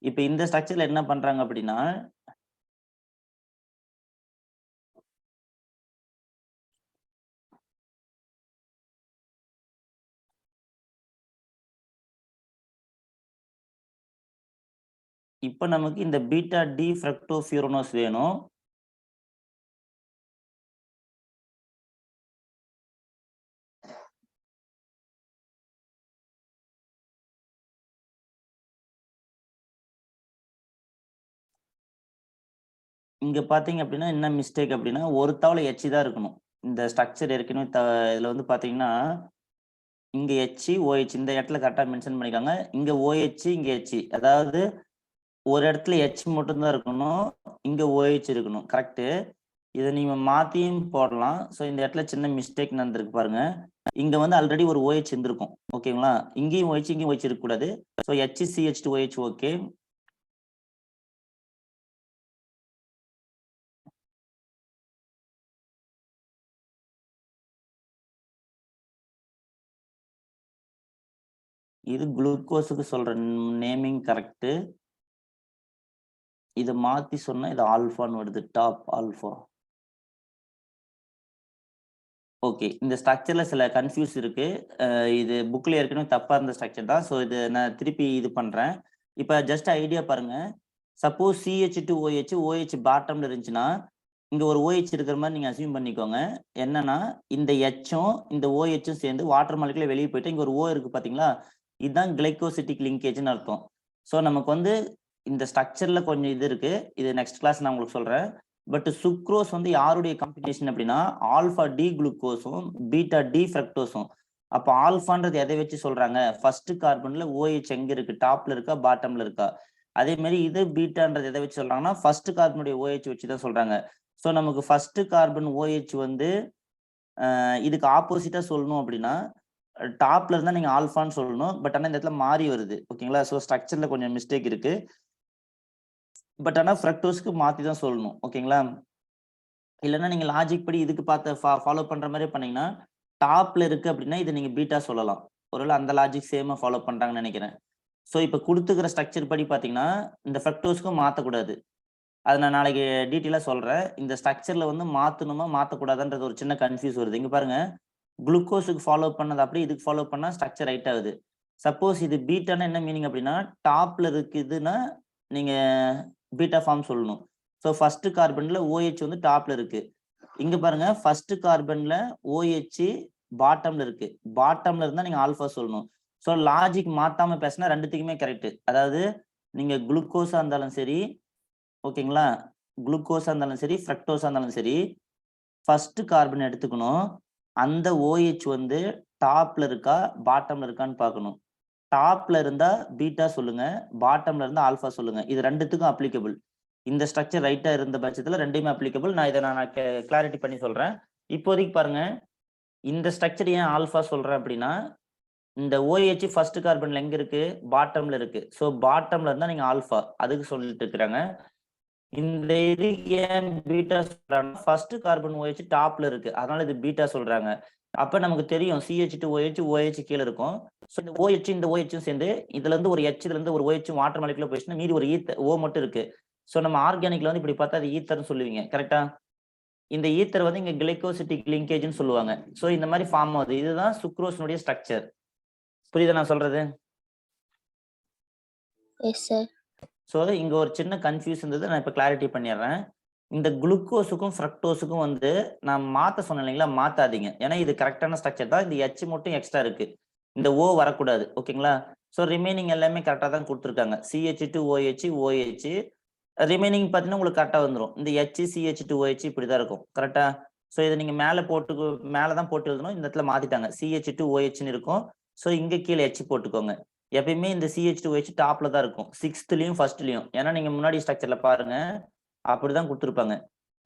இப்ப இந்த ஸ்ட்ரக்சர்ல என்ன பண்றாங்க அப்படின்னா இப்ப நமக்கு இந்த பீட்டா டி ஃப்ரக்டோஃபியூரனோஸ் வேணும். இங்க பாத்தீங்க அப்படின்னா என்ன மிஸ்டேக் அப்படின்னா ஒரு தவளை H தான் இருக்கணும். இந்த ஸ்ட்ரக்சர் ஏற்கனவே இதுல வந்து பாத்தீங்கன்னா இங்க H OH இந்த இடத்துல கரெக்டா மென்ஷன் பண்ணிக்காங்க. இங்க OH இங்க H, அதாவது ஒரு இடத்துல H மட்டும் தான் இருக்கணும், இங்க OH இருக்கணும். கரெக்ட்? இதை நீங்க மாத்தியும் போடலாம். ஸோ இந்த இடத்துல சின்ன மிஸ்டேக் நடந்திருக்கு பாருங்க. இங்க வந்து ஆல்ரெடி ஒரு OH இருந்திருக்கும். ஓகேங்களா? இங்கேயும் OH இங்கேயும் OH இருக்கக்கூடாது. So HCH2OH okay. இது குளுக்கோஸுக்கு சொல்ற நேமிங் கரெக்ட். இதை மாத்தி சொன்னா இது ஆல்பான்னு வருது, டாப் ஆல்பா. ஓகே. இந்த ஸ்ட்ரக்சர்ல சில கன்ஃபியூஸ் இருக்கு. இது புக்ல ஏற்கனவே தப்பா இருந்த ஸ்ட்ரக்சர் தான். ஸோ இது நான் திருப்பி இது பண்றேன். இப்ப ஜஸ்ட் ஐடியா பாருங்க. சப்போஸ் CH2OH OH பாட்டம்ல இருந்துச்சுன்னா இங்க ஒரு OH இருக்கிற மாதிரி நீங்க அசியூம் பண்ணிக்கோங்க. என்னன்னா இந்த Hம் இந்த OHம் சேர்ந்து வாட்டர் மாலிகுல வெளியே போயிட்டு இங்க ஒரு O இருக்கு பாத்தீங்களா? இதுதான் கிளைகோசிட்டிக் லிங்கேஜ்னு அர்த்தம். ஸோ நமக்கு வந்து இந்த ஸ்ட்ரக்சர்ல கொஞ்சம் இது இருக்கு. இது நெக்ஸ்ட் கிளாஸ் நான் உங்களுக்கு சொல்றேன். பட் சுக்ரோஸ் வந்து யாருடைய காம்பினேஷன் அப்படின்னா ஆல்பா டி குளுக்கோஸும் பீட்டா டி ஃப்ரக்டோஸும். அப்ப ஆல்பான்றது எதை வச்சு சொல்றாங்க? ஃபர்ஸ்ட் கார்பன்ல OH எங்க இருக்கு? டாப்ல இருக்கா பாட்டம்ல இருக்கா? அதே மாதிரி இது பீட்டான்றது எதை வச்சு சொல்றாங்கன்னா ஃபர்ஸ்ட் கார்பனுடைய OH வச்சு தான் சொல்றாங்க. ஸோ நமக்கு ஃபர்ஸ்ட் கார்பன் OH வந்து இதுக்கு ஆப்போசிட்டா சொல்லணும் அப்படின்னா டாப்ல இருந்தா நீங்க ஆல்பான்னு சொல்லணும். பட் ஆனா இந்த இடத்துல மாறி வருது. ஓகேங்களா? ஸோ ஸ்ட்ரக்சர்ல கொஞ்சம் மிஸ்டேக் இருக்கு. பட் ஆனா ஃப்ரக்டோஸ்க்கு மாத்தி தான் சொல்லணும். ஓகேங்களா? இல்லைன்னா நீங்க லாஜிக் படி இதுக்கு பார்த்து ஃபாலோ பண்ற மாதிரி பண்ணீங்கன்னா டாப்ல இருக்கு அப்படின்னா இதை நீங்க பீட்டா சொல்லலாம். ஒருவேளை அந்த லாஜிக் சேமா ஃபாலோ பண்றாங்கன்னு நினைக்கிறேன். ஸோ இப்போ கொடுத்துக்கிற ஸ்ட்ரக்சர் படி பார்த்தீங்கன்னா இந்த ஃப்ரக்டோஸ்க்கும் மாற்றக்கூடாது. அதை நான் நாளைக்கு டீட்டெயிலாக சொல்றேன். இந்த ஸ்ட்ரக்சர்ல வந்து மாற்றணுமா மாற்றக்கூடாதுன்றது ஒரு சின்ன கன்ஃபியூஸ் வருது. இங்க பாருங்க, குளுக்கோஸுக்கு ஃபாலோ பண்ணது அப்படியே இதுக்கு ஃபாலோ பண்ணா ஸ்ட்ரக்சர் ரைட் ஆகுது. சப்போஸ் இது பீட்டானா என்ன மீனிங் அப்படின்னா டாப்ல இருக்குதுன்னா நீங்க பீட்டா ஃபார்ம் சொல்லணும். ஸோ ஃபர்ஸ்ட் கார்பன்ல OH வந்து டாப்ல இருக்கு. இங்க பாருங்க ஃபர்ஸ்ட் கார்பன்ல OH பாட்டம்ல இருக்கு. பாட்டம்ல இருந்தா நீங்க ஆல்பா சொல்லணும். ஸோ லாஜிக் மாத்தாம பேசினா ரெண்டுத்துக்குமே கரெக்ட். அதாவது நீங்க குளுக்கோஸா இருந்தாலும் சரி, ஓகேங்களா, குளுக்கோஸா இருந்தாலும் சரி, ஃப்ரக்டோஸா இருந்தாலும் சரி, ஃபர்ஸ்ட் கார்பன் எடுத்துக்கணும். அந்த OH வந்து டாப்ல இருக்கா பாட்டம்ல இருக்கான்னு பார்க்கணும். டாப்ல இருந்தா பீட்டா சொல்லுங்க, பாட்டம்ல இருந்தா ஆல்பா சொல்லுங்க. இது ரெண்டுத்துக்கும் அப்ளிகபிள். இந்த ஸ்ட்ரக்சர் ரைட்டா இருந்த பட்சத்துல ரெண்டுமே அப்ளிகபிள். நான் இதை கிளாரிட்டி பண்ணி சொல்றேன். இப்போதைக்கு பாருங்க, இந்த ஸ்ட்ரக்சர் ஏன் ஆல்பா சொல்றேன் அப்படின்னா இந்த OH ஃபர்ஸ்ட் கார்பன்ல எங்க இருக்கு? பாட்டம்ல இருக்கு. ஸோ பாட்டம்ல இருந்தா நீங்க ஆல்பா, அதுக்கு சொல்லிட்டு இருக்கிறாங்க. இந்த இது ஏன் பீட்டா சொல்றாங்க? ஃபர்ஸ்ட் கார்பன் OH டாப்ல இருக்கு, அதனால இது பீட்டா சொல்றாங்க. அப்ப நமக்கு தெரியும் CH2OH OH கீழே இருக்கும். ஸோ இந்த OH இந்த OH சேர்ந்து இதுல இருந்து ஒரு H இதுல இருந்து ஒரு OH வாட்டர் மாலிகுலர் போயிடுச்சுன்னா மீதி ஒரு O மட்டும் இருக்கு. ஸோ நம்ம ஆர்கானிக்ல வந்து இப்படி பார்த்தா அது ஈத்தர்னு சொல்லுவீங்க, கரெக்டா? இந்த ஈத்தர் வந்து இங்க கிளைகோசிட்டிக் லிங்கேஜ்னு சொல்லுவாங்க. ஸோ இந்த மாதிரி ஃபார்ம் ஆகுது. இதுதான் சுக்ரோஸ்னுடைய ஸ்ட்ரக்சர். புரியுதா நான் சொல்றது? Yes sir. ஸோ இங்க ஒரு சின்ன கன்ஃபியூஸ் இருந்தது, நான் இப்போ கிளாரிட்டி பண்ணிடுறேன். இந்த குளுக்கோஸுக்கும் ஃப்ரக்டோஸுக்கும் வந்து நான் மாற்ற சொன்னேன் இல்லைங்களா, மாற்றாதீங்க. ஏன்னா இது கரெக்டான ஸ்ட்ரக்சர் தான். இந்த H மட்டும் எக்ஸ்ட்ரா இருக்கு, இந்த O வரக்கூடாது. ஓகேங்களா? ஸோ ரிமைனிங் எல்லாமே கரெக்டாக தான் கொடுத்துருக்காங்க. CH2OH OH ரிமைனிங் பார்த்தீங்கன்னா உங்களுக்கு கரெக்டாக வந்துடும். இந்த CH2OH இப்படி தான் இருக்கும், கரெக்டா? ஸோ இதை நீங்கள் மேலே தான் போட்டு எழுதணும். இந்த இடத்துல மாற்றிட்டாங்க, CH2OHன்னு இருக்கும். ஸோ இங்கே கீழே H போட்டுக்கோங்க. எப்பயுமே இந்த CH2OH டாப்ல தான் இருக்கும், 6th-லயும் 1st-லயும். ஏன்னா நீங்க முன்னாடி ஸ்ட்ரக்சர்ல பாருங்க, அப்படிதான் கொடுத்துருப்பாங்க.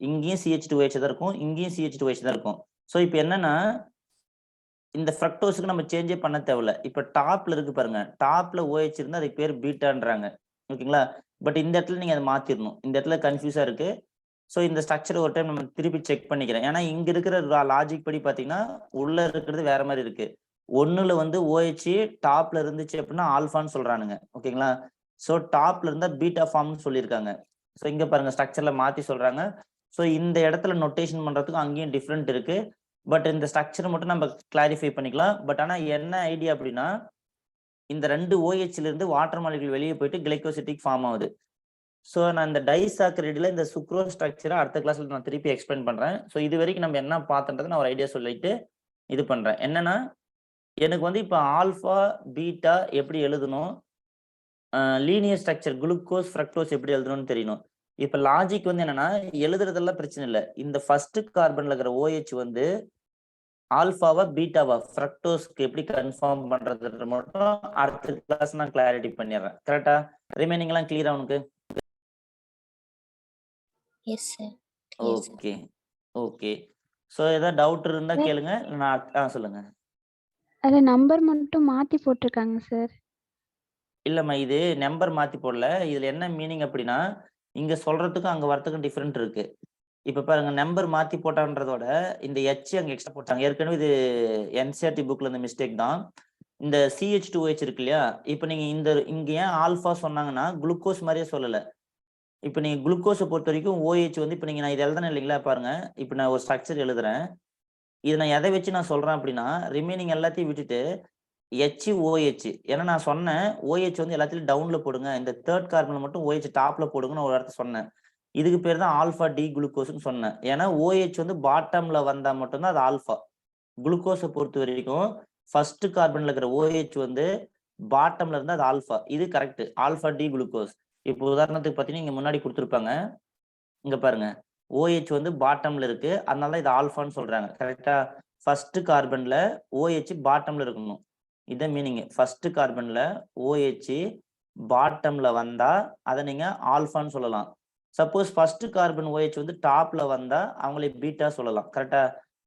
இங்கேயும் CH2OH தான் இருக்கும், இங்கேயும் CH2OH தான் இருக்கும். ஸோ இப்போ என்னன்னா இந்த ஃப்ரக்டோஸுக்கு நம்ம சேஞ்சே பண்ண தேவையில்ல. இப்போ டாப்ல இருக்கு பாருங்க, டாப்ல OH இருந்தா அதுக்கு பேர் பீட்டான்றாங்க. ஓகேங்களா? பட் இந்த இடத்துல நீங்க அதை மாத்திரணும். இந்த இடத்துல கன்ஃபியூஸா இருக்கு. ஸோ இந்த ஸ்ட்ரக்சர் ஒரு டைம் நம்ம திருப்பி செக் பண்ணிக்கிறேன். ஏன்னா இங்க இருக்கிற லாஜிக் படி பாத்தீங்கன்னா உள்ள இருக்கிறது வேற மாதிரி இருக்கு. ஒண்ணுல வந்து OH டாப்ல இருந்துச்சு அப்படின்னா ஆல்ஃபான்னு சொல்றானுங்க. ஓகேங்களா? ஸோ டாப்ல இருந்தா பீட்டா ஃபார்ம்னு சொல்லியிருக்காங்க. ஸோ இங்க பாருங்க ஸ்ட்ரக்சர்ல மாத்தி சொல்றாங்க. ஸோ இந்த இடத்துல நொட்டேஷன் பண்றதுக்கு அங்கேயும் டிஃப்ரெண்ட் இருக்கு. பட் இந்த ஸ்ட்ரக்சர் மட்டும் நம்ம கிளாரிஃபை பண்ணிக்கலாம். பட் ஆனா என்ன ஐடியா அப்படின்னா இந்த 2 OH-ல இருந்து வாட்டர் மாலிகுல் வெளியே போயிட்டு கிளைகோசிட்டிக் ஃபார்ம் ஆகுது. ஸோ நான் இந்த டைசாக்கரைடுல இந்த சுக்ரோஸ் ஸ்ட்ரக்சரை அடுத்த கிளாஸ்ல நான் திருப்பி எக்ஸ்பிளைன் பண்றேன். ஸோ இது வரைக்கும் நம்ம என்ன பார்த்தோன்றதை நான் ஒரு ஐடியா சொல்லிட்டு இது பண்றேன். என்னன்னா எனக்கு வந்து இப்போ ஆல்ஃபா பீட்டா எப்படி எழுதணும், லீனியர் ஸ்ட்ரக்சர் குளுக்கோஸ் ஃப்ரக்டோஸ் எப்படி எழுதணும்னு தெரியணும். இப்போ லாஜிக் வந்து என்னன்னா எழுதுறதெல்லாம் பிரச்சனை இல்லை. இந்த ஃபர்ஸ்ட் கார்பன்ல இருக்கிற OH வந்து ஆல்ஃபாவா பீட்டாவா ஃப்ரக்டோஸ்க்கு எப்படி கன்ஃபார்ம் பண்றது மட்டும் அடுத்த கிளாஸ் நான் கிளாரிட்டி பண்ணிடுறேன். கரெக்டா? ரிமைனிங் எல்லாம் கிளியரா உனக்கு? S sir. Okay okay. So ஏதாவது டவுட் இருந்தா கேளுங்க. நான் சொல்லுங்க. அது நம்பர் மட்டும் மாத்தி போட்டிருக்காங்க சார். இல்லம்மா, இது நம்பர் மாத்தி போடல. இதுல என்ன மீனிங் அப்படின்னா இங்க சொல்றதுக்கும் அங்க வரதுக்கும் டிஃபரெண்ட் இருக்கு. இப்ப பாருங்க, நம்பர் மாத்தி போட்டான்றதோட இந்த H அங்க எக்ஸ்ட்ரா போட்டாங்க. ஏற்கனவே இது NCERT புக்ல இந்த மிஸ்டேக் தான். இந்த CH2OH இருக்கு இல்லையா, இப்ப நீங்க இங்க ஏன் ஆல்பா சொன்னாங்கன்னா குளுக்கோஸ் மாதிரியே சொல்லல. இப்ப நீங்க குளுக்கோஸை பொறுத்த வரைக்கும் OH வந்து இப்ப நான் இது எழுதுனேன் இல்லைங்களா, பாருங்க இப்ப நான் ஒரு ஸ்ட்ரக்சர் எழுதுறேன். இதை நான் எதை வச்சு நான் சொல்றேன் அப்படின்னா ரிமைனிங் எல்லாத்தையும் விட்டுட்டு HOH, ஏன்னா நான் சொன்னேன் OH வந்து எல்லாத்தையும் டவுன்ல போடுங்க, இந்த 3rd கார்பன்ல மட்டும் OH டாப்ல போடுங்கன்னு ஒரு இடத்த சொன்னேன். இதுக்கு பேர் தான் ஆல்ஃபா டி குளுக்கோஸ்ன்னு சொன்னேன். ஏன்னா OH வந்து பாட்டம்ல வந்தா மட்டும்தான் அது ஆல்ஃபா. குளுக்கோஸை பொறுத்த வரைக்கும் ஃபர்ஸ்ட் கார்பன்ல இருக்கிற OH வந்து பாட்டம்ல இருந்தா அது ஆல்ஃபா. இது கரெக்ட், ஆல்ஃபா டி குளுக்கோஸ். இப்போ உதாரணத்துக்கு பார்த்தீங்கன்னா இங்க முன்னாடி கொடுத்துருப்பாங்க, இங்க பாருங்க OH வந்து பாட்டம்ல இருக்கு, அதனால இது ஆல்ஃபான்னு சொல்றாங்க. கரெக்டா? ஃபர்ஸ்ட் கார்பன்ல OH பாட்டம்ல இருக்கணும், இதான் மீனிங். ஃபர்ஸ்ட் கார்பன்ல OH பாட்டம்ல வந்தா அதை நீங்க ஆல்ஃபான்னு சொல்லலாம். சப்போஸ் ஃபர்ஸ்ட் கார்பன் OH வந்து டாப்ல வந்தா அவங்களே பீட்டா சொல்லலாம். கரெக்டா?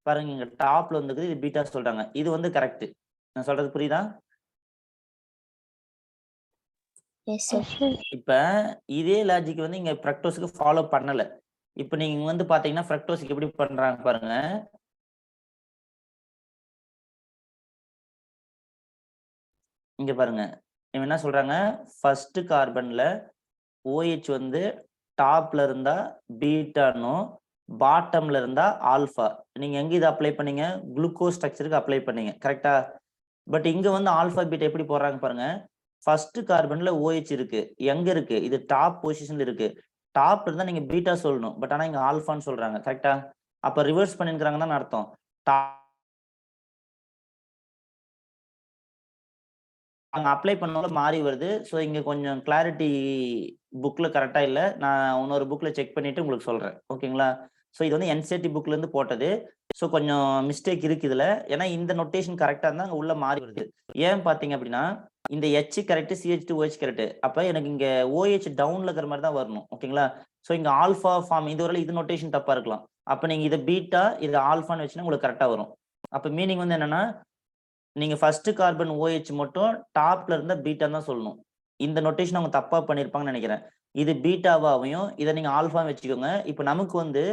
பாருங்க இங்க டாப்ல வந்துக்குது, இது பீட்டா சொல்றாங்க. இது வந்து கரெக்ட். நான் சொல்றது புரியுதா? இப்ப இதே லாஜிக் வந்து இங்க ஃப்ரக்டோஸ்க்கு ஃபாலோ பண்ணல. இப்ப நீங்க வந்து பாத்தீங்கன்னா ஃப்ரக்டோஸ்க்கு எப்படி பண்றாங்க பாருங்க. இங்க பாருங்க, இவங்க என்ன சொல்றாங்க, ஃபர்ஸ்ட் கார்பன்ல OH வந்து டாப்ல இருந்தா பீட்டானும் பாட்டம்ல இருந்தா ஆல்ஃபா. நீங்க எங்க இதை அப்ளை பண்ணீங்க, குளுக்கோஸ் ஸ்ட்ரக்சருக்கு அப்ளை பண்ணீங்க. கரெக்டா? பட் இங்க வந்து ஆல்ஃபா பீட்டா எப்படி போடுறாங்க பாருங்க. ஃபர்ஸ்ட் கார்பன்ல OH இருக்கு, எங்க இருக்கு, இது டாப் பொசிஷன்ல இருக்கு. டாப் இருந்தா நீங்க பீட்டா சொல்லணும், பட் ஆனா இங்க ஆல்ஃபான்னு சொல்றாங்க. கரெக்டா? அப்ப ரிவர்ஸ் பண்ணிருக்காங்கன்னு தான் அர்த்தம். அங்க அப்ளை பண்ணாலும் மாறி வருது. ஸோ இங்க கொஞ்சம் கிளாரிட்டி புக்ல கரெக்டா இல்லை. நான் இன்னொரு புக்ல செக் பண்ணிட்டு உங்களுக்கு சொல்றேன். ஓகேங்களா? ஸோ இது வந்து NCERT புக்ல இருந்து போட்டது. ஸோ கொஞ்சம் மிஸ்டேக் இருக்கு இதுல. ஏன்னா இந்த நொட்டேஷன் கரெக்டா இருந்தா அங்க உள்ள மாறி வருது. ஏன் பாத்தீங்க அப்படின்னா இந்த H கரெக்ட், CH2OH கரெக்ட். அப்ப எனக்கு இங்க OH டவுன்ல இருக்கிற மாதிரி தான் வரணும். ஓகேங்களா? ஸோ இங்க ஆல்ஃபா ஃபார்ம், இது வரல இது நொட்டேஷன் தப்பா இருக்கலாம். அப்ப நீங்க இதை பீட்டா இது ஆல்ஃபான்னு வச்சுன்னா உங்களுக்கு கரெக்டா வரும். அப்ப மீனிங் வந்து என்னன்னா நீங்க ஃபர்ஸ்ட் கார்பன் OH மட்டும் டாப்ல இருந்தா பீட்டா தான் சொல்லணும். இந்த நொட்டேஷன் அவங்க தப்பா பண்ணிருப்பாங்கன்னு நினைக்கிறேன். இது பீட்டாவாவையும் இதை நீங்க ஆல்ஃபா வச்சுக்கோங்க. இப்ப நமக்கு வந்து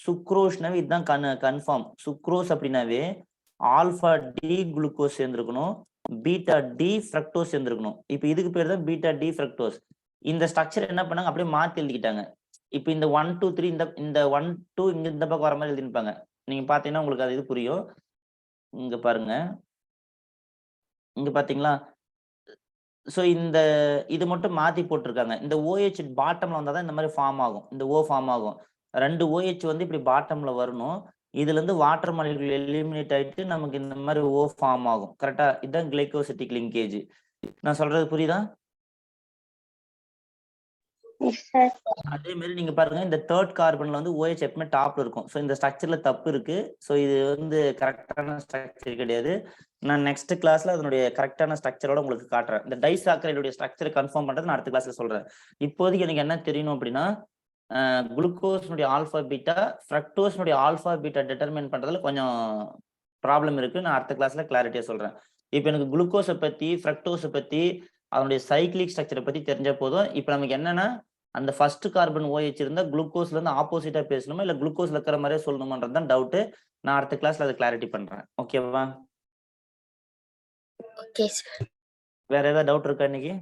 சுக்ரோஸ்னாவே இதுதான் கன்ஃபார்ம். சுக்ரோஸ் அப்படின்னாவே ஆல்பா டி குளுக்கோஸ் சேர்ந்துருக்கணும், பீட்டா டி ஃப்ரக்டோஸ் சேர்ந்துருக்கணும். இப்போ இதுக்கு பேர் தான் பீட்டா டி ஃப்ரக்டோஸ். இந்த ஸ்ட்ரக்சர் என்ன பண்ணாங்க, அப்படியே மாத்தி எழுதிக்கிட்டாங்க. இப்போ இந்த 1 2 3 இந்த 1 2 இங்க இந்த பக்கம் வர மாதிரி எழுதிருப்பாங்க. நீங்க பாத்தீங்கன்னா உங்களுக்கு அது இது புரியும். இங்க பாருங்க, இங்க பாத்தீங்களா? ஸோ இது மட்டும் மாத்தி போட்டிருக்காங்க. இந்த OH பாட்டம்ல வந்தா தான் இந்த மாதிரி ஃபார்ம் ஆகும். இந்த O ஃபார்ம் ஆகும். 2 OH வந்து இப்படி பாட்டம்ல வரணும். இதுல இருந்து வாட்டர் மாலிகுல் எலிமினேட் ஆயிட்டு நமக்கு இந்த மாதிரி O ஃபார்ம் ஆகும். கரெக்டா? இதுதான் கிளைகோசிட்டிக் லிங்கேஜ். நான் சொல்றது புரியுதா? அதே மாதிரி நீங்க பாருங்க, இந்த 3rd கார்பன்ல வந்து OH எப்பவுமே டாப்ல இருக்கும். ஸோ இந்த ஸ்ட்ரக்சர்ல தப்பு இருக்கு. ஸோ இது வந்து கரெக்டான ஸ்ட்ரக்சர் கிடையாது. நான் நெக்ஸ்ட் கிளாஸ்ல அதனுடைய கரெக்டான ஸ்ட்ரக்சரோட உங்களுக்கு காட்டுறேன். இந்த டைசாக்கரைடுடைய ஸ்ட்ரக்சரை கன்ஃபார்ம் பண்றது நான் அடுத்த கிளாஸ்ல சொல்றேன். இப்போதைக்கு எனக்கு என்ன தெரியணும் அப்படின்னா, குளுக்கோஸ்னுடைய ஆல்பா பீட்டா, ஃப்ரக்டோஸ்னுடைய ஆல்பா பீட்டா டிட்டர்மைன் பண்றதுல கொஞ்சம் ப்ராப்ளம் இருக்கு. நான் அடுத்த கிளாஸ்ல கிளாரிட்டியா சொல்றேன். இப்போ எனக்கு குளுக்கோஸை பத்தி, ஃப்ரக்டோஸை பத்தி, அதனுடைய சைக்கிளிக் ஸ்ட்ரக்சரை பத்தி தெரிஞ்ச போதும். இப்போ நமக்கு என்னன்னா, அந்த ஃபர்ஸ்ட் கார்பன் OH இருந்தா குளுக்கோஸ்ல இருந்து ஆப்போசிட்டா பேசணுமா, இல்ல குளுக்கோஸ்ல இருக்கிற மாதிரியே சொல்லணுமான்றது தான் டவுட். நான் அடுத்த கிளாஸ்ல அதை கிளாரிட்டி பண்றேன். ஓகேவா? Okay sir. வேற ஏதாவது டவுட் இருக்கா இன்னைக்கு?